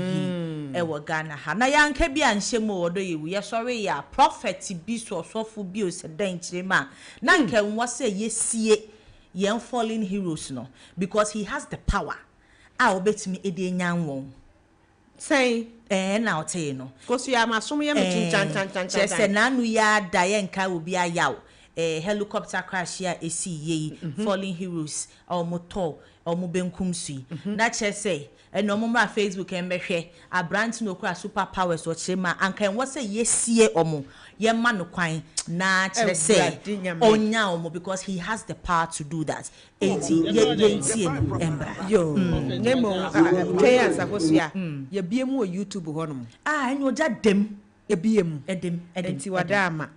e wo Ghana ha na ya nka bi anhye mo wodo ye wi ye sorry ya prophet bi so sofo bi o se dan kirema na nka nwo se ye sie ye fallen heroes no because he has the power a obetimi ede nyanwon say na ote no koso ya masom ye me chan se nanu ya da ye nka obi ayaw helicopter crash ya esi ye fallen heroes motor benkum sui na chese no mo Facebook embehwe abrant no kura super powers o chema anka enwo se yesie ye ma no kwan na chese onya because he has the power to do that 80 ye embra yo nemo players akosia ye biemu o YouTube honom enyo ja dem ye biemu edem enti wadama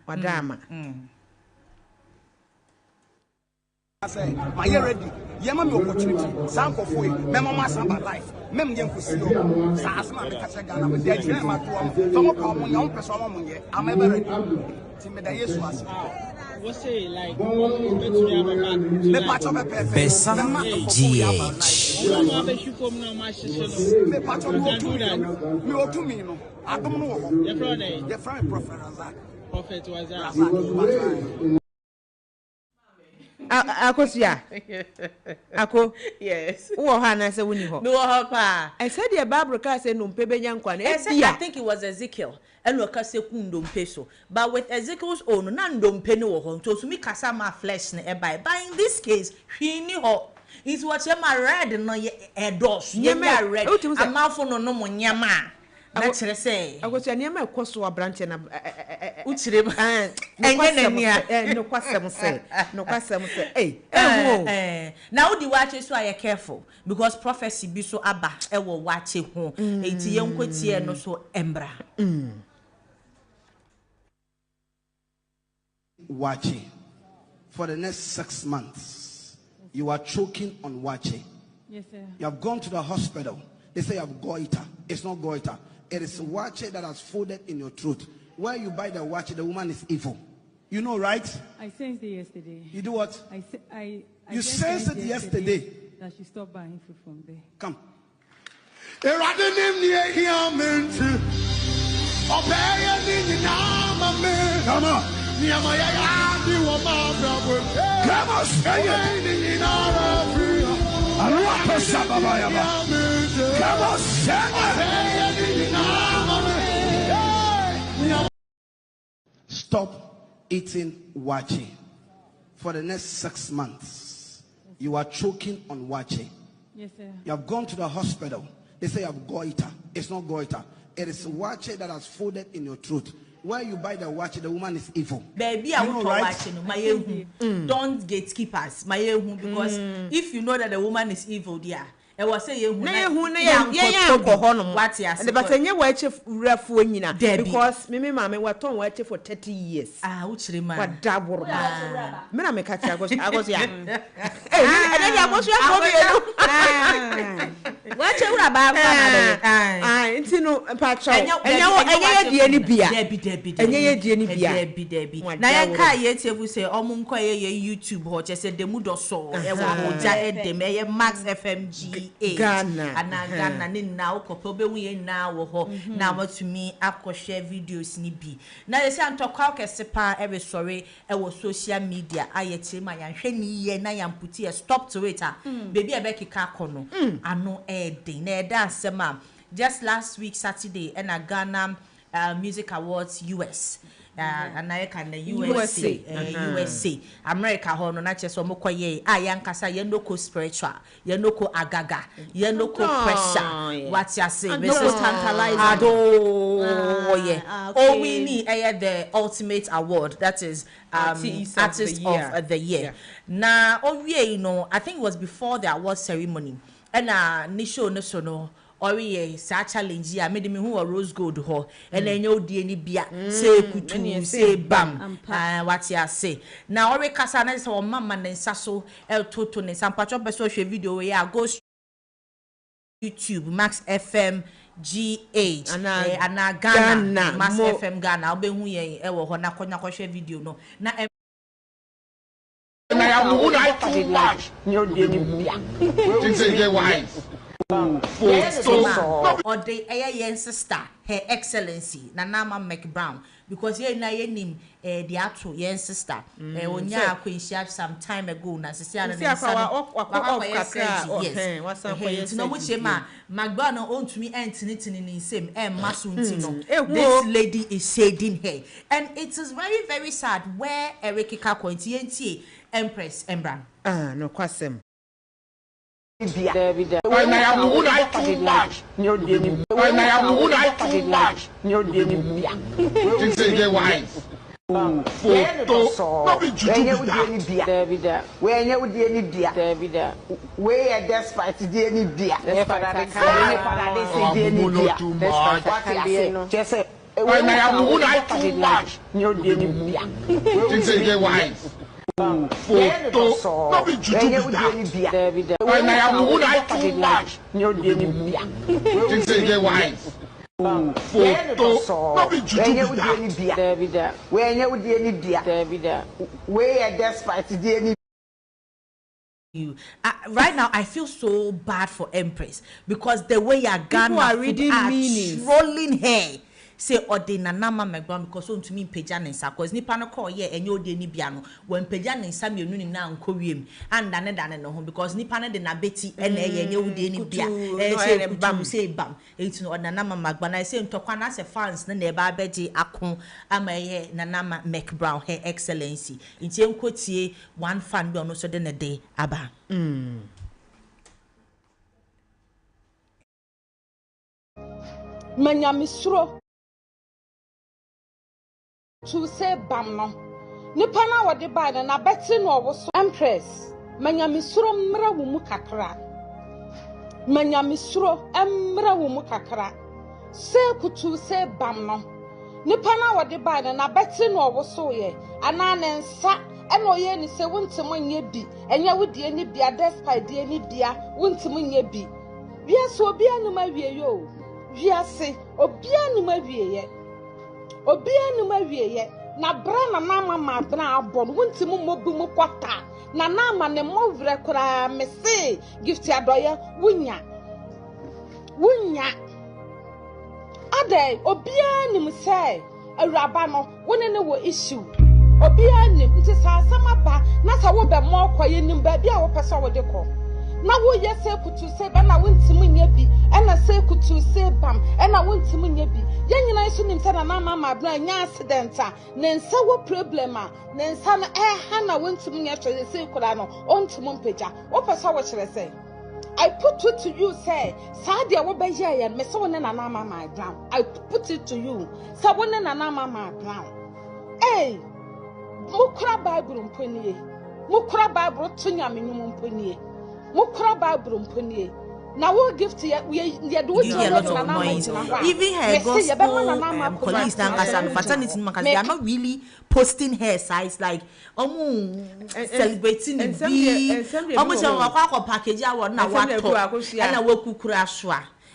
I say, my year ready. Yama me opportunity. Sanko foi. Memo ma samba life. Mem yen kusio. Sa asma me kase Ghana with the dream ma to. Tomo ka mo nya person mo ye. Am ever ready. Ti me da Yesu ase. What say like betumi ababa. Me pacho me perfect. Besa GH. Me pacho me do that. Me o to me no. Adom no ho. Ye friend prophet Razak. Prophet Razak. Akosia ako yes wo ha na se woni ho me wo ho pa I said the Bible ka say no mpebenya nkwa na I think it was Ezekiel and ka se ku ndompe so but with Ezekiel's own na ndompe ne wo ho to sumi kasa ma flesh ne e by in this case hwi ni ho is what ma red no ye edos ye red amafo no no nyama na chere say agosia ne ma ekoso abrante na uchire enye na nia no kwasem say na udi wache so are careful because prophecy bi so aba e wo wache ho enti ye nkwotie no so embra watching for the next 6 months you are choking on watching. Yes sir. You have gone to the hospital. They say you have goiter. It's not goiter. It is watch that has folded in your throat. Where you buy the watch, the woman is evil. You know, right? I sensed it yesterday. You do what? You sensed it yesterday. That she stopped buying food from there. Come. Come on. Stop eating watching. For the next 6 months, you are choking on watching. Yes, sir. You have gone to the hospital. They say you have goiter. It's not goiter. It is watching that has folded in your throat. Where you buy the watch, the woman is evil. Baby, I want to watch my don't gatekeepers, my because if you know that the woman is evil, dear. I was saying, what yes, but I watch rough nyina because me mama what on watch for 30 years. Which remind what double. Me na me catch I was ya. Hey, I was What you about? Nti no pacho. Enye die ni bia. Enye die ni bia. Debi. Na ya ka ye tiebu say omunko ye YouTube ho che say demu do so e wa hoja edem ye Max FMGA Ghana. Ana Ghana ni na ukope obewu ye na wo ho na watumi akọ videos ni bi. Na ye say antokwa kesepa e sorry e wo social media ayete ma ya hwe ni ye na ya mputi e stop to it baby e be kika kono ano e dey na e da asema just last week Saturday and a Ghana Music Awards US America and the USA America ho no na che so mokoye yankasa yenoko spiritual yenoko agaga yenoko pressure what you say Mrs. Tantalizer we need the ultimate award that is artist of the year na I think it was before the award ceremony and nisho no so no Ori sa challenge ya made me who rose gold ho and enye odi eni bia say kutu say bam what ya say na ori kasa na say o mama na nsa so el toto ne sampacho be so hwe video we ya go YouTube Max FM GH ana Ghana Max FM Ghana obehu ye e wo ho na konya ko hwe video no na ya wo na too much you dey bia think say get wise or the yen sister Her Excellency Nanama McBrown because ye na nim the actual yen sister onya akwenshia some time ago na sisi ana yes no mo chema McBrown no ontumi entini ni same maso ntino this lady is shading her and it is very very sad where Erika Kwanti yentie Empress Embran no kwasem David. Why na too much? You dey ni. Why na too much? You dey ni. Think say get wise. Photo. No be juju bia. David. Where you dey ni bia. David. Where despite dey ni bia. Despite dey ni bia. Despite just say why na too much? You dey ni bia. Think say get wise. Photo. No be juju bia. David. Why na too much? You dey ni bia. Think say get wise. Photo. No be juju bia. David. Where you dey ni bia. David. Where despite dey ni you right now I feel so bad for Empress because the way you are reading meanings trolling her say odi Nanama McBrown because on to me pagya nensa cause nipa no call ye enye odi ni bia no when pagya nensa mienu ni na nkowiem and dane no ho because nipa no de na beti e na enye odi ni bia say bam enti no Nanama McBrown I say ntokwa na say fans na e ba beji akon ama ye Nanama McBrown Her Excellency enti enkotie one fan bi ono so de ne de aba Manyamisro to say bam no nipa na wode ba na beti no wo so Empress manyamisro mra wo mu kakra manyamisro emra wo mu kakra se kutu se bam no nipa na wode ba na beti no wo so ye ana ne nsa eno ye ni se wontim nye bi enye wodie ni bia despite die ni bia wontim nye bi wiase obi anuma wie yo wiase obi anuma wie ye obi anuma wie ye na bra na mama ma bra abon wontim mobu mu kwata na nama ne movre kura me se gift adoye wunya ade obi anim se awuraba no wone ne wo issue obi anim nti sa sama ba na sa wo be mo kwaye nim ba bia wo pese wo de ko na wo ye se kutu se ba na wontim nya bi e na se kutu se bam e na wontim nya bi ye nyina isu nim se na mama ma bra nya accident a ne nsa wo problem a ne nsa na ha na wontim nya hwe se kura no ontim mpagya wo pese wo kire se I put it to you say sadia wo be ye me se wona na mama ma bra I put it to you say wona na mama ma bra eh mukura Bible mpanie mukura Bible tunya menyum mpanie mukura Bible mpanie Now we gift we do a lot of noise. Even her gospel colleagues they are not really posting her sites like celebrating the bee. Almost a package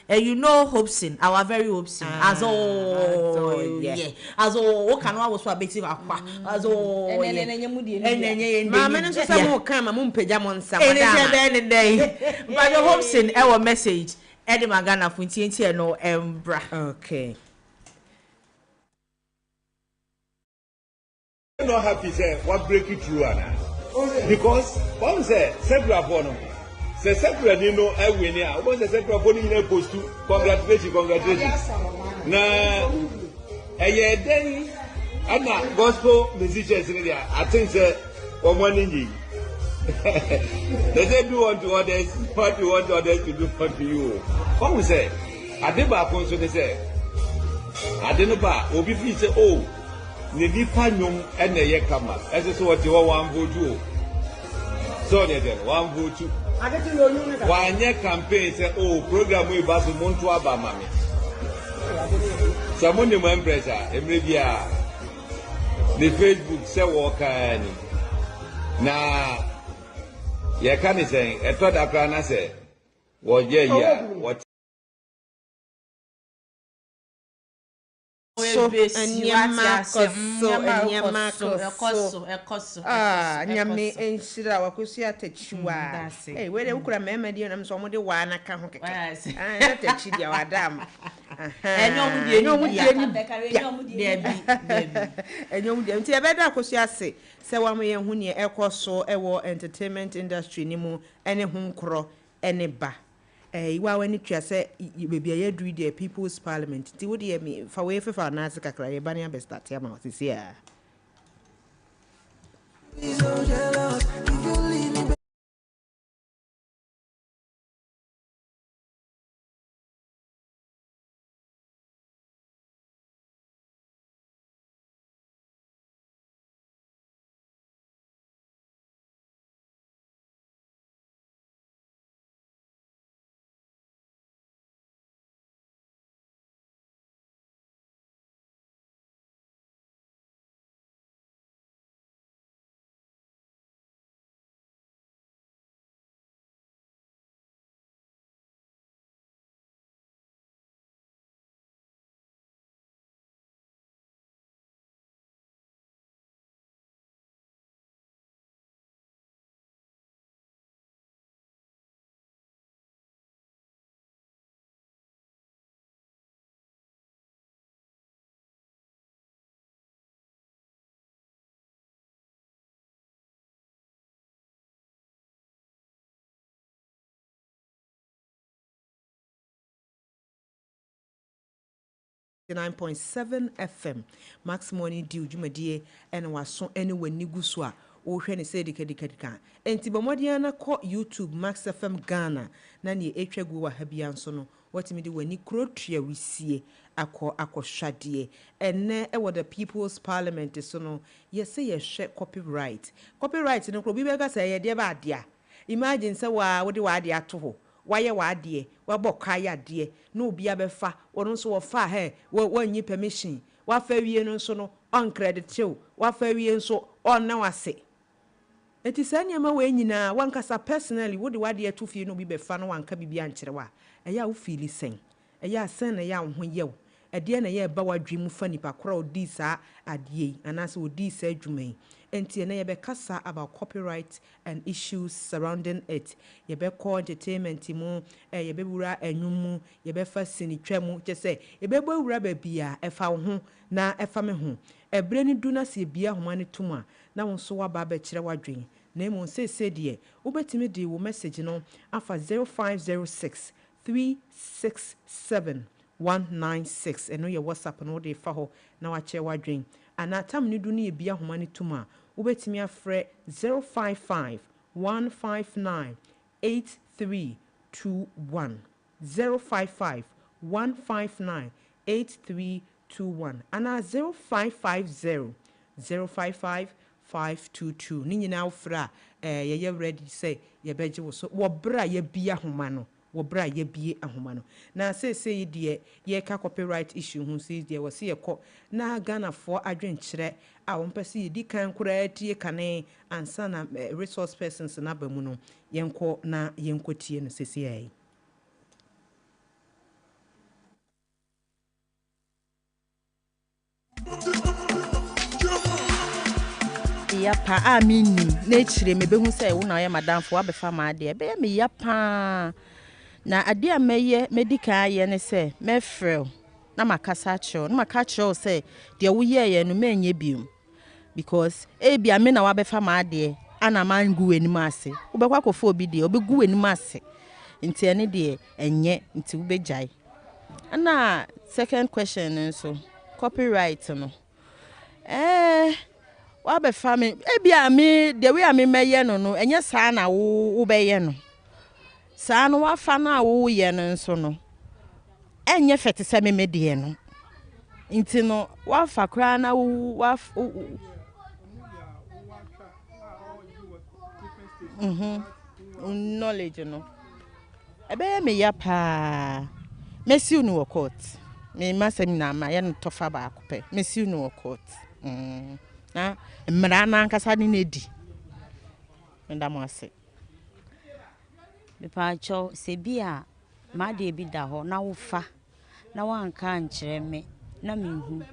you know Hobson, our very Hobson, as all, yeah, as all, what can I was for betting as all, and then come a moon pajamon, but your Hobson, our message, Eddie Magana, Funti, no, Embra. Okay. I'm not happy, sir. What break it through, Anna? Because, one said, several bonum. Se sekura ni no awini a wo se sekura boni ni post congratulations na eye den ana gospel musicians in there I think say omoninji they say do unto others what you want others to do unto you come we say adeba konso they say adenba obi fi say oh ni nipa nyom na ye kama ese so what you want vote so they then one vote Wanye campaign say oh program we basu muntu aba mami. Samuni mo empresa emre bia the Facebook say work ani. Na ye kan say e to da kra na say wo je ya what so nyame enshira wakosi atachiwa eh we de ukura mema di na so mo de wa na ka ho keke atachi dia wadam enyom die nti e be da akosi ase se wa mo ye hu ne ekoso ewo entertainment industry ni mu ene hu nkro ene ba iwa wani twa se bebi ya do the people's parliament ti wo de me fa we fefa na ase kakra ye ba ne be start ya ma sisi ya FM Max Morning Dew Jumadie and waso anywhere nigusu a wo hwe ne se dikadikadika enti bomodie na ko YouTube Max FM Ghana na ne etwagu wa ha bia nso no watimi de wani krotua wisie akohwade enne e the people's parliament so no yese ye hwe copyright no kro bi be ga say ye de ba de a imagine say wa wo de wa de ato ho waye wade wabokwa yade no obi abefa wono so wofa he wanyi permission wafa wie no so no on credit you wafa wie so on na wase eti sanya ma we nyina wankasa personally wo de wade ato fie no bi befa no wanka bibia nkyerwa eya wo feel sen eya sen na ya ho yew ade na ye ba wadwemu fa nipa kora odi sa ade anase odi sa adwuman enti na ye be kasa about copyright and issues surrounding it ye be call entertainment mu ye be wura enwum ye be fa sinitwa mu je se ye be bo wura ba bia e fa ho na e fa me ho ebre ni du na se bia homa ne tuma na won so wa ba ba kire wadwen na emu se de wo betimi de wo message no afa 0506 367 196 eno ye WhatsApp no de fa ho na wa kire wadwen ana tam ni du na ye bia homa ne tuma ubetimi afre 055 159 8321 055 159 8321 ana 0550 055 522 ni nyina afra ye ready say ye beje wo so wo bra ye bia homa no wo bra ye bie ahoma no na say de ye ka copyright issue hu say de wo se ye kɔ na Ghana for adwenkyerɛ a wo mpɛ se yedi kan kura tie kane ansa na resource persons na ba mu no yenkɔ na yenkɔ tie no sesi ai yapa a minim na echire mebehu sɛ wo na ɔyɛ madamfo abefa ma ade be me yapa na ade a meye medical ye ne sɛ mefrɛ na makasa kyerɛ na maka kyerɛ sɛ de wo ye no menye biom because bia me na wabefa ma ade ana man gu anim ase wobɛkwa kofo obi de obegu anim ase nti ene de enye nti wobɛgyae na second question nso copyright no wabe family ebia me the way me meye no enye saa na wo beye no saa no wafa na wo ye no nso no enye fete se me de no nti no wafa kra na wo knowledge no ebe me ya pa mesi unu wo court me masem na ma ye no tofa ba akopɛ mesi unu wo court na mmara na nkasa ni nedi ndamo ase bepa cho se bia ma de bi da ho na wo fa na wanka nkyerɛ me na menhu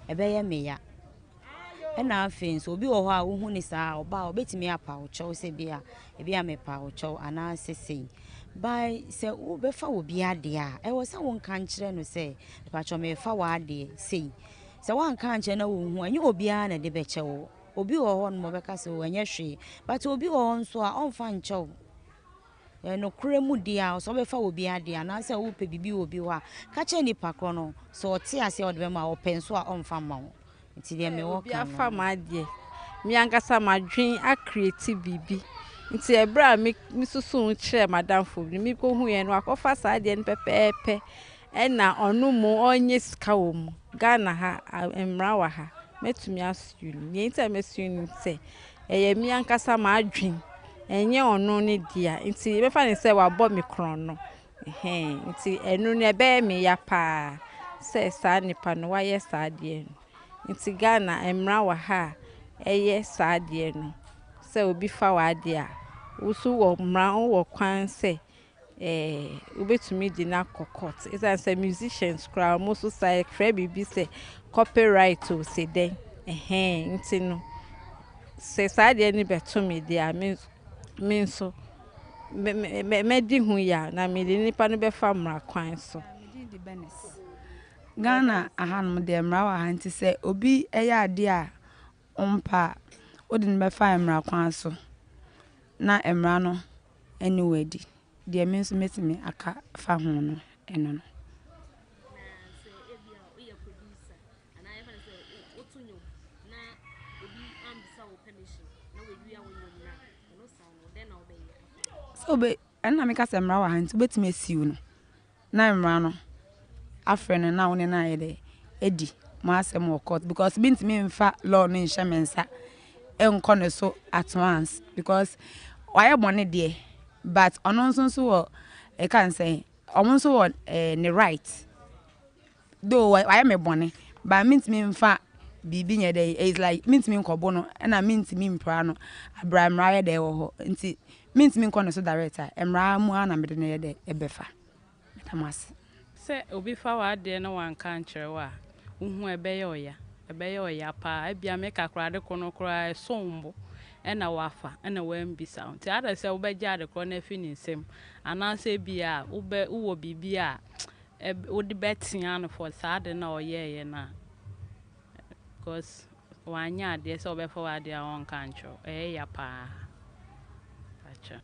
ɛbɛyɛ me ya ɛna afei so obi wɔ hɔ a wo hu ni saa oba obetimi apa wo cho se bia ebia me pa wo cho ana sesei by se wo befa wo bia de a ɛwɔ sɛ wo nka nkyerɛ no sɛ bepa cho me fa wa de sei se wan kan che na wo hu anyi obi a na de be che wo obi wo ho no be ka se wo anya hwe but obi wo nso a on fa nche wo no kure mu dia so be fa obi a dia na se wo pe bibi obi wa ka che ni pakro no so te ase o de be ma o penso a on fa ma wo nti de me wo kan fa ma de mi ankasa madwen a creative bibi nti ebra mi susu kire madam fo mi ko hu ye no akofa sa de pepepe ena onu mu onye sika wo mu Ghana ha emra wa ha metumi asu ni enta mesu ni se eye mi ankasa ma adwen enye onu ne dia nti be fa ne se wa bo mi kron no nti enu ne be me ya pa se sa nipa no wa ye sa de no nti Ghana emra wa ha eye sa de no se obi fa wa de a wusu wo mra wo kwan se ubetumi di na court is as a musicians crowd most say cre bibi say copyright o say den nti no se sa de ni beto me dia me so me di hu ya na me di nipa no be fa mra kwan so Ghana ahanum de mra wa ha nti say obi eya ade a ompa odi ne be fa mra kwan so na emra no anyway di de me nso metimi aka fa ho no eno no so be enna me ka se mra wa hanti betimi asiu no na mra no afre no na woni na yede edi ma asem wo court because bintimi mfa law no nhye mensa enko ne so at once because why money there but ononso wo e can say omonso wo ne right though why me bone but mintimi mfa bibi nye dey is like mintimi nkobo no na mintimi mpra no abraham raye dey wo ho nti mintimi nko so director emra mu ana mede ne dey ebefa tamas se obi fa wa de no wan kan kire wa uhu ebeye oya pa ebia me kakra de kono kra sombo ena wafa ena wambisa nti ada se wo beja de kro na fi nsem ananse bia wo bibia wo de betia no for sad na oyeye na because wanya de se wo be fa wa de on kancho ya pa acha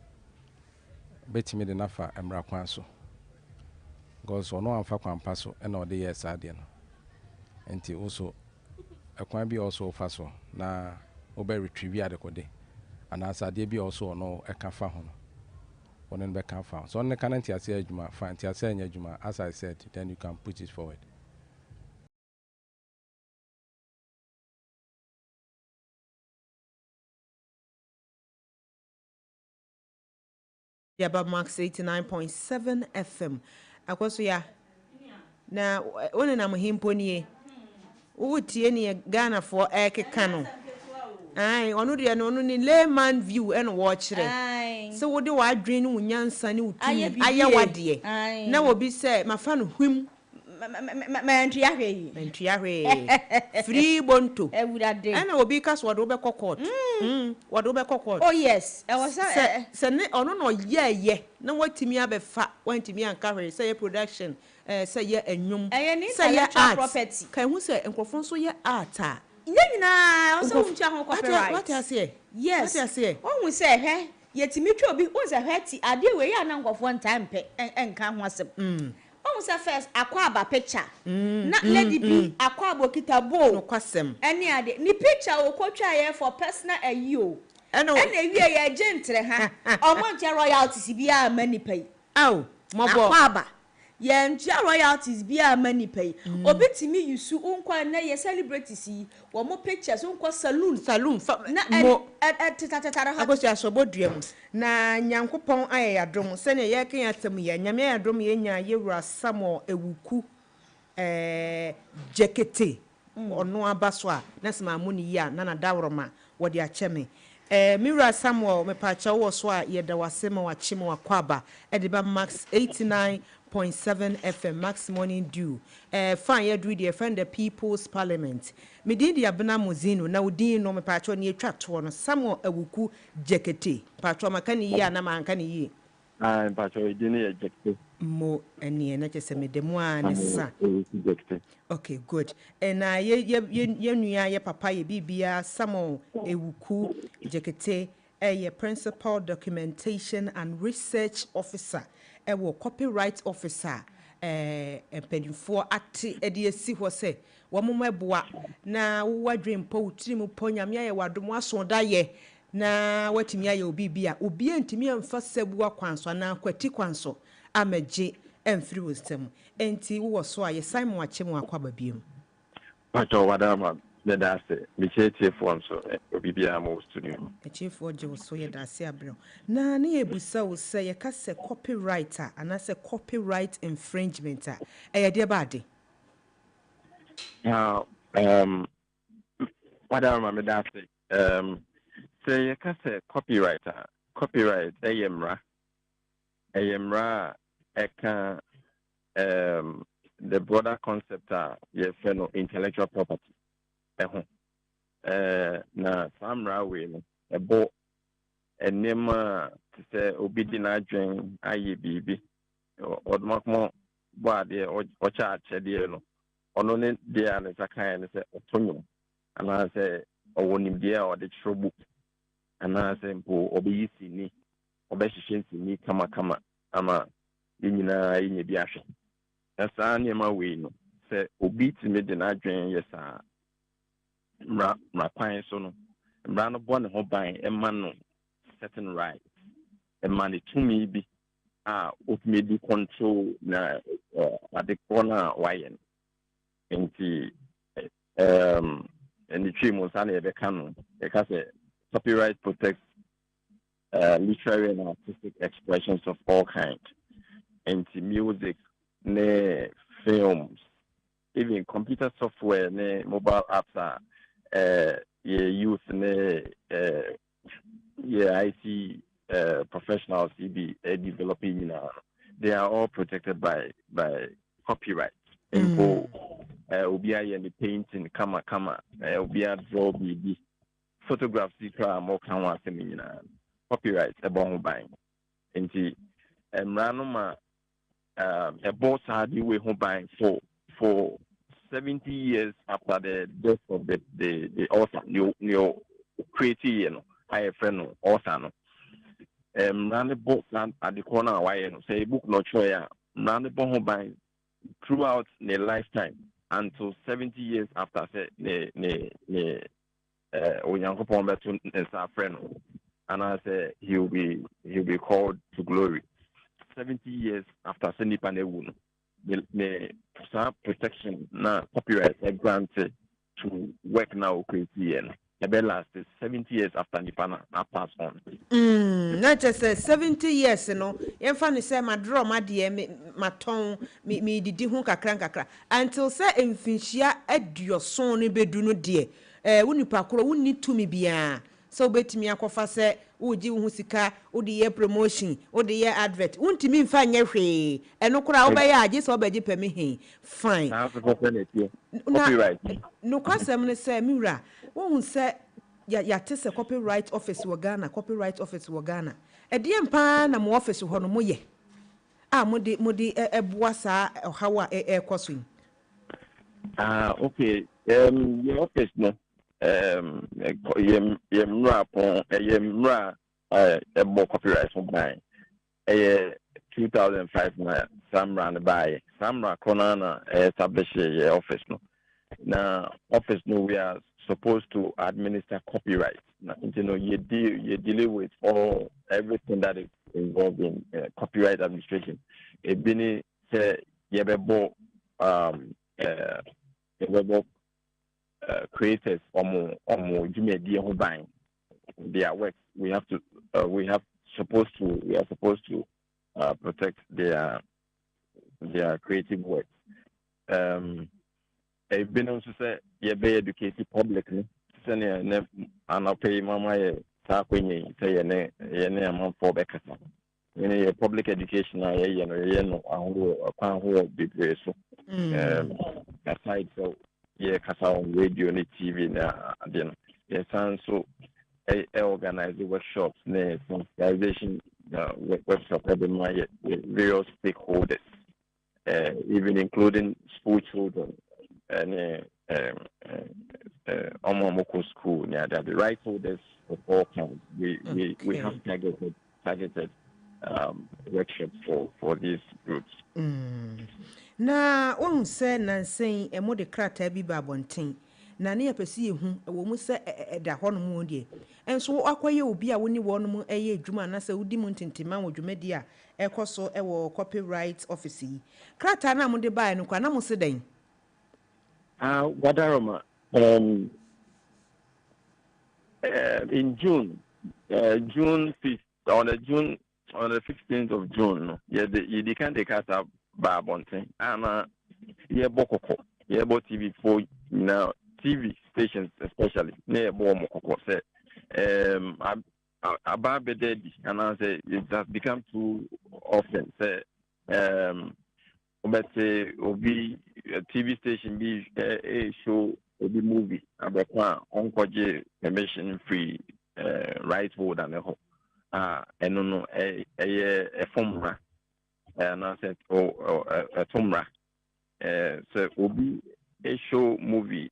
betimi de nafa emra kwan so because ono amfa kwan pa so ena ode ye sad no nti also ekwan bi also fa so na obe retrieve adekode anasa de bi also no eka fa ho no wonen be kan fa so on kan ntia se adwuma fa ntia se anya adwuma as I said then you can put it forward. Yaba Max 89.7 FM. Akwaso ya. Na one na muhimpo nie. Wo tie ne Ghana for ekeka no. Ai, onu de no ni layman view and watch re. So wo de wa adwen no nyansa ne utumi aye wade. Na wo bi say mafa no hwim Mentriahwe. Free bonto. And I will be cast what over court. What over court. Oh, yes. I was saying, oh, no, yeah. No, what to me, I be fat, went to me and carry, say a production, say, yeah, and you say, yeah, property. Can who say, and Confonso, yeah, art. Yeah, also, copyright. What I say? Yes, what I say. One will say, hey, yet to me, be was a hetty, I did way a number of one time and come once. Once first akwaba picture na lady B akwabo kitabo no kwasem ene ade ni picture wo kwatwa ye for personal ayo ene wie ye gentle ha omontia royalties bia mani pay aw mobo akwaba ye ntia royalties bia mani pay obetimi yusu unkwa na ye celebrities yi wo mo pictures unkwa saloon na mo tatatatara ha akosi asobodua mu na nyankopon ayadom se ne ye kan atam ye nyame ayadom ye nya yewura samo ewuku jekete ono abaso a na sema muni ya na daworoma wode acheme Mira Samuel me pacha wo so a ye da wasema wa chimo akwaba ediba Max 89.7 FM Max Morning Dew fan ye do the friend the People's Parliament me din dia bena muzino na udin no me pacha ne atwa to no Samuel awuku jekete pacha maka ni ya na manka ni yi pacha idin ye jekete mo eni na chese me demo anisa okay good na ye nua ye papa ye bibia Samuel ewuku jekete ye principal documentation and research officer wo copyright officer pedifo ate ede esi ho se wo momeboa na wo dream po utiri mu ponya me ye wadom aso da ye na watimi aye obibia obi antimi amfa sabua kwanso na kwati kwanso amaje emfiri wostem enti wo so aye Simon Achemu akwaba biem pato wadama the dase me chetie fo nso obibia mo studio chief oje so ye dase abro na na ebusa wo se ye ka se copywriter ana se copyright infringement e de bade now wadama me dase say ye ka se copywriter copyright ayemra eka the broader concept ye feno intellectual property na samra we no ebo enema se obidi na adwen aye bibi odmakmo bo ade o cha chede no ono ne de an sakan ne se otonyo ana se owonim de o de chrobu ana se mpo obeyisi ni obehihyensi ni kama ama yinyina yinye bi ahwe esa ne ma we no se obi timi de na adwen yesa mra kwan so no mra no bo ne ho ban e ma no certain rights e ma ne tumi bi otumi di control na ade kona wayen enti and the tree mo sana e be kanu e ka se copyright protects literary and artistic expressions of all kinds into music, ne films, even computer software, ne mobile apps youth, ne IT professionals, developing, they are all protected by copyright. Ubia and the painting, kama, ubia draw BB, photographs, more copyright, a bomb buying. Into Ranoma. A boss had you way home buying for 70 years after the death of the author, new creative, I friend author. Ran the book at the corner, why say book not sure. Ran the home buying throughout their lifetime until 70 years after say the Onyankopon betu nsa friend, and I say he'll be called to glory. 70 years after sending Panewoon, the protection now copyright granted to work now creative last 70 years after Nipana pass on. Not just 70 years, you know. If I say my draw, my dear, my tongue, me did you kakra until say in Finchia ed your son beduno dear. When you pakura, wouldn't need to me be so bet me a cofa say, would you husika, or the year promotion, or the year advert, wouldn't you mean fine your way, and no crowd by just obey me fine. Copyright. No question, say Mura, won't say. Ya tese copyright office wa Ghana e de mpa na mo office ho no mo ye modi eboa sa hawa koso okay your office no yemra pon yemra ebo copyright for by 2005 na samra by samra konana establish your office no na office no we are supposed to administer copyright. You know, you deal with everything that is involved in copyright administration. Ebini say yebebo creators omo jumedi ho ban their works. We are supposed to protect their creative works. I've been also say you be educated publicly. Say ne anapay mama ye sa kwenye say ye amount for bekasa. Ye public education ye no akwan ho be so. Aside so ye kasa on radio and TV na then ye san so organize workshops ne sensitization workshop every month various stakeholders, even including school children. And Omomoko school near the right holders of all kinds. We have targeted workshops for these groups. Na on say na say e mo de krata bi ba bonten na ne yapesi ehu wo mu se da ho no mu de enso akwaye obi a woni wo no mu eye adwuma na se wudi mu ntintima wo dwumadi a ekoso e wo copyright office yi krata na mo de ba no kwa na mo se den Wadaroma, in June 5th, on the 15th of June, you can take us up Babonte, and Bokoko, Bo TV4, now TV stations especially, near Bomoko said, about the dead, and I say it has become too often, say, but obi TV station be a show obi movie abekwa onkoje permission free right hold and ho eno no e formra na set a tumra so obi a show movie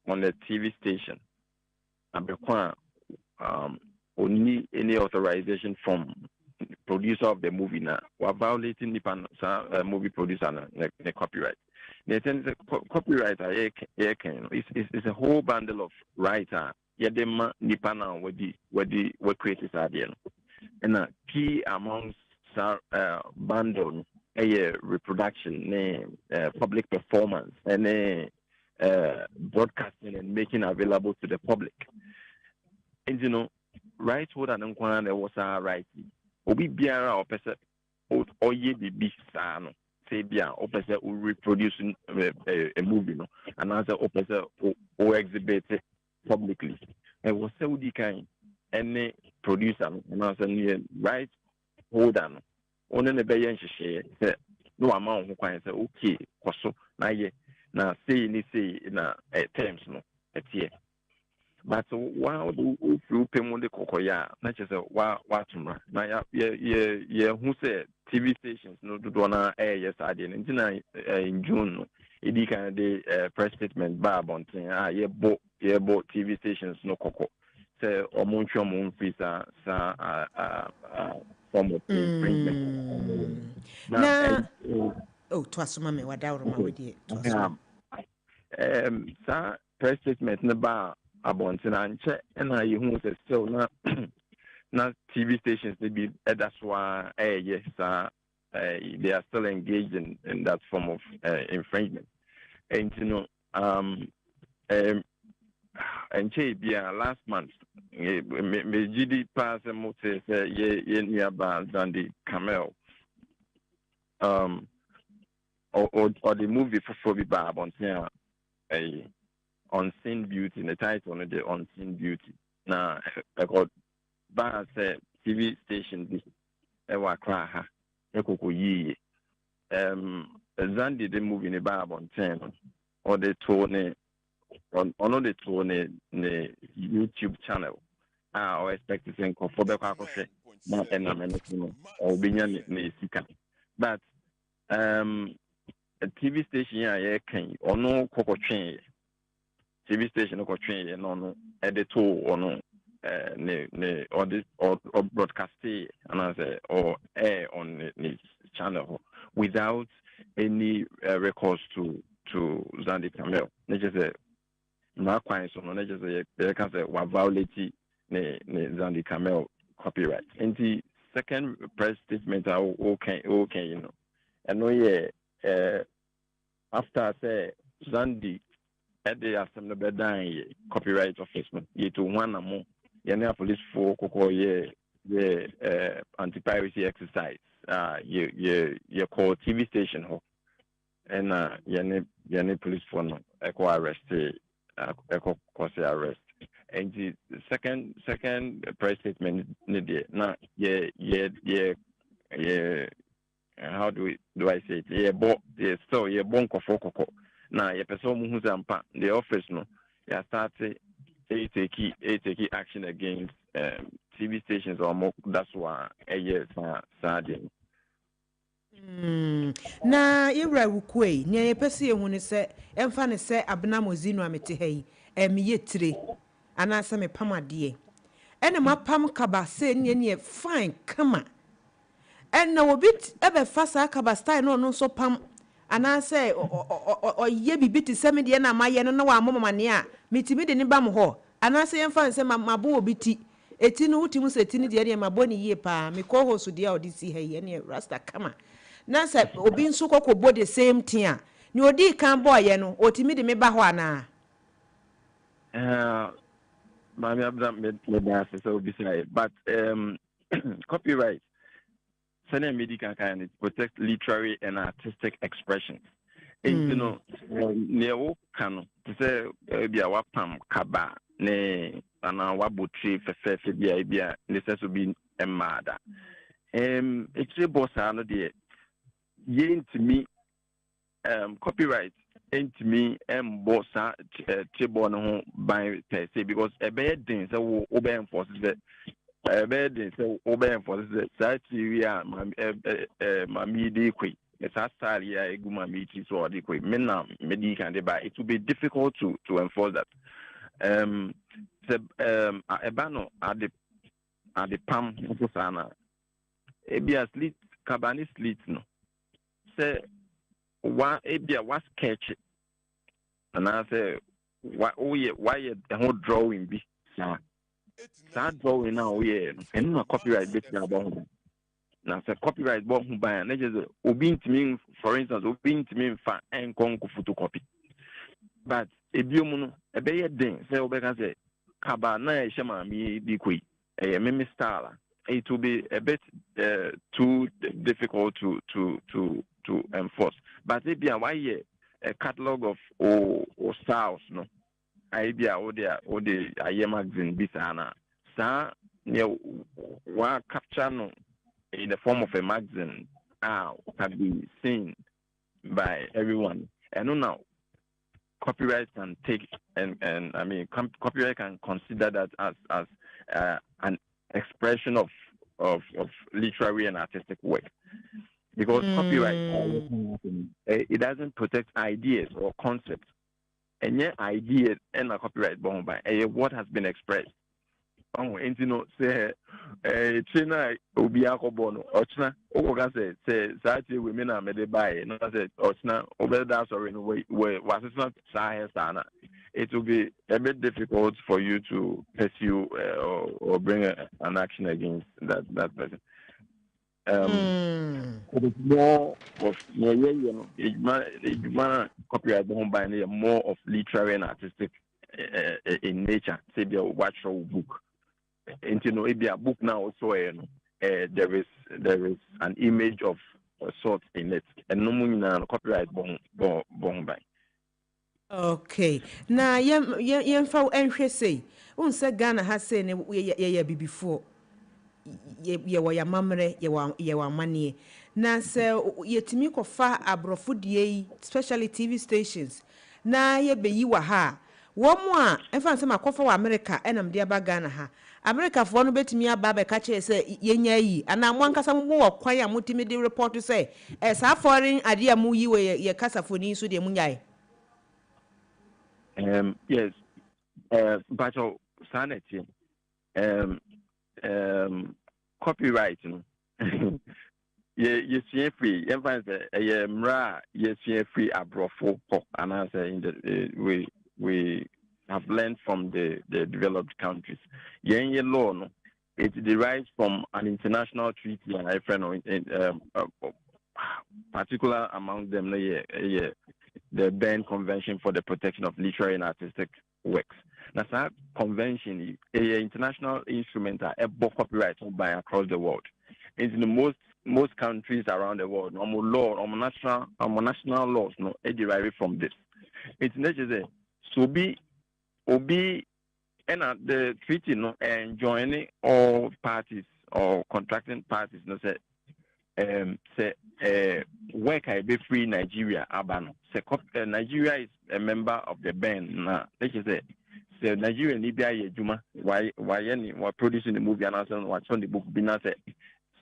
on the TV station abekwa only any authorization from producer of the movie now, we're violating the movie producer the copyright. The copyright it's a whole bundle of rights. Yadema nipana what creators are there, and key amongst bundle reproduction, public performance, and broadcasting and making available to the public. And you know, right holder and there was a right. Obi biara opese oye bibi saa no say bia opese o reproduce a movie no and as opese o exhibit it publicly e was say udi kan any producer no and as right holder no one ne be yen hwehwe say no amount ho kwan say okay kwaso na ye na say ni say na terms no etie. But while the few payment the cocoya, not just watumra. Now, who said TV stations no do dona air yes I didn't in June. It kind of the press statement bar on thing. Ye bought TV stations no coco. Say or Montreal moon visa form of infringement. Now, twasuma me wadauruma with you. Sir, press statement in the bar. Abontina and I who says still not TV stations they be that's why yes they are still engaged in that form of infringement. And you know and last month me GD pass and mo say ye nearby Zandi Camel or the movie for Phoebe Barb on a Unseen Beauty, the title on the Unseen Beauty. Now I got Bar say TV station this ewa cry ha ekoko yi Zandi the movie in the Barb on 10 or the tour on the tour the YouTube channel. I expect to think of for the Kakoshe, not an American or Binyan Sika. But a TV station here can or no cocoa train. TV station or train and on editor or no or this or broadcast and I say or air on the channel without any recourse to Zandi Camel. They just say no quite so no just say they can say wa violate the Zandi Camel copyright. And the second press statement okay you know. And no after say Zandi at the assembly bed copyright office ye to one more police for koko anti-piracy exercise you call TV station ho and yene police for no echo arrest echo cause arrest. And the second press statement now how do I say it? So bonko fokoko. Now ye person who's the office no ya started take action against TV stations or more. That's why sad. Na yewra wukwe ne yepese ehu ne se emfa ne se abna mozinu amete hei yetire anasa me pamade ene mapam kaba se ne fine kama ena obit ebe fasa kaba style no so pam anasa ye bibiti se me de na maye no na wa momane a mitimi de ne bam ho anasa yemfa se mabo obiti eti no utimu se eti ne de ne maboni yie pa me ko ho so de a odisi hei ne rasta kama na say obi nso kokobo the same thing a ni odi kan boy no otimi de me ba ho ana mami abdam me da so obi say but copyright sene medical kind it protect literary and artistic expressions and you know ne wo kan say bia wapam kaba ne ana wabotri fefe bia ne say so bi emada it's boss no de to me copyright into me bossa tribune by per se because a bad thing so obey enforces that a bad thing so obey enforces that such area my media quick it's a style here a good meeting so adequate men medical and it will be difficult to enforce that a bano at the palm sana a be a slit cabani slit no say why sketch and I say why the drawing be that drawing now and no copyright bit about now say copyright bomb who buy and just obin to me for instance obin to me fa and conco photocopy but a biomuno a bay thing say obeka say kaba na shama mi di kui a meme style it will be a bit too difficult to enforce. But it be a catalog of or styles, no. Idea or the aye magazine bisana. Sa wa capture no in the form of a magazine can be seen by everyone. And now copyright can take and I mean copyright can consider that as an expression of literary and artistic work. Because copyright it doesn't protect ideas or concepts. And yet ideas and a copyright bound by what has been expressed. And you know, say China Obiako Bono, Ochna, Oga say Sati women are made by no say Ochna, Obeda sorry where was it not Sahara. It will be a bit difficult for you to pursue or bring an action against that person. It is more of copyright by more of literary and artistic in nature. Say be a watch or book. And you know, if be a book now also, there is an image of a sort in it, and no more copyright bon by. Okay. Now, yem fa enhwe say. Unse Ghana has say ne ye before. Ye wa ya mamre ye wa manie. Na se yetimi kofa abrofo die especially TV stations. Na ye beyi wa ha. Wo mo a emfa nsem akofa wa America enam de aba Ghana ha. America fo no betimi aba be ka che se yenya yi ana mo ankasa mo wo kwan ya motimi de report say sa foreign ade a mo yi we ye kasafoni so de munyae. Yes. But sanity. Copyright, you see free. You see free abrofo, and answer in the we have learned from the developed countries. Your law, no, it derives from an international treaty, and I friend particular among them, the Berne Convention for the Protection of Literary and Artistic Works. Now, that convention is an international instrument that copyright by across the world. It's in most countries around the world. National laws, no, derive from this. It's necessary. So be and the treaty, no, and joining all parties or contracting parties, no, say work I be free Nigeria abano. Say Nigeria is a member of the Berne. Now, let's say. The Nigerian Libya Juma, why any were producing the movie and also what's on the book Bina said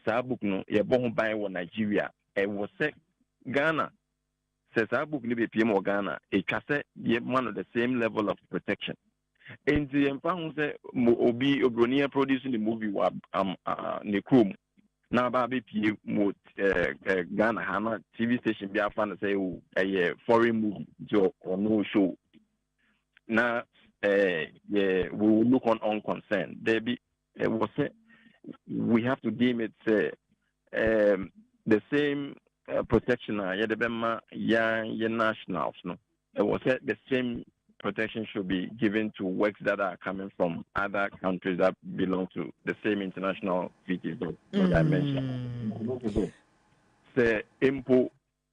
Sabook no ye born by Nigeria. It was said Ghana says Sabook Nibi PM or Ghana, a cassette ye one of the same level of protection. And the Empire say Obi Obronia producing the movie Nekrum. Now Baby P Ghana Hana TV station be a fan say a foreign movie or no show. Now we will look on concern. There be we have to deem it the same protection. Nationals. No, it was the same protection should be given to works that are coming from other countries that belong to the same international treaties that I mentioned. The Impo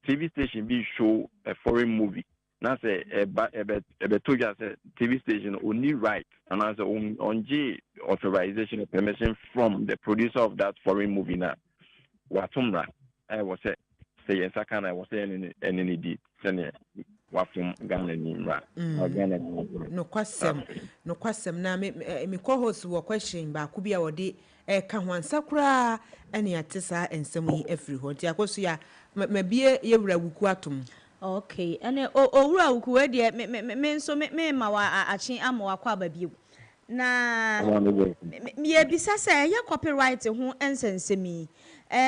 TV station be show a foreign movie. Now say a TV station only right and as on G authorization or permission from the producer of that foreign movie now. Watumra I was say yes I can I was saying any deed send Wafum Ghana Nimra. No question na me co-host wo question ba ku bia wode ka hwansa kura ene atesa ensem yi afri ho nti akoso ya mabie yewura wuku atom. Okay, and owura wuku de me nso me ma wa achi ama wa kwa babie na me ebisa say ya copyright ho ensensemi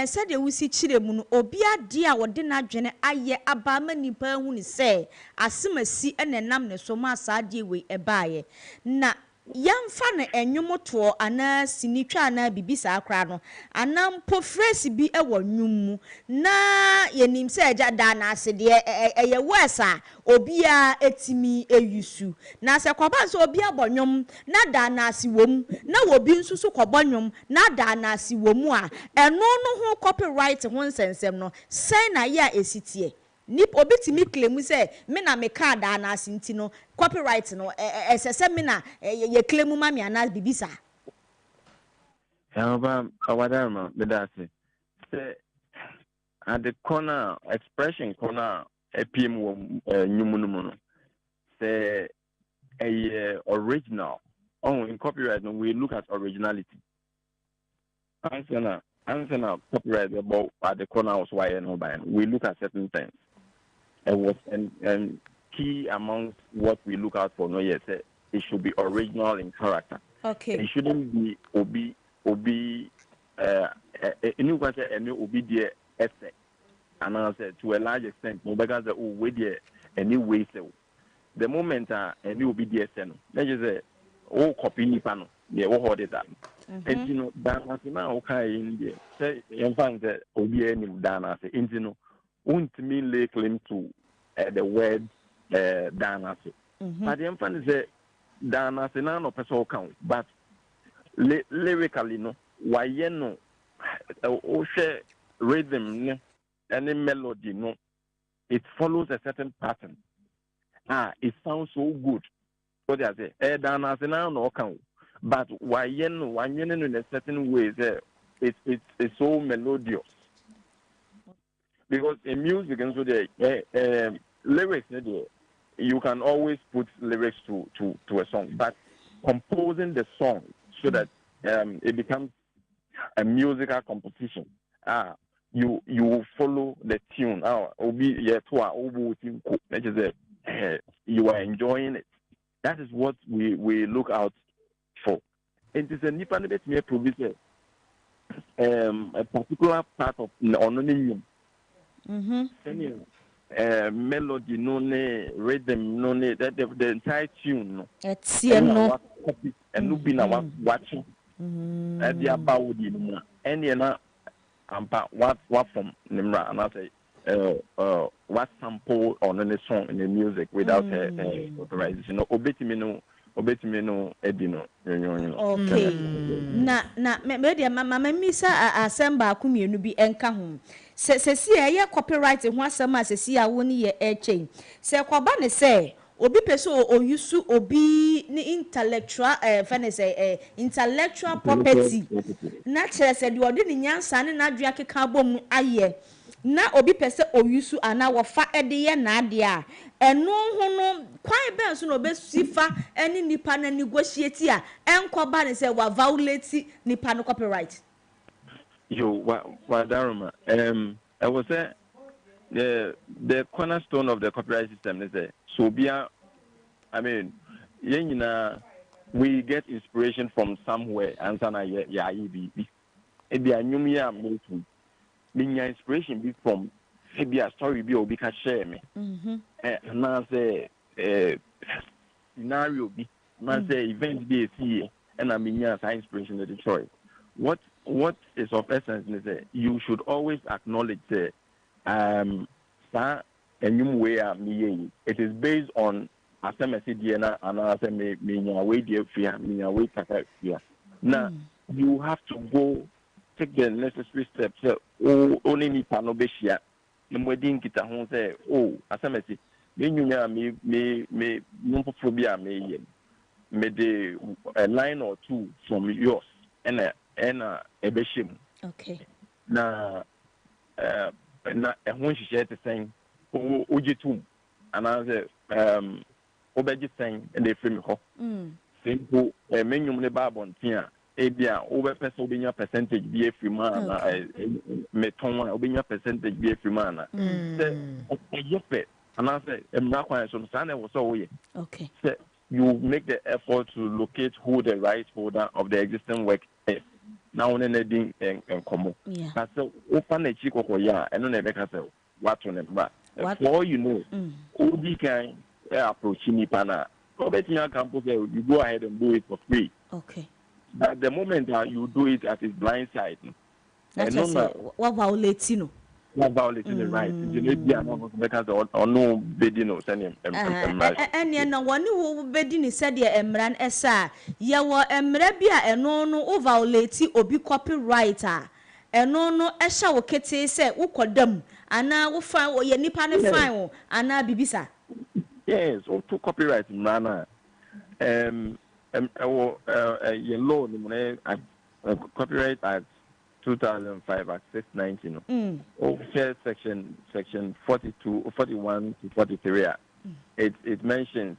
said de wusi chire mu no obi ade a wode na dwene aye abama nipa hu ni say asemasi enenam ne so ma sa ade we ebaaye na yamfa na enwomoto ana sinitwa na bibisa akra no anam po phrase bi ewo nwum na yenim se eja da na ase de eye wesa obi a etimi eyusu na se kwaba so obi abonwom na da na ase wom na obi nsusu kwobonwom na da na ase wom a eno no ho copyright ho nsensem no sai na ya esitie nip obitimi claim say me na me card ana asinti no copyright no esese me na ye claim ma me ana bibisa awadama bedase say at the corner expression corner epim wo nyumunumu no say a original in copyright no we look at originality answer copyright about at the corner was why no by we look at certain things. It was and key amongst what we look out for. No, yes, it should be original in character. Okay. It shouldn't be obi. Any question any obi dear essay, and I said to a large extent, no because we dear any way so. The moment any obi dear send, let's just say copy ni pano. Yeah, what hold it that. And you know that was now okay in there. Say in fact that obi any dana say you know. Won't mean lay claim to the word Dana. But the infant is Dana Sena no person count, but lyrically no, why no, share rhythm any melody no, it follows a certain pattern. It sounds so good. What do I say? Dana Sena no count, but why no, in a certain way, it's so melodious. Because in music and so the lyrics, you can always put lyrics to a song, but composing the song so that it becomes a musical composition. You follow the tune. You are enjoying it. That is what we look out for. It is a Nipanibet may produce a particular part of anonymity. Melody, no rhythm, no the entire tune. It's copy and no be now watching. At the about and what from Nimra and I say what sample on any song in the music without authorization. Obetimino Edino. Okay. Na media mama misa assemble kumienu bi enka ho. Se ye copyright ho asema se ya woni ye chain. Se kwaba ne se obi peso o yusu obi ni intellectual intellectual property. Na chere se de odi ni nyansa ne na adua keka bom aye. Na obi pese oyusu ana wofa ede ye na ade a eno ho no kwan ben so no be sifa eni nipa na negotiate a enkoba ne se wa violate nipa no copyright. Yo wa daruma I was say the cornerstone of the copyright system is so bia I mean we get inspiration from somewhere answer na ya ibi e bia nyum ya metu minya inspiration be from maybe a story be obi ka share me na say scenario be na say event be see and I minya inspiration to destroy what is of essence is you should always acknowledge that enyum way it is based on asemesi diena and asem minya way dey fear minya way kaka fear now you have to go take the necessary steps. Only me pano beshia. Mwedin kita hon say asamesi. Me nyunya me phobia me de a line or two from yours and a beshim. Okay. Na hon share the saying ojitum and I say obeji saying and they frame ho. Simple me nyum ne babon tia. Ebia over person obinya percentage be free man meton obinya percentage be free man say yepe and I say emra kwan so sana wo so we okay say you make the effort to locate who the right holder of the existing work is now on anything and come but so open a chick or ya and no never say what on them but for all you know odi kan approach ni pana obetinya campus you go ahead and do it for free okay. At the moment you do it at his blind side, that's what violating no. What violating the right? You need be another because or no bidding or sending and you know one who bidding is said ya emran esa ya wa emre bia eno no violate obi copywriter eno no esha wo kete se wo kodam ana wo fa ye nipa ne fine wo ana bibisa. Yes, all to copyright mana law Copyright Act 2005 Act 690 section 41 to 43 it mentions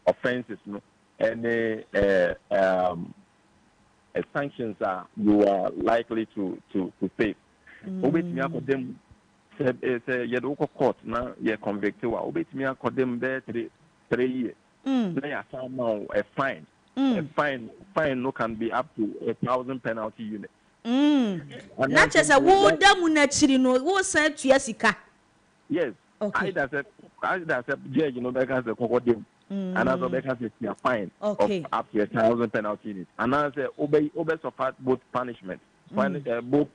offenses and sanctions you are likely to face obetimi akodem say ye do court na ye convict wa obetimi akodem be 3 years. They are somehow a fine. A fine no can be up to 1,000 penalty units. Not just a wood damunachino, who said to Jessica. Yes. Okay. I judge, because the cocodile. Another because it's a fine of up to 1,000 penalty units. Another obey suffer both punishment, both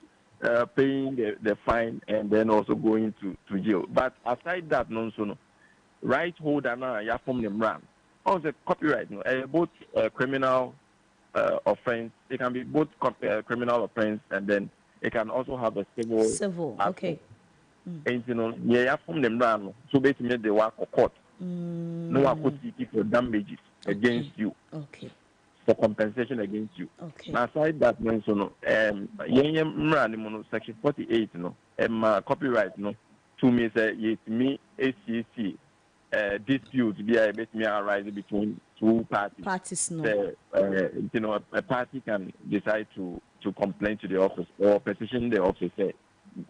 paying the fine and then also going to jail. But aside that, no. right holder na ya form them ran. Also copyright no both criminal offense. It can be both criminal offense and then it can also have a civil okay. And you know, yeah, from them ran. So basically they work for court. No one could seek for damages against you. Okay. For compensation against you. Okay. Now, aside that, section 48, copyright, to me say yes, me ACC dispute be arise between two parties. Parties, no. A party can decide to complain to the office or petition the office.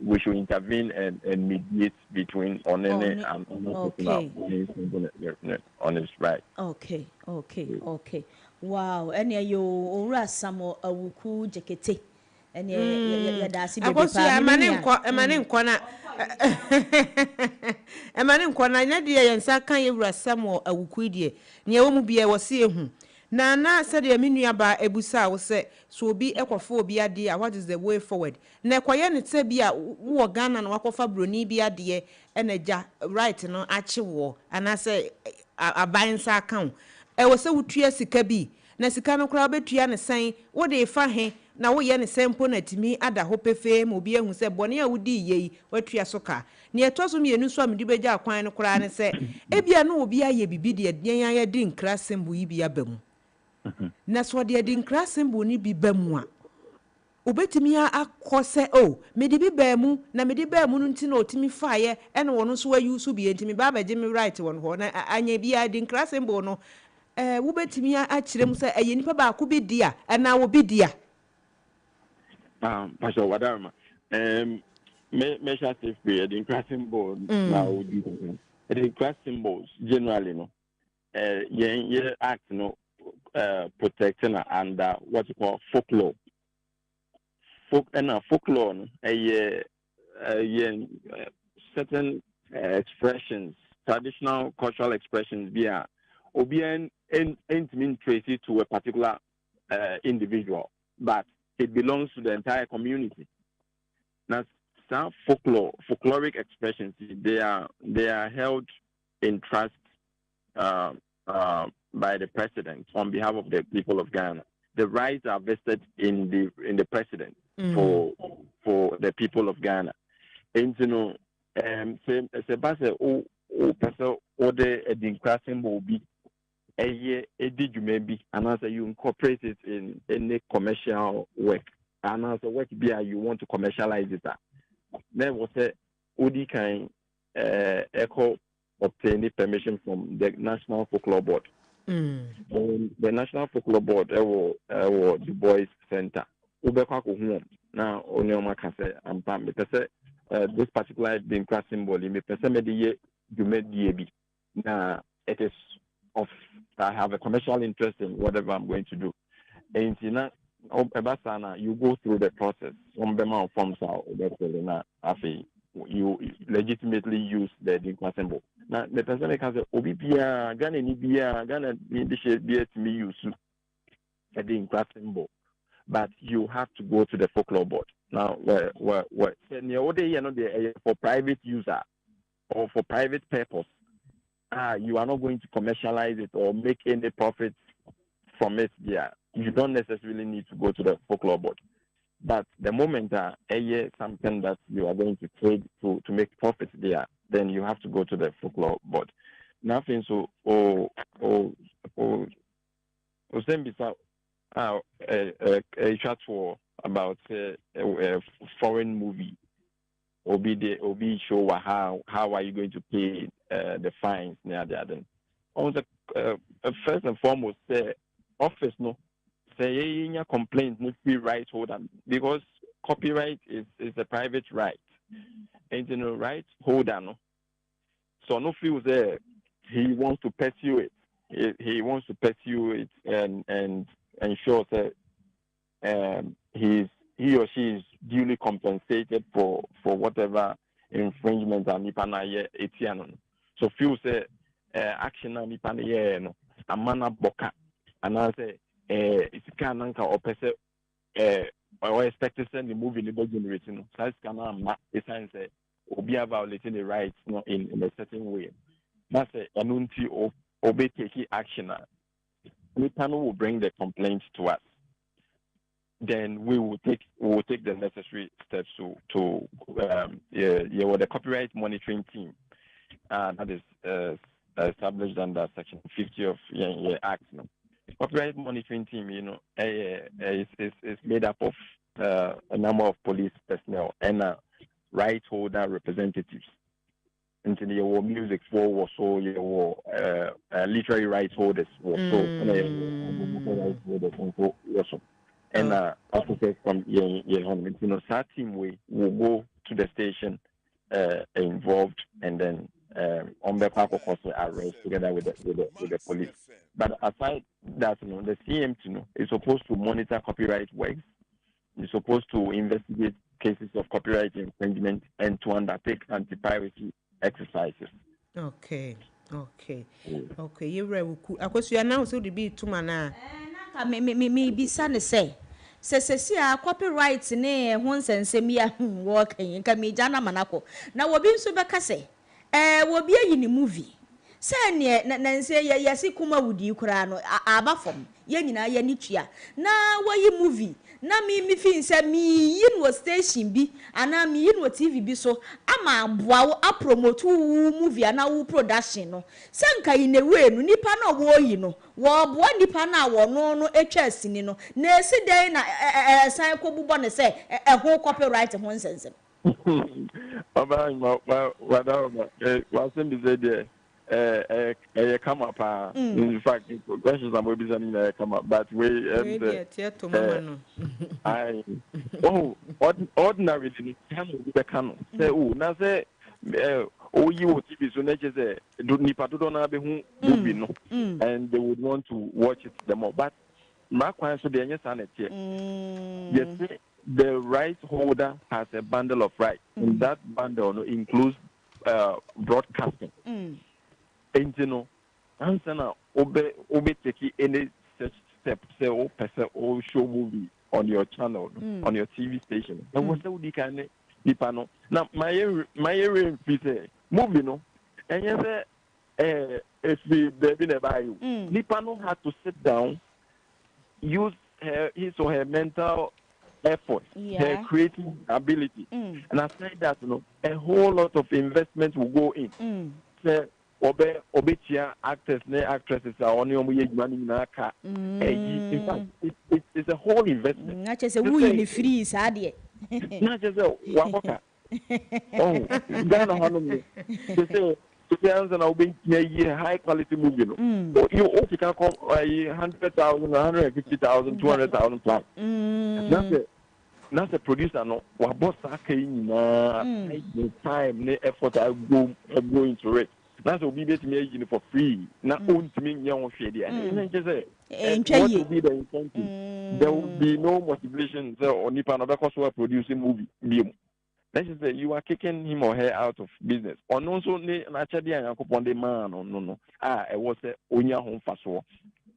We should intervene and mediate between Onene and on his right. Okay. Wow, any you ora samo awuku jekete. Any ya dasi bebe pa. Emane nkwana na de yensa kan yewura samo awuku die. Ne wo mu bia wo se ehu. Na said ya menu aba ebusa wo se so obi ekofo obi ade a what is the way forward na ekoye ne te bia wo Ghana na wakofa broni bi ade e na ja right no ache wo ana se abansa account e wo se wutua sika bi na sika no kra betua ne san wo de fa he na wo ye ne sempo na timi ada ho pefe mo bi ehu se bone a wudi yei watua soka ne etoso mienu so amedi beja akwan no kra ne se e bia no obi aye bibi de den ya di nkra sembo yi bia bamu na so de din krasembo ni bi bamu a obetimi akose me de bi bamu na me de bamu no nti na otimi faaye e na wono so ayu so bi entimi ba baje me right won ho na anya bi a din krasembo no wo betimi a kirem se aye nipa ba ko bi dia na wo bi dia Pastor Wadarma me sha safe be din krasembo na wo di the krasembo generally no ye act no protecting under what you call folklore. Folklore, certain expressions, traditional cultural expressions, obien mean tracy to a particular individual, but it belongs to the entire community. Now, some folkloric expressions, they are held in trust. By the president on behalf of the people of Ghana. The rights are vested in the president for the people of Ghana. And you know, Sebastian person order a dinkrasing will be a year maybe and as you incorporate it in any commercial work. And as a work you want to commercialize it. Then was a Udi kind echo obtain permission from the National Folklore Board. The National Folklore Board the Boys Center. Now Onyoma can say this particular Dinkra symbol me now it is of I have a commercial interest in whatever I'm going to do. And you go through the process. Forms you legitimately use the Dinkra symbol. Now the person can say Obibia Ghana ni bia Ghana ni to me use a Dinkra symbol. But you have to go to the Folklore Board. Now for private user or for private purpose, you are not going to commercialize it or make any profits from it. Yeah, you don't necessarily need to go to the Folklore Board. But the moment something that you are going to trade to make profits there, then you have to go to the Folklore Board. Nothing so a chat for about a foreign movie. Obi show how are you going to pay the fines near the other. First and foremost, office no say complaint must be right holder because copyright is a private right. And you know, right holder no. So no feels there he wants to pursue it. He wants to pursue it and ensure that he or she is duly compensated for whatever infringement and nipana etiano. So few say action and nipana no amana boka and I say it's kananka or pese or expect to send the movie in the generating. So it's kana it's say obia violating the rights in a certain way. That's a anunti of obey taking action. The panel will bring the complaint to us. Then we will take the necessary steps to the copyright monitoring team that is established under Section 50 of the Act. Copyright monitoring team, is made up of a number of police personnel and right holder representatives. Into the music for was so literary rights holders and officers from that team we will go to the station involved and then on the park of course arrest together with the police. But aside that, the CM is supposed to monitor copyright works. It's supposed to investigate cases of copyright infringement and to undertake anti-piracy exercises. Okay. You ready? Because you are now so to be two mana. Me bisa ne say. Se copyright ne ho nsensem work nka me jana manako. Na wobi nso beka say wobi ayi ni movie. Say ne na nse yesi kuma wudi kura no aba fom. Ye nyina ye ni tua. Na wayi movie. Na me fin say me yin wo station bi ana me yin wo TV bi so ama aboa wo promote movie ana wo production no se nka yin ewe no nipa na wo yi no wo boa nipa na wo no etwa asini no na esi den na san ko bubo ne say ho copyright ho nsensem baba wasem bi say there come up in fact questions I'm will be sending come up but we I ordinary can be canon say na say you TV so nature say do nipa do na be hu movie no and they would want to watch it the more but my question so dey sanity yes the right holder has a bundle of rights and that bundle includes broadcasting answer now obey take any such step say person or show movie on your channel on your TV station and what we can nipa no now my area say movie no and you say if we baby never you nipa no had to sit down use his or her mental effort, her creative ability and aside that a whole lot of investment will go in say obetia actors ne actresses are on your money na ka in fact it's a whole investment na chese we in free sade na chese wakoka Ghana hanu to say answer na obe high quality movie no you also can come 100,000 150,000 200,000 plus that's a producer no wa boss aka na time ne effort I go into it. That's what we make for free. Not own to me, young shady. And just say, what will be the incentive? There will be no motivation or Nippon because we are producing movie. Let's just say you are kicking him or her out of business. Or no, so naturally, I am upon the man. No. I was a Onya home fast war.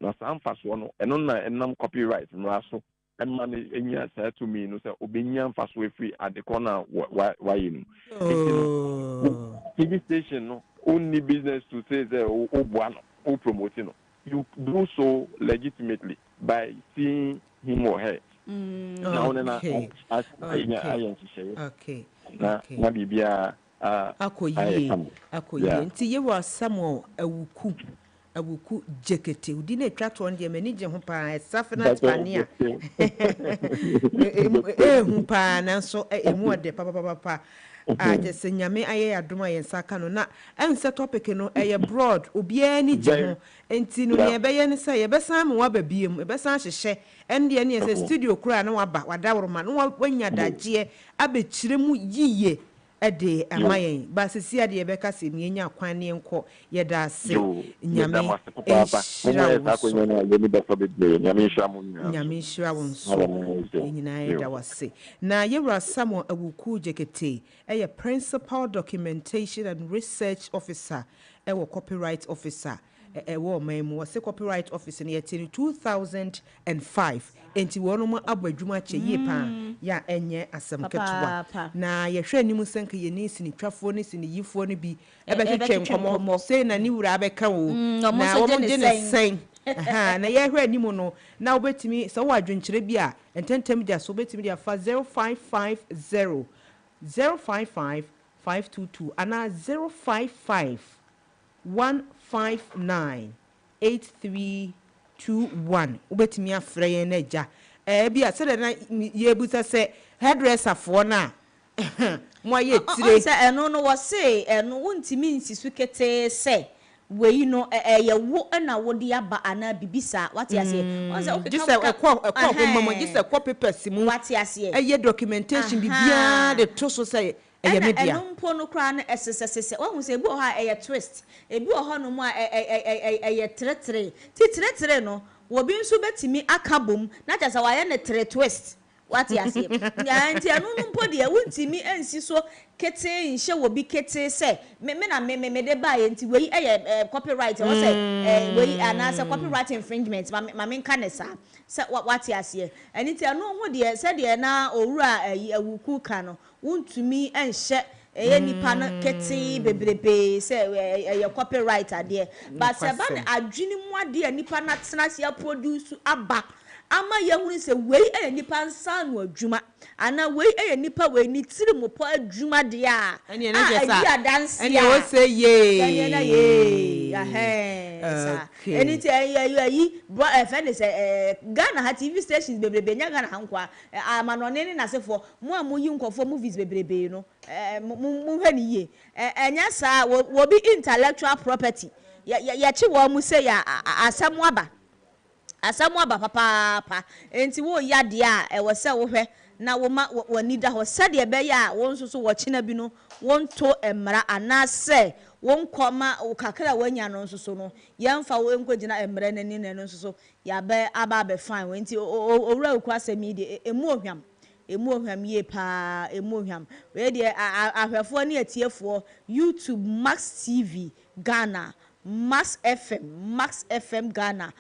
Now, some fast one, and on copyright. So, and money in your said to me, no, sir, Obinian fast way free at the corner. Why you know? TV station, no. Only business to say that promoting you do so legitimately by seeing him or her. Okay. Na bibia akoye nti ye wa Samuel awuku jekete udi na twato ndie mani je ho pa safenat pania hu pa na so emu ode papa just nyame aye adoma yen saka no na ense topic no eye broad obia ni je ho enti no ne be ye ne se ye be san mo aba biem be san hyehye ende ne ye studio kura na waba wadaworoma no wanya daje abekire mu yiye ede amayen ba sisi ade be ka se mienya kwan ne enko ye da ase nyame nyame shira won so nyina ye da wase na yewra Samuel awuku jekete eye principal documentation and research officer ewo copyright officer ɛwɔ ɔman mu wɔse copyright office no yɛte no 2005 enti wɔn mo abɔ adwuma kyɛ yie paa ya ɛnyɛ asɛm ketewa na yɛhwɛ anim sɛnka yɛ ne sinitwafoɔ ne siniyifoɔ no bi ɛbɛhwehwɛ nkɔmmɔ sei na ne wura abɛka wo na wɔn gye ne sɛn na yɛhwɛ anim no na wobɛtumi sɛ wo adwenkyerɛ bi a ntɛntɛm dia so wobɛtumi dia fa 0550 055522 ana 055 159 8321 ubetimi afrɛ yɛn na agya bi a sɛ na yɛbusa sɛ hairdresser foɔ na mo ayɛ tire sɛ ɛno no wɔ se ɛno wontimi nsisu kete sɛ wei no ɛyɛ wo na wo de aba ana bibisa wate ase on sɛ okay just ɛkɔ mama just ɛkɔ papers mu wate ase ɛyɛ documentation bibia de to so sɛ ɛyɛ media ɛno mpo no kra no ɛsesesese wahu sɛ ebi wɔ ha ɛyɛ twist ebi wɔ hɔ no mu a ɛyɛ tretre ti tretre no wobi nso betimi aka bom na kyɛ sɛ wayɛ ne tre twist wate ase nti ɛno no mpo de wontimi ansi so kete nhye wobi kete sɛ me na me de ba yɛ nti wei ɛyɛ copyright wɔ sɛ wei ana sɛ copyright infringement ma me nka ne sa sɛ wate ase ɛni ti ɛno ho de sɛ de na owura awuku ka no wontumi enhye eye nipa no kete bebrebe sɛ ɛyɛ copyright ade but sɛ ba ne adwini mu ade nipa na tena se produce aba ama yehunu sɛ wei ɛyɛ nipa nsa no adwuma ana wei ɛyɛ nipa wei ni tiri mo po adwuma de a ɛne na jesa ɛne wo sɛ ye ɛne na ye sa ɛne ti ayi bro ɛfɛ ne sɛ Ghana ha TV stations bebrebe nya Ghana ha nkwa amanone ne nasefo mo a mo yi nkofo movies bebrebe no mo hwɛ ne ye ɛnya sa wo bi intellectual property ya chi wo mu sɛ ya asɛm asamu aba papa enti wo ya de a ɛwɔ sɛ wo hwɛ na wo ma wani da ho sɛ de ɛbɛyɛ a wo nso so wo kyena bi no won to emra anase won kɔma wo kakra wanya no nso so no yɛmfa wo nkɔgyina emra nani no nso so ya bɛ aba bɛ fine enti owura okura asɛmi de emu ohwam ye pa emu ohwam we de ahwɛfoɔ ne atiefoɔ YouTube Max TV Ghana Max FM Ghana